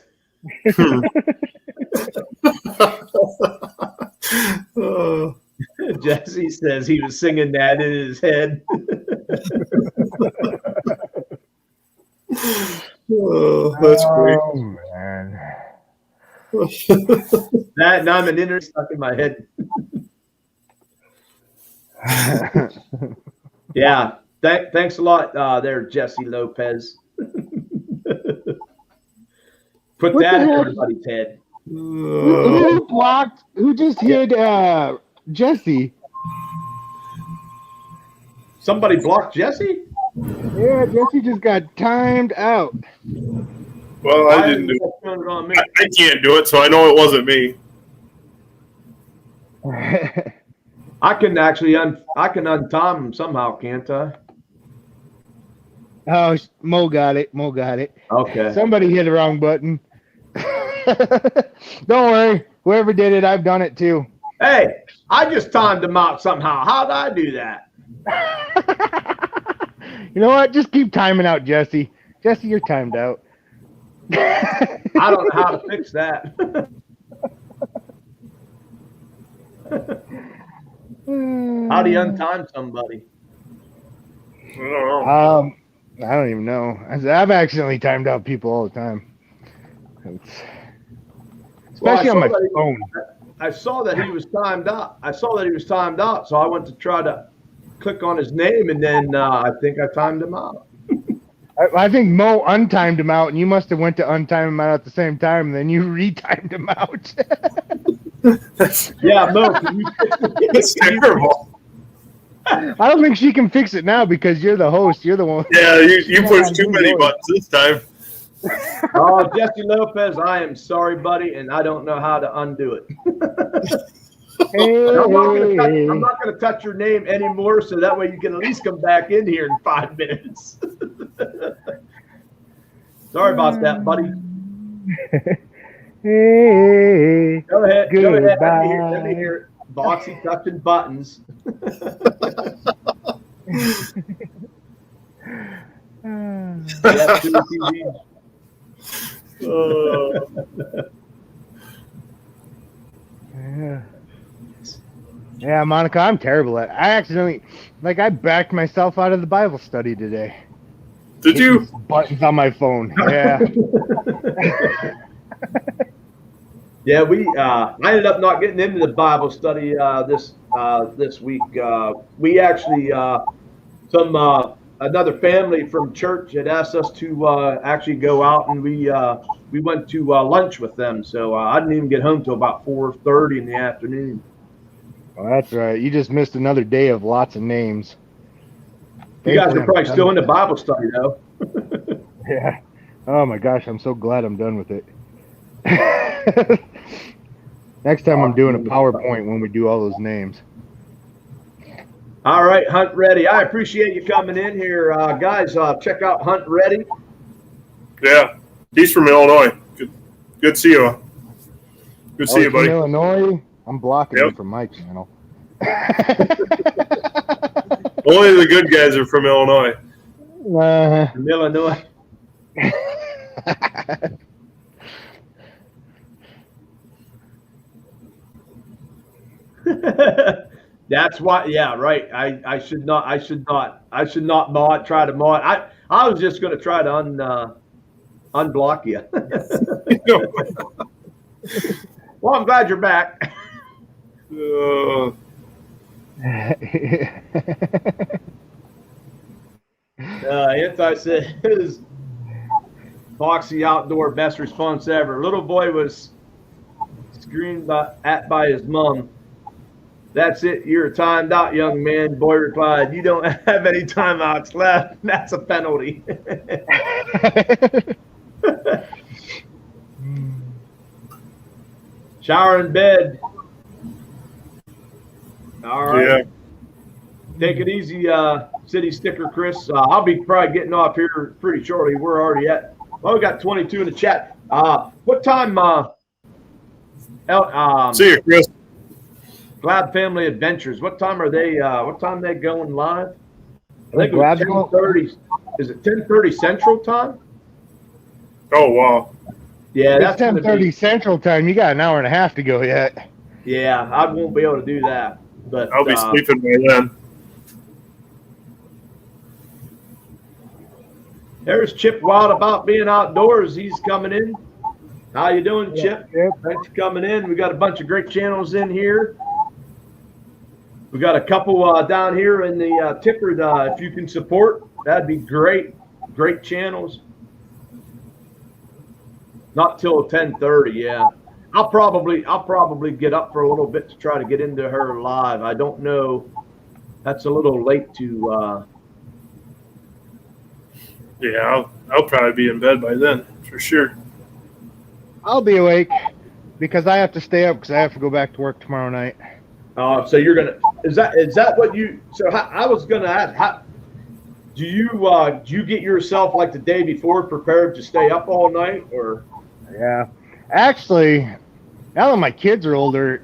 A: Jesse says he was singing that in his head.
G: That's great.
E: Oh, man.
A: That and I'm an inner stuck in my head. Yeah. Thanks a lot there, Jesse Lopez. Put that in everybody's head.
E: Who blocked? Who just hit Jesse?
A: Somebody blocked Jesse?
E: Yeah, Jesse just got timed out.
G: Well, I didn't do it.
A: On me?
G: I can't do it, so I know it wasn't me.
A: I can actually untime him somehow, can't I?
E: Oh, Mo got it.
A: Okay.
E: Somebody hit the wrong button. Don't worry. Whoever did it, I've done it too.
A: Hey, I just timed him out somehow. How'd I do that?
E: You know what? Just keep timing out, Jesse. Jesse, you're timed out.
A: I don't know how to fix that. How do you untime somebody?
G: I don't know.
E: I don't even know. I've accidentally timed out people all the time. Especially on my phone.
A: I saw that he was timed out. So I went to try to click on his name, and then I think I timed him out.
E: I think Mo untimed him out, and you must have went to untime him out at the same time, and then you retimed him out.
A: Yeah, Mo.
G: That's terrible.
E: I don't think she can fix it now because you're the host. You're the one.
G: Yeah, you pushed too many buttons this time.
A: Oh, Jesse Lopez, I am sorry, buddy, and I don't know how to undo it. I'm not going to touch your name anymore, so that way you can at least come back in here in 5 minutes. Sorry about that, buddy.
E: Hey.
A: Go ahead. Go ahead.
E: Goodbye.
A: Let me hear it. Boxy touching buttons. Yes, TV.
E: Yeah, Monica, I'm terrible at it. I accidentally, I backed myself out of the Bible study today.
G: Did you?
E: Buttons on my phone. Yeah.
A: Yeah, I ended up not getting into the Bible study this week. We actually another family from church had asked us to actually go out, and we went to lunch with them. So I didn't even get home till about 4:30 in the afternoon.
E: Well, that's right. You just missed another day of lots of names.
A: You guys are probably still in the Bible study, though.
E: Yeah. Oh my gosh, I'm so glad I'm done with it. Next time I'm doing a PowerPoint when we do all those names.
A: All right, Hunt Ready. I appreciate you coming in here, guys. Check out Hunt Ready.
G: Yeah, he's from Illinois. Good to see you. Good to see you, buddy.
E: From Illinois. I'm blocking him from my channel.
G: Only the good guys are from Illinois.
A: From Illinois. That's why. Yeah, right. I should not mod. Try to mod. I was just going to try to unblock you. Well, I'm glad you're back. Anti says Boxy outdoor best response ever. Little boy was screamed by his mom. That's it. You're timed out, young man. Boy replied, you don't have any timeouts left. That's a penalty. Shower in bed. All right. Yeah. Take it easy, City Sticker Chris. I'll be probably getting off here pretty shortly. We're already at, well, we got 22 in the chat. What time,
G: see you, Chris.
A: Glad Family Adventures. What time are they going live? I think it was 10:30. Is it 10:30 Central Time?
G: Oh, wow.
A: Yeah,
E: that's 10:30 Central Time. You got an hour and a half to go yet.
A: Yeah, I won't be able to do that. But
G: I'll be sleeping by then.
A: There's Chip Wild about being outdoors. He's coming in. How you doing, Chip? Thanks for coming in. We got a bunch of great channels in here. We got a couple down here in the ticker. If you can support, that'd be great. Great channels. Not till 10:30. Yeah, I'll probably get up for a little bit to try to get into her live. I don't know. That's a little late to.
G: Yeah, I'll probably be in bed by then for sure.
E: I'll be awake because I have to stay up because I have to go back to work tomorrow night.
A: So you're gonna is that what you? So I was gonna ask, how do you get yourself like the day before prepared to stay up all night or?
E: Yeah, actually, now that my kids are older,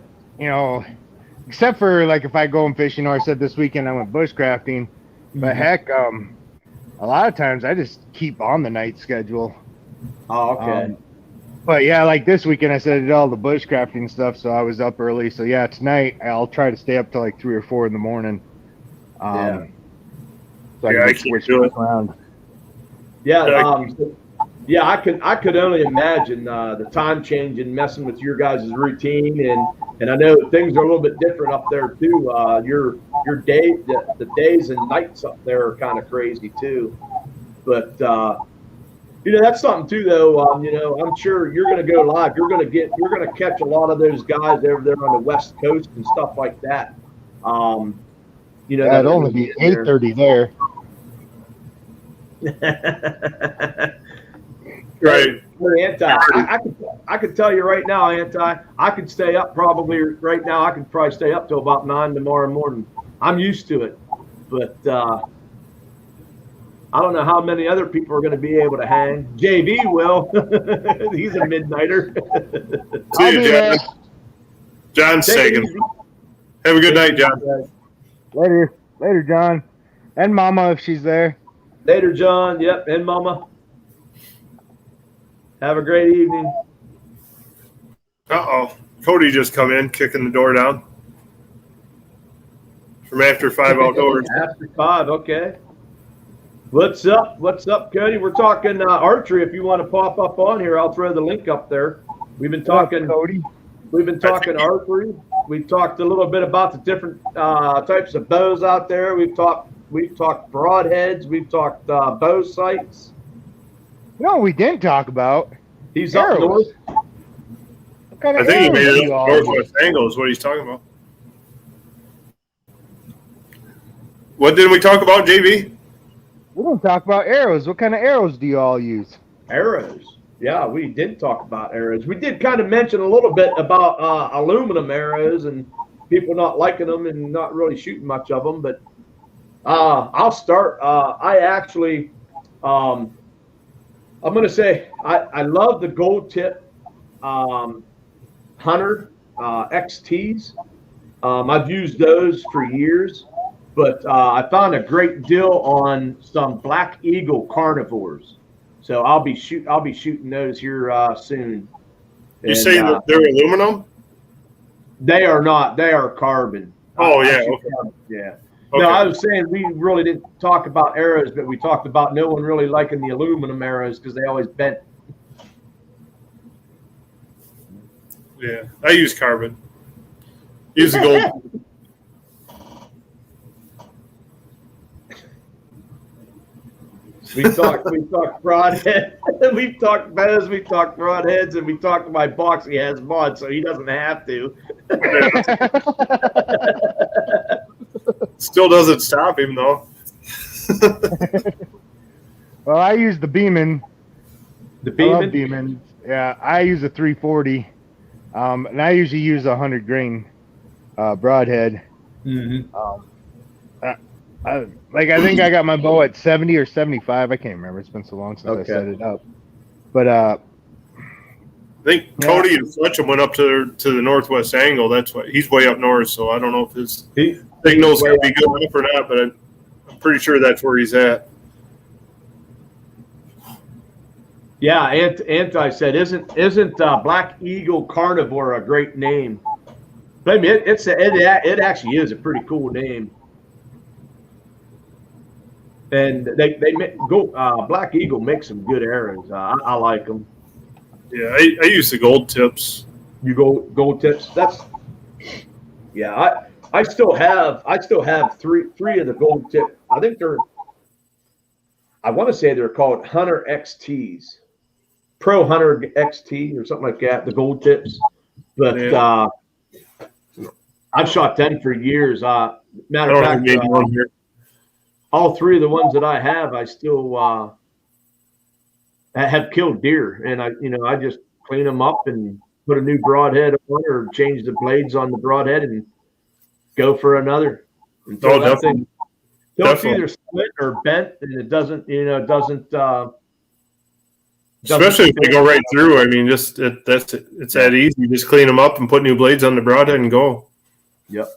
E: except for like if I go and fish, I said this weekend I went bushcrafting, but heck, a lot of times I just keep on the night schedule.
A: Oh, okay.
E: But yeah, like this weekend I said I did all the bushcrafting stuff, so I was up early. So yeah, tonight I'll try to stay up till like 3 or 4 in the morning.
A: Yeah.
E: So I can switch it around.
A: Yeah. Yeah, I could only imagine the time change and messing with your guys' routine, and I know things are a little bit different up there too. Your day, the days and nights up there are kind of crazy too. But that's something too, though. I'm sure you're going to go live. You're going to catch a lot of those guys over there on the West Coast and stuff like that.
E: It'd only be 8:30 there.
G: Right.
A: I could tell you right now, I could stay up probably right now. I could probably stay up till about 9 tomorrow morning. I'm used to it, but I don't know how many other people are going to be able to hang. JV will. He's a midnighter.
G: John's
A: Take it
G: taking.
A: easy.
G: Have a good night, John.
E: Later, John, and Mama if she's there.
A: Later, John. Yep, and Mama. Have a great evening.
G: Uh-oh. Cody just come in, kicking the door down. From After 5 Outdoors.
A: After 5, okay. What's up? What's up, Cody? We're talking archery. If you want to pop up on here, I'll throw the link up there. We've been talking
E: Cody.
A: We've been talking archery. We've talked a little bit about the different types of bows out there. We've talked broadheads. We've talked bow sights.
E: No, we didn't talk about.
A: He's
E: arrows.
A: up north.
E: What kind of
G: I think he
E: arrows
G: made
E: do
G: it
E: you
G: up
E: all use?
G: Northwest Angle is what he's talking about. What did we talk about, JB?
E: We didn't talk about arrows. What kind of arrows do you all use?
A: Arrows. Yeah, we did talk about arrows. We did kind of mention a little bit about aluminum arrows and people not liking them and not really shooting much of them. But I'll start. I actually, I'm going to say I love the gold tip Hunter XTs. I've used those for years, but I found a great deal on some Black Eagle carnivores. So I'll be shooting those here soon.
G: You say that they're aluminum?
A: They are not. They are carbon.
G: Oh, yeah. Okay.
A: Yeah.
G: Okay.
A: No, I was saying we really didn't talk about arrows, but we talked about no one really liking the aluminum arrows because they always bent.
G: Yeah, I use carbon. Use the gold.
A: We talked broadhead. We've talked bows. We talked broadheads, and we talked my box. He has mod, so he doesn't have to.
G: Still doesn't stop him though.
E: Well, I use the Beeman.
A: The
E: I love
A: Beeman.
E: Beeman. Yeah, I use a 340, and I usually use a 100 grain broadhead.
A: Mm-hmm.
E: I think I got my bow at 70 or 75. I can't remember. It's been so long since I set it up. But
G: I think Cody and Fletcham went up to the northwest angle. That's why he's way up north. So I don't know if his signal's going to be good enough or not, but I'm pretty sure that's where he's at.
A: Yeah, Anti said, isn't Black Eagle Carnivore a great name? But I mean, it actually is a pretty cool name. And they go Black Eagle makes some good arrows. I like them.
G: Yeah, I use the gold tips.
A: You go gold tips. I still have three of the gold tip. I think I want to say they're called Hunter XTs, Pro Hunter XT or something like that. The gold tips, but I've shot them for years. Matter of fact, all three of the ones that I have, I still have killed deer, and I just clean them up and put a new broadhead on or change the blades on the broadhead and go for another. Until that thing, it's either split or bent, and it doesn't.
G: Especially if they go right through. I mean, it's that easy. You just clean them up and put new blades on the broadhead and go.
A: Yep.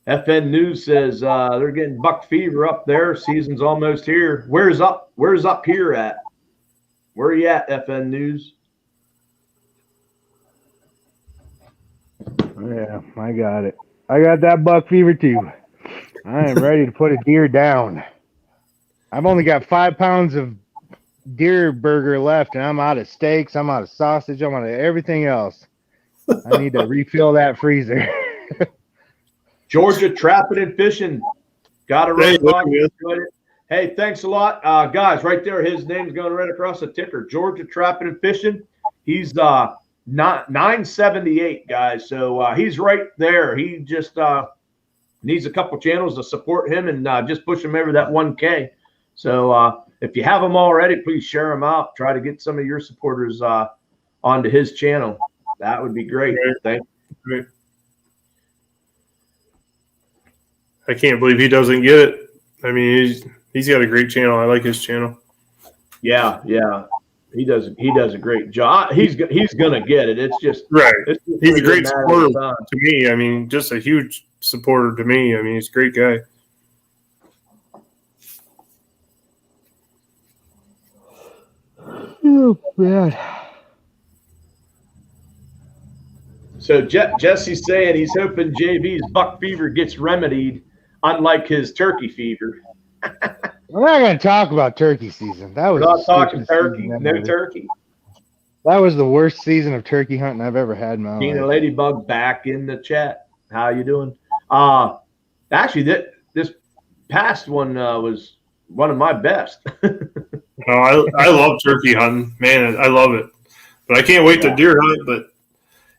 A: FN News says they're getting buck fever up there. Season's almost here. Where's up here at? Where are you at, FN News?
E: Yeah, I got it. I got that buck fever too. I am ready to put a deer down. I've only got 5 pounds of deer burger left, and I'm out of steaks. I'm out of sausage. I'm out of everything else. I need to refill that freezer.
A: Georgia Trapping and Fishing. Got to run. Hey, thanks a lot. Guys, right there, his name's going right across the ticker. Georgia Trapping and Fishing. He's 978, guys. So he's right there. He just needs a couple channels to support him and just push him over that 1K. So if you have them already, please share them out. Try to get some of your supporters onto his channel. That would be great. Thank you.
G: I can't believe he doesn't get it. I mean, he's got a great channel. I like his channel.
A: Yeah. He does a great job. He's gonna get it. It's just
G: right.
A: It's just
G: He's a
A: gonna
G: great
A: get mad at
G: supporter
A: the time.
G: to me. I mean, just a huge supporter to me. I mean, he's a great guy.
E: Oh, man.
A: So Jesse's saying he's hoping JV's buck fever gets remedied, unlike his turkey fever.
E: We're not going to talk about turkey season. That was
A: We're not
E: the
A: talking
E: stupidest
A: turkey.
E: season
A: No
E: ever.
A: turkey.
E: That was the worst season of turkey hunting I've ever had in my
A: Tina
E: life.
A: Ladybug back in the chat. How you doing? Actually, this past one was one of my best.
G: I love turkey hunting, man. I love it, but I can't wait to deer hunt. But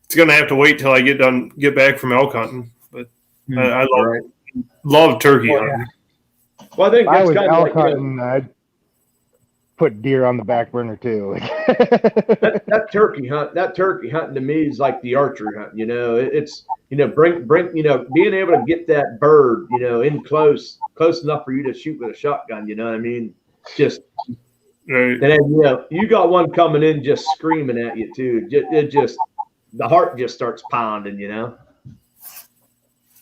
G: it's gonna have to wait till I get back from elk hunting. But I love turkey hunting.
A: Well, I think
E: If I
A: that's
E: was
A: kind of
E: elk
A: like
E: hunting, I'd put deer on the back burner too.
A: that turkey hunting to me is like the archery hunt. It's bring being able to get that bird in close enough for you to shoot with a shotgun. You know what I mean? Just
G: Right.
A: and then you got one coming in just screaming at you too. The heart just starts pounding.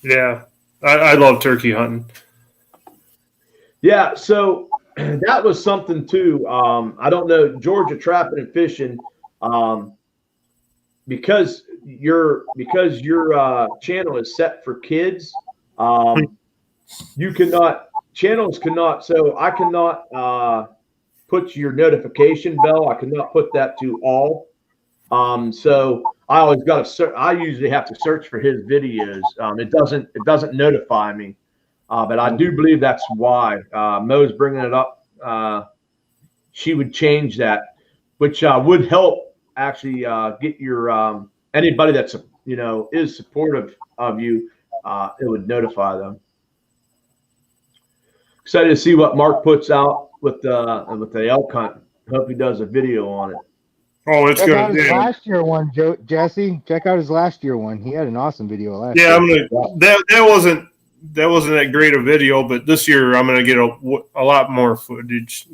G: Yeah, I love turkey hunting.
A: Yeah, so that was something too. I don't know, Georgia Trapping and Fishing, because your channel is set for kids. Channels cannot. So I cannot put your notification bell. I cannot put that to all. So I always got to. I usually have to search for his videos. It doesn't notify me. But I do believe that's why Mo's bringing it up. She would change that, which would help actually get your anybody that's is supportive of you. It would notify them. Excited to see what Mark puts out with the elk hunt. Hope he does a video on it.
G: Oh, it's
E: Check out
G: good.
E: his last year one, Jesse. Check out his last year one. He had an awesome video last year.
G: Yeah, I'm gonna. That wasn't that great a video, but this year I'm gonna get a lot more footage.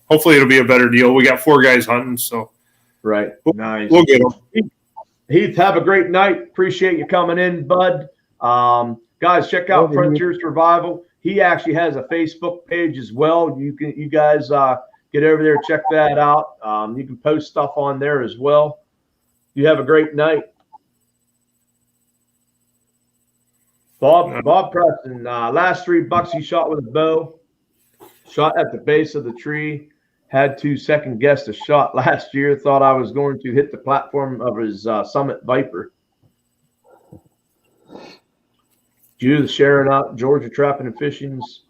G: Hopefully it'll be a better deal. We got 4 guys hunting, so
A: right. Nice.
G: We'll get them.
A: Heath, have a great night. Appreciate you coming in, bud. Guys, check out Frontier Survival. He actually has a Facebook page as well. You guys get over there, check that out. You can post stuff on there as well. You have a great night. Bob Preston, last 3 bucks he shot with a bow, shot at the base of the tree, had to second guess the shot last year, thought I was going to hit the platform of his Summit Viper. Jude sharing out Georgia Trapping and Fishing's.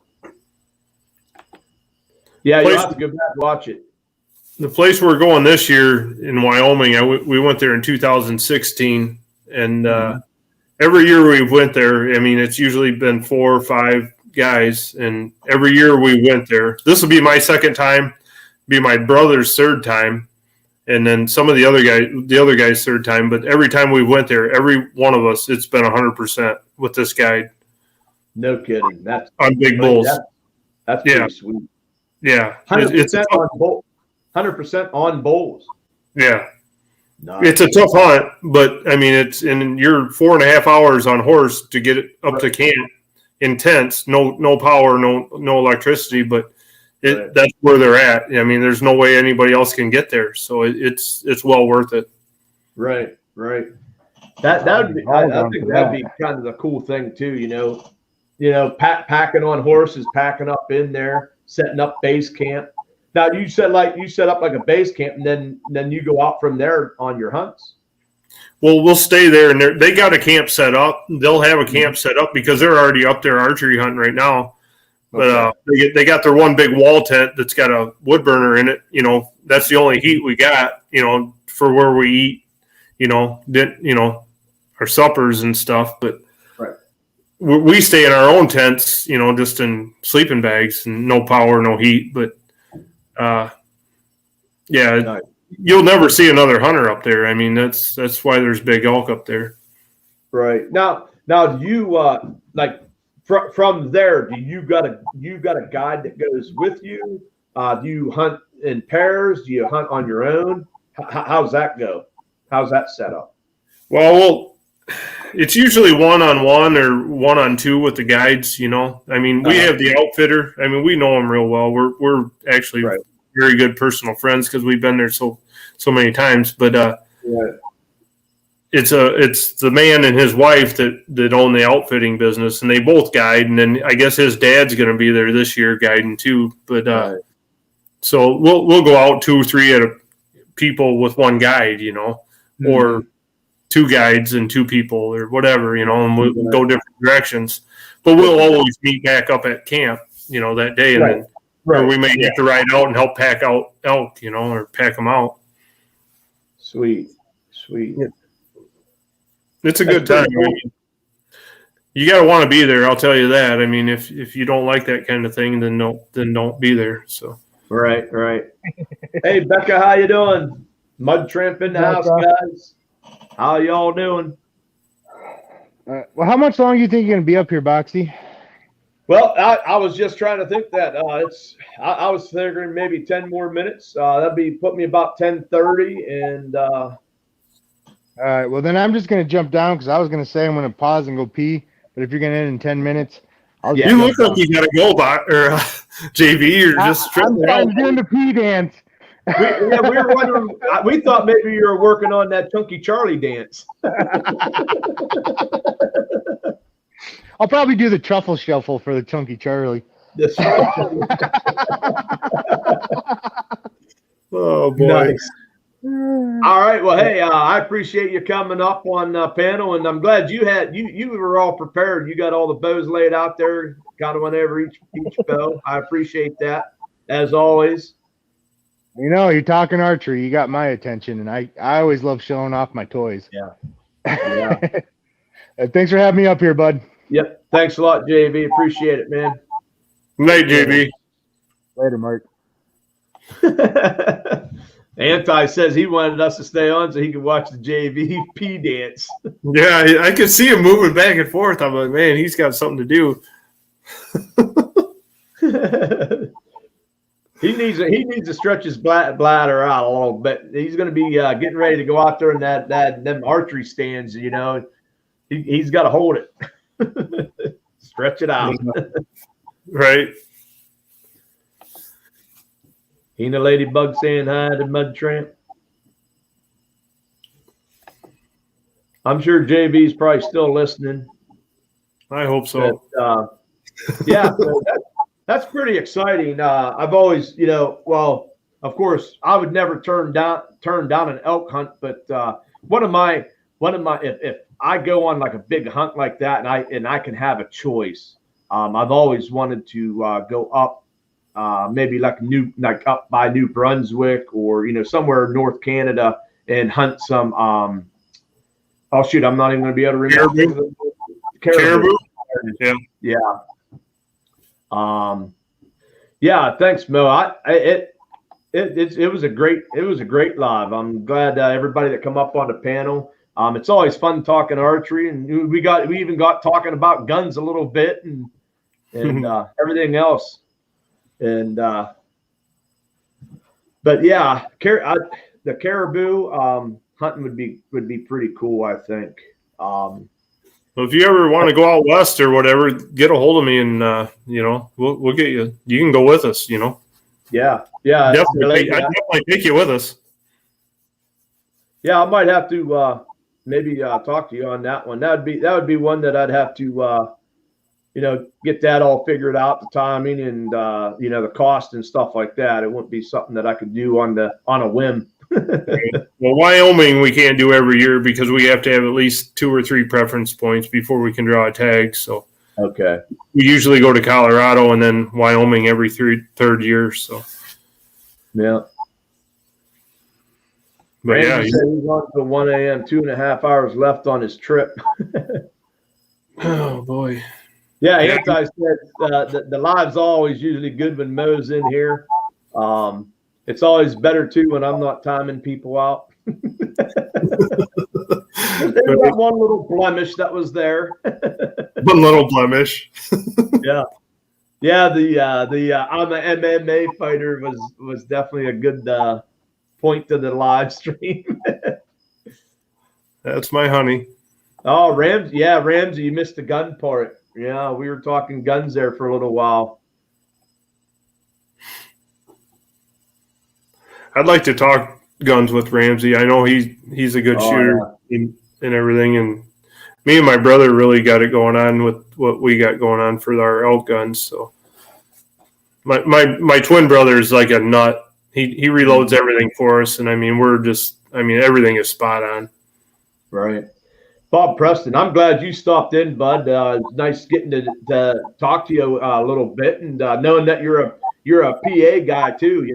A: Yeah, you'll have to go back and watch it.
G: The place we're going this year in Wyoming, we went there in 2016, and every year we went there, I mean, it's usually been 4 or 5 guys, and every year we went there. This will be my second time, be my brother's third time, and then some of the other guy's third time. But every time we went there, every one of us, it's been 100% with this guide.
A: No kidding. That's
G: on big bulls.
A: That's pretty sweet.
G: Yeah,
A: 100% on bull. 100% on bulls.
G: Yeah.
A: Nice.
G: It's a tough hunt, but I mean, it's in your 4.5 hours on horse to get it up to camp. Intense, no power, no electricity, but that's where they're at. I mean, there's no way anybody else can get there, so it's well worth it.
A: Right. That would be. I think that'd be kind of the cool thing too. Packing on horses, packing up in there, setting up base camp. Now you set up like a base camp, and then you go out from there on your hunts.
G: Well, we'll stay there, and they got a camp set up. They'll have a camp set up because they're already up there archery hunting right now. But they got their one big wall tent that's got a wood burner in it. That's the only heat we got. For where we eat. Our suppers and stuff. But we stay in our own tents. Just in sleeping bags and no power, no heat. But
A: Nice.
G: You'll never see another hunter up there. I mean, that's why there's big elk up there.
A: Right. Now do you from there, do you got a guide that goes with you? Do you hunt in pairs? Do you hunt on your own? How's that go? How's that set up?
G: Well, it's usually 1-on-1 or 1-on-2 with the guides. I mean, we have the outfitter. I mean, we know him real well. We're actually very good personal friends because we've been there so many times. But it's the man and his wife that own the outfitting business, and they both guide. And then I guess his dad's going to be there this year guiding too. But so we'll go out 2 or 3 at a people with one guide, or 2 guides and 2 people or whatever, and we'll go different directions. But we'll always meet back up at camp, that day, and then or we may get to ride out and help pack out elk, or pack them out.
A: Sweet.
G: Yeah. It's a good time. I mean, you got to want to be there. I'll tell you that. I mean, if you don't like that kind of thing, then don't be there. So.
A: Right. Hey, Becca, how you doing? Mud Tramp in the house, guys. How y'all doing?
E: Well, how much longer do you think you're going to be up here, Boxy?
A: Well, I was just trying to think that. I was figuring maybe 10 more minutes. That'd put me about 10:30. And
E: all right. Well, then I'm just going to jump down because I was going to say I'm going to pause and go pee. But if you're going to end in 10 minutes,
G: you look like you got to go, or JV, or just
E: I'm doing the pee dance.
A: We were wondering. We thought maybe you were working on that Chunky Charlie dance.
E: I'll probably do the truffle shuffle for the Chunky Charlie.
G: Oh boy!
A: Nice. All right. Well, hey, I appreciate you coming up on panel, and I'm glad you were all prepared. You got all the bows laid out there, kind of whenever each bow. I appreciate that as always.
E: You're talking archery. You got my attention, and I always love showing off my toys.
A: Yeah.
E: Thanks for having me up here, bud.
A: Yep. Thanks a lot, JV. Appreciate it, man.
G: Good night, JV.
E: Later, Mark.
A: Anti says he wanted us to stay on so he could watch the JVP dance.
G: Yeah, I could see him moving back and forth. I'm like, man, he's got something to do.
A: He needs to stretch his bladder out a little bit. He's going to be getting ready to go out there in them archery stands. He's got to hold it, stretch it out.
G: Right.
A: Ain't a ladybug saying hi to Mud Tramp. I'm sure JV's probably still listening.
G: I hope so.
A: But, yeah, so that's pretty exciting. I've always, well, of course, I would never turn down an elk hunt, but one of my if I go on like a big hunt like that and I can have a choice, I've always wanted to go up. Maybe like up by New Brunswick or somewhere in North Canada and hunt some oh shoot, I'm not even going to be able to remember.
G: Caribou.
A: Yeah. Yeah. Thanks, Mo. It was a great live. I'm glad everybody that come up on the panel. It's always fun talking archery, and we even got talking about guns a little bit and everything else. And but yeah, the caribou hunting would be pretty cool, I think.
G: Well, if you ever want to go out west or whatever, get a hold of me and we'll get you. You can go with us.
A: Yeah.
G: Definitely, I'd definitely take you with us.
A: Yeah, I might have to maybe talk to you on that one. That would be one that I'd have to get that all figured out, the timing and the cost and stuff like that. It wouldn't be something that I could do on a whim.
G: Well, Wyoming we can't do every year because we have to have at least 2 or 3 preference points before we can draw a tag. So
A: okay,
G: we usually go to Colorado and then Wyoming every third year. So
A: yeah.
G: But
A: Randy
G: yeah,
A: said he's on till 1 a.m. 2.5 hours left on his trip.
G: Oh boy.
A: Yeah, Anti said the live's always usually good when Mo's in here. It's always better too when I'm not timing people out. There's that one little blemish that was there.
G: One little blemish.
A: Yeah. Yeah, the I'm an MMA fighter was definitely a good point to the live stream.
G: That's my honey.
A: Oh, Ramsey, yeah, Ramsey, you missed the gun part. Yeah, we were talking guns there for a little while.
G: I'd like to talk guns with Ramsey. I know he's a good shooter and everything, and me and my brother really got it going on with what we got going on for our elk guns. So my twin brother is like a nut. He reloads everything for us, and I mean everything is spot on.
A: Right. Bob Preston, I'm glad you stopped in, bud. It's nice getting to talk to you a little bit, and knowing that you're a PA guy too.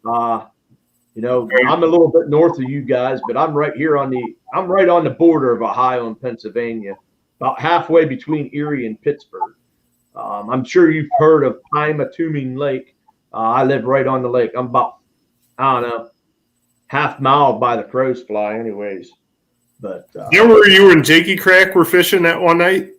A: I'm a little bit north of you guys, but I'm right on the border of Ohio and Pennsylvania, about halfway between Erie and Pittsburgh. I'm sure you've heard of Pymatuming Lake. I live right on the lake. I'm about, I don't know, half mile by the crow's fly, anyways. But
G: where you and Jakey Crack were fishing that one night?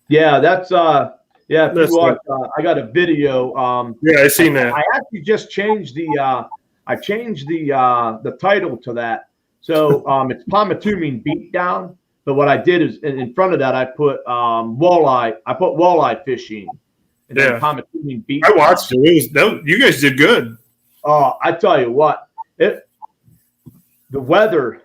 A: Yeah, that's if you watch, I got a video.
G: Yeah, I seen that.
A: I actually just changed the the title to that. So it's Pymatuming Beatdown. But what I did is in front of that I put walleye. I put walleye fishing. And then Pymatuming Beatdown.
G: I watched it. You guys did good.
A: Oh, I tell you what, the weather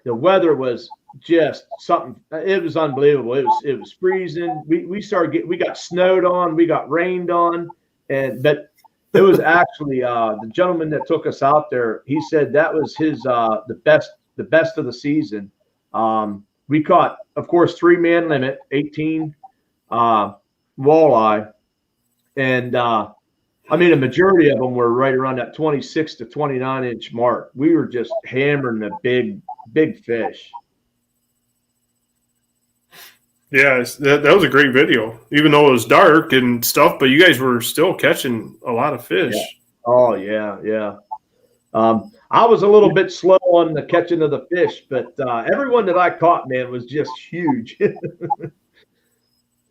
A: was just something. It was unbelievable. It was freezing. We got snowed on. We got rained on, but it was actually the gentleman that took us out there. He said that was his the best of the season. We caught, of course, 3-man limit, 18 walleye, and I mean, a majority of them were right around that 26 to 29 inch mark. We were just hammering the big fish.
G: Yeah, that was a great video, even though it was dark and stuff, but you guys were still catching a lot of fish.
A: Yeah. Oh, yeah. I was a little bit slow on the catching of the fish, but everyone that I caught, man, was just huge.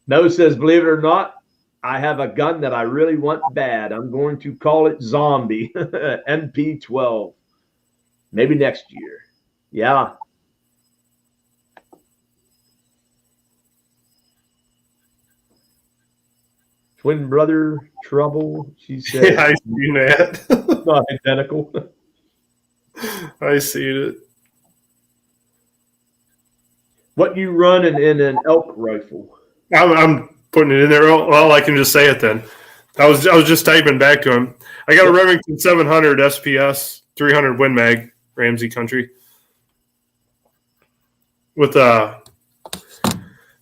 A: No says, believe it or not, I have a gun that I really want bad. I'm going to call it Zombie, MP12. Maybe next year. Yeah. Twin brother trouble, she said.
G: Yeah, I seen that.
A: Not identical.
G: I seen it.
A: What you run in an elk rifle?
G: I'm putting it in there. Well, I can just say it then. I was just typing back to him. I got a Remington 700 SPS 300 Win Mag Ramsey Country with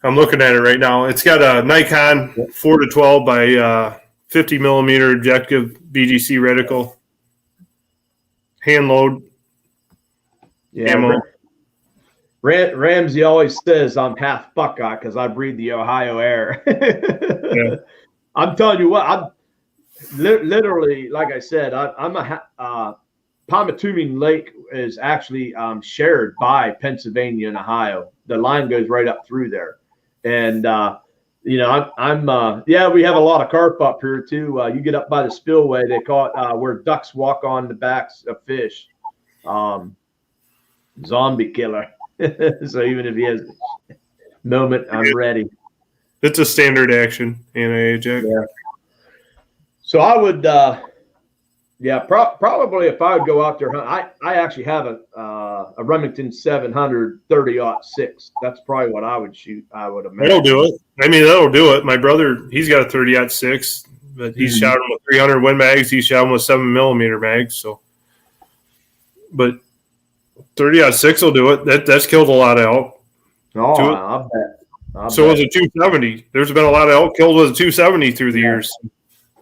G: I'm looking at it right now. It's got a Nikon 4-12 by 50 millimeter objective BGC reticle, hand load.
A: Yeah,
G: ammo.
A: Ramsey always says I'm half Buckeye because I breathe the Ohio air.
G: Yeah.
A: I'm telling you what, I'm literally, like I said, I'm a Pymatuming Lake is actually shared by Pennsylvania and Ohio. The line goes right up through there. And, we have a lot of carp up here too. You get up by the spillway, they call it where ducks walk on the backs of fish. Zombie killer. So even if he has a moment, I'm ready.
G: It's a standard action anti-eject.
A: Yeah. So I would, probably if I would go out there, I actually have a Remington 700 30-06. That's probably what I would shoot. I would imagine.
G: That'll do it. I mean, that'll do it. My brother, he's got a 30-06, but he's shot him with 300 Win Mags. He's shot him with 7 millimeter mags. So, but 30-06 will do it. That's killed a lot of elk.
A: Oh, I bet.
G: So was a 270. There's been a lot of elk killed with a 270 through the years.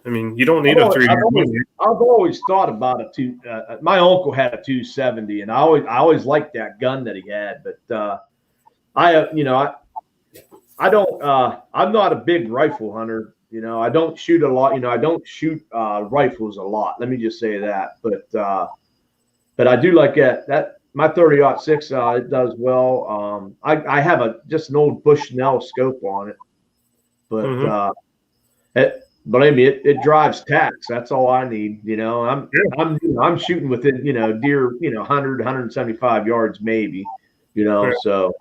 G: I mean, you don't need a 300.
A: I've always thought about a two. My uncle had a 270, and I always liked that gun that he had. But I don't. I'm not a big rifle hunter. I don't shoot a lot. I don't shoot rifles a lot. Let me just say that. But I do like that. My 30-06, it does well. I have just an old Bushnell scope on it, but believe me, it drives tax. That's all I need. I'm shooting within, deer, 100, 175 yards maybe,
G: Yeah.
A: so.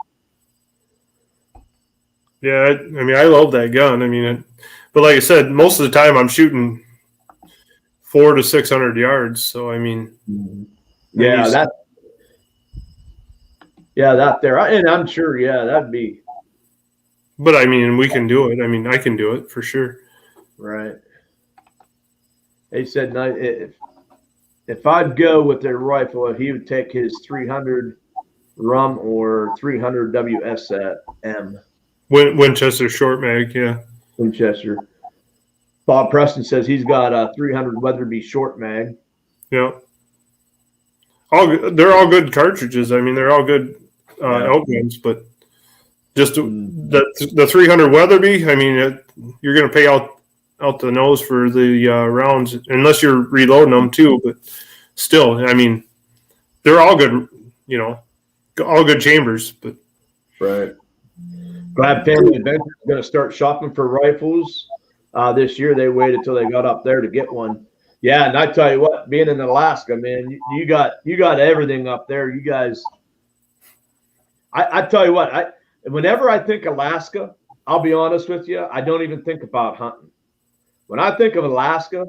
G: Yeah, I mean, I love that gun. I mean, but like I said, most of the time I'm shooting 400 to 600 yards. So I mean,
A: yeah, that there, and I'm sure, that'd be.
G: But I mean, we can do it. I mean, I can do it for sure.
A: Right. He said, if I'd go with their rifle, he would take his 300 Rum or 300 WSM.
G: Winchester short mag, yeah.
A: Winchester. Bob Preston says he's got a 300 Weatherby short mag.
G: Yeah. They're all good cartridges. I mean, they're all good elk guns, but just the 300 Weatherby, I mean, you're going to pay out the nose for the rounds, unless you're reloading them too. But still, I mean, they're all good, all good chambers. But
A: right. Glad Family Adventure is going to start shopping for rifles this year. They waited till they got up there to get one. Yeah, and I tell you what, being in Alaska, man, you got everything up there. You guys, I tell you what, whenever I think Alaska, I'll be honest with you, I don't even think about hunting. When I think of Alaska,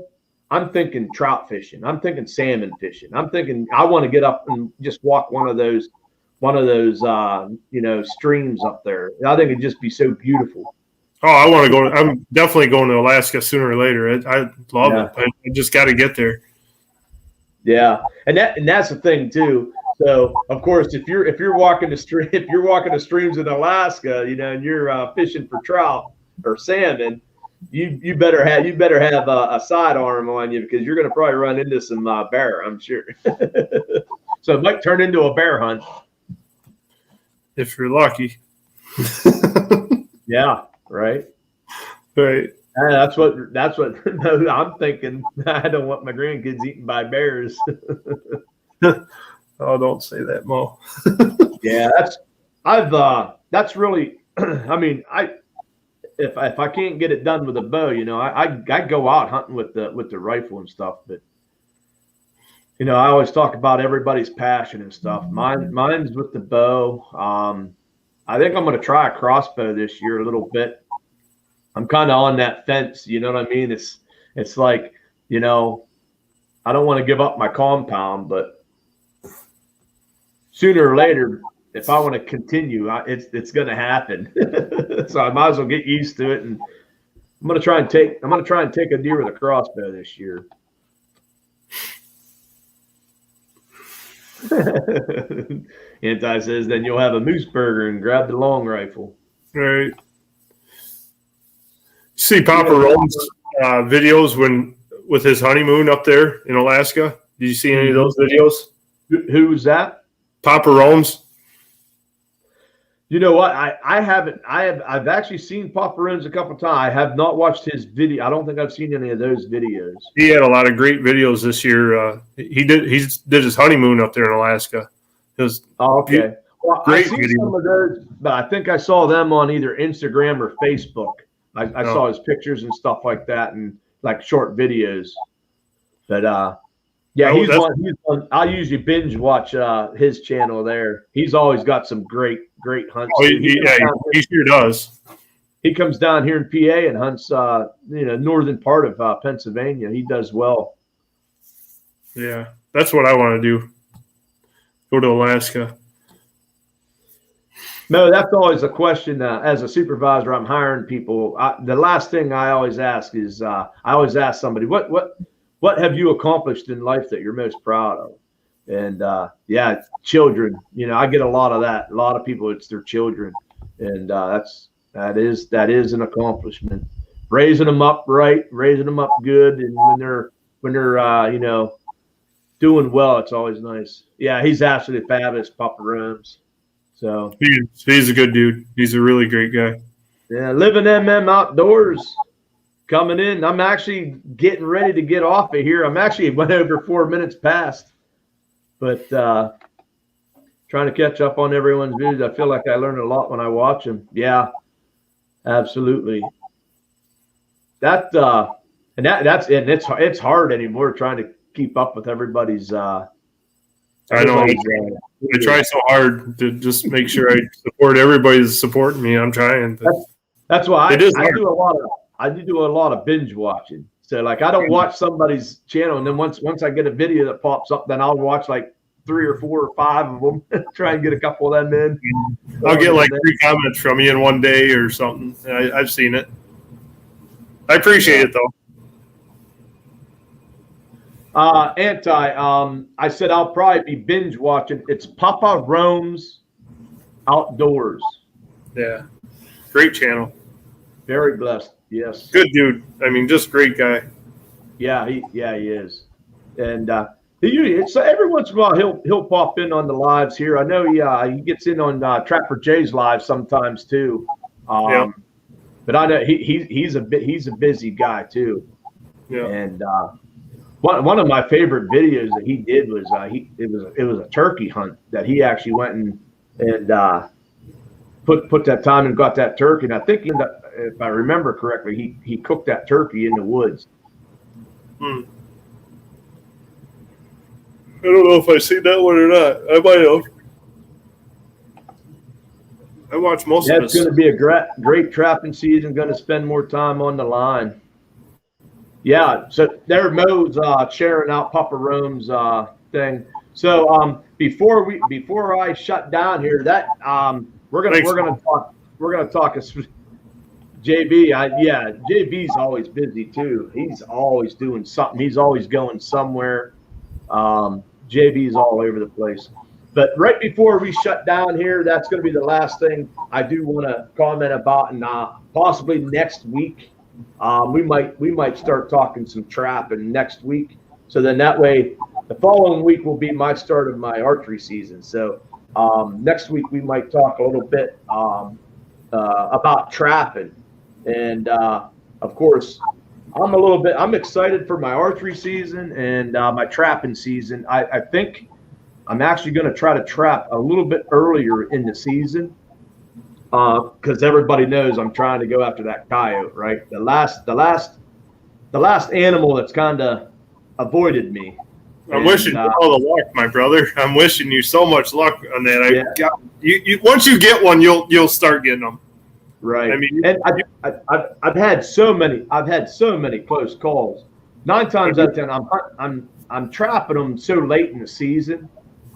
A: I'm thinking trout fishing. I'm thinking salmon fishing. I'm thinking I want to get up and just walk one of those streams up there. I think it'd just be so beautiful.
G: Oh, I want to go. I'm definitely going to Alaska sooner or later. I love it. I just got to get there.
A: Yeah, and that's the thing too. So of course, if you're walking the streams in Alaska, and you're fishing for trout or salmon, you better have a sidearm on you, because you're going to probably run into some bear, I'm sure. So it might turn into a bear hunt
G: if you're lucky.
A: Yeah. Right.
G: Right.
A: That's what I'm thinking. I don't want my grandkids eaten by bears.
G: Oh, don't say that, Mo.
A: Yeah, that's really. I mean, if I can't get it done with a bow, I go out hunting with the rifle and stuff. But I always talk about everybody's passion and stuff. Mine's with the bow. I think I'm going to try a crossbow this year a little bit. I'm kind of on that fence. You know what I mean? It's like, I don't want to give up my compound, but sooner or later, if I want to continue, it's going to happen. So I might as well get used to it. And I'm going to try and take a deer with a crossbow this year. Anti says, then you'll have a moose burger and grab the long rifle.
G: Right. See Papa Rome's videos with his honeymoon up there in Alaska. Did you see any of those videos?
A: Who was that?
G: Papa Rome's.
A: You know what? I haven't. I've actually seen Papa Rome's a couple times. I have not watched his video. I don't think I've seen any of those videos.
G: He had a lot of great videos this year. He did his honeymoon up there in Alaska. It was
A: okay. Well,
G: great
A: I've seen
G: video.
A: some of those, but I think I saw them on either Instagram or Facebook. I saw his pictures and stuff like that, and like short videos. But yeah, he's one. I usually binge watch his channel there. He's always got some great hunts.
G: Oh, he sure does.
A: He comes down here in PA and hunts, northern part of Pennsylvania. He does well.
G: Yeah, that's what I want to do. Go to Alaska.
A: No, that's always a question. As a supervisor, I'm hiring people. The last thing I always ask is, I always ask somebody, what have you accomplished in life that you're most proud of? And yeah, children. I get a lot of that. A lot of people, it's their children, and that is an accomplishment. Raising them up right, raising them up good, and when they're doing well, it's always nice. Yeah, he's absolutely fabulous, Papa Rome's. So
G: he's a good dude. He's a really great guy.
A: Yeah, living MM Outdoors coming in. I'm actually getting ready to get off of here. I'm actually went over 4 minutes past, but trying to catch up on everyone's videos. I feel like I learn a lot when I watch them. Yeah, absolutely. That And it's hard anymore trying to keep up with everybody's.
G: I know. I try so hard to just make sure I support everybody that's supporting me. I'm trying.
A: That's why I do a lot of binge watching. So like I don't watch somebody's channel, and then once I get a video that pops up, then I'll watch like 3 or 4 or 5 of them. Try and get a couple of them in.
G: I'll get like 3 comments from you in one day or something. I've seen it. I appreciate it though.
A: I said I'll probably be binge watching. It's Papa Rome's Outdoors.
G: Yeah. Great channel.
A: Very blessed. Yes.
G: Good dude. I mean, just great guy.
A: Yeah, he is. And so every once in a while he'll pop in on the lives here. I know he gets in on Trapper Jay's live sometimes too. But I know he's a busy guy too.
G: Yeah.
A: And one of my favorite videos that he did was it was a turkey hunt that he actually went and put that time and got that turkey. And I think if I remember correctly, he cooked that turkey in the woods.
G: I don't know if I seen that one or not. I might have. I watched most of it.
A: It's going to be a great trapping season. Going to spend more time on the line. Yeah, so there Mo's sharing out Papa Rome's thing. So before I shut down here, that we're gonna talk JB. JB's always busy too. He's always doing something. He's always going somewhere. JB's all over the place. But right before we shut down here, that's going to be the last thing I do want to comment about, and possibly next week. We might start talking some trapping next week. So then that way, the following week will be my start of my archery season. So next week we might talk a little bit about trapping, and of course, I'm excited for my archery season and my trapping season. I think I'm actually going to try to trap a little bit earlier in the season. Because everybody knows I'm trying to go after that coyote, right? The last animal that's kind of avoided me.
G: I'm wishing you all the luck, my brother. I'm wishing you so much luck on that. You once you get one, you'll start getting them.
A: Right.
G: I mean,
A: and I've had so many close calls. 9 times out of 10, I'm trapping them so late in the season,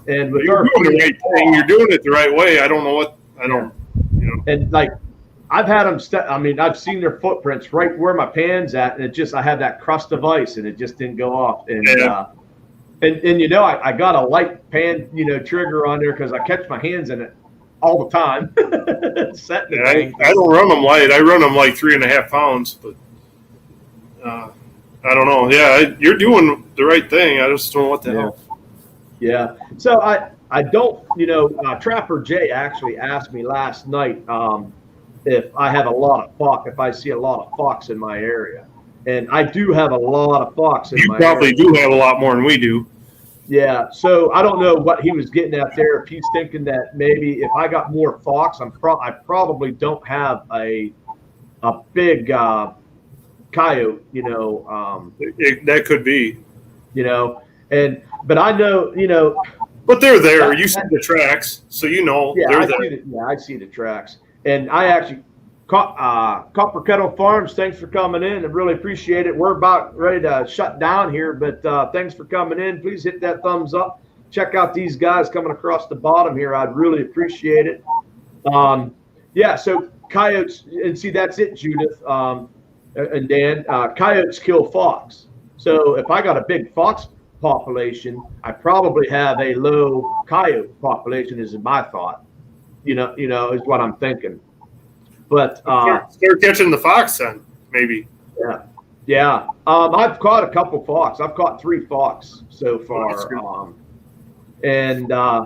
A: and with
G: you're doing the right thing. You're doing it the right way. I don't know what I don't. You know.
A: And like I've had them I've seen their footprints right where my pan's at, and I have that crust of ice, and it just didn't go off. And and I got a light pan trigger on there because I catch my hands in it all the time.
G: I don't run them light. I run them like 3.5 pounds, but I don't know. Yeah, you're doing the right thing. I just don't know what the hell.
A: Yeah. So I don't, Trapper Jay actually asked me last night if I have a lot of fox, if I see a lot of fox in my area. And I do have a lot of fox in my area. You
G: probably do have a lot more than we do.
A: Yeah. So I don't know what he was getting at there. If he's thinking that maybe if I got more fox, I probably don't have a big coyote,
G: that could be.
A: But I know,
G: but they're there. You see the tracks, so they're there.
A: I see the tracks. And I actually Copper Kettle Farms, thanks for coming in. I really appreciate it. We're about ready to shut down here, but thanks for coming in. Please hit that thumbs up. Check out these guys coming across the bottom here. I'd really appreciate it. So coyotes, and see, that's it, Judith and Dan. Coyotes kill fox. So if I got a big fox population, I probably have a low coyote population, is my thought. Is what I'm thinking. But
G: start catching the fox then, maybe.
A: Yeah. I've caught a couple fox. I've caught 3 fox so far. And I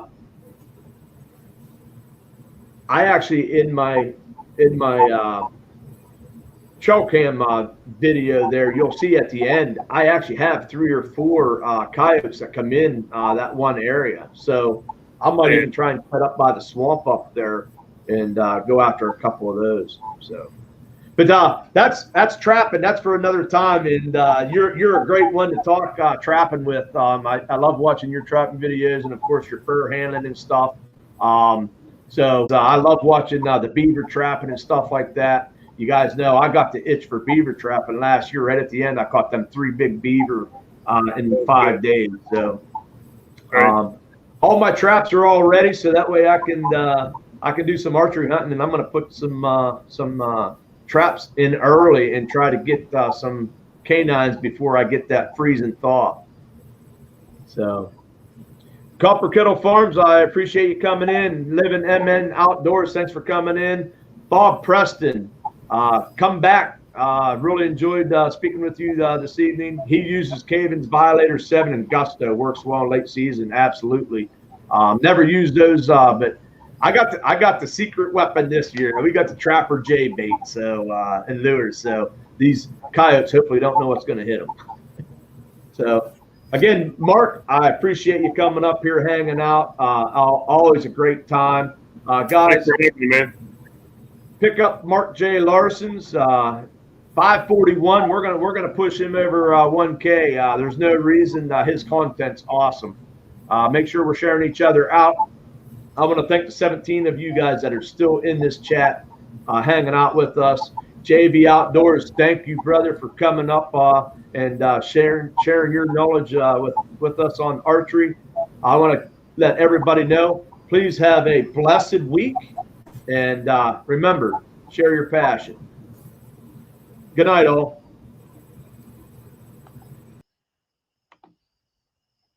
A: actually in my trail cam video there, you'll see at the end, I actually have 3 or 4 coyotes that come in that one area. So I might even try and cut up by the swamp up there and go after a couple of those. So, But that's trapping. That's for another time. And you're a great one to talk trapping with. I love watching your trapping videos and of course your fur handling and stuff. So I love watching the beaver trapping and stuff like that. You guys know I got the itch for beaver trapping last year. Right at the end, I caught them 3 big beaver in 5 days. So all my traps are all ready, so that way I can do some archery hunting, and I'm going to put some traps in early and try to get some canines before I get that freezing thaw. So, Copper Kettle Farms, I appreciate you coming in. Living MN Outdoors, thanks for coming in. Bob Preston, come back. Really enjoyed speaking with you this evening. He uses Caven's Violator 7 and Gusto. Works well in late season, absolutely. Never used those, but I got the secret weapon this year. We got the Trapper J bait, so and lures. So these coyotes hopefully don't know what's going to hit them. So again, Mark, I appreciate you coming up here, hanging out. Always a great time, guys. Pick up Mark J. Larson's 541. We're gonna push him over 1K. There's no reason. His content's awesome. Make sure we're sharing each other out. I want to thank the 17 of you guys that are still in this chat, hanging out with us. JV Outdoors, thank you, brother, for coming up and sharing your knowledge with us on archery. I want to let everybody know, please have a blessed week, and remember, share your passion. Good night, all.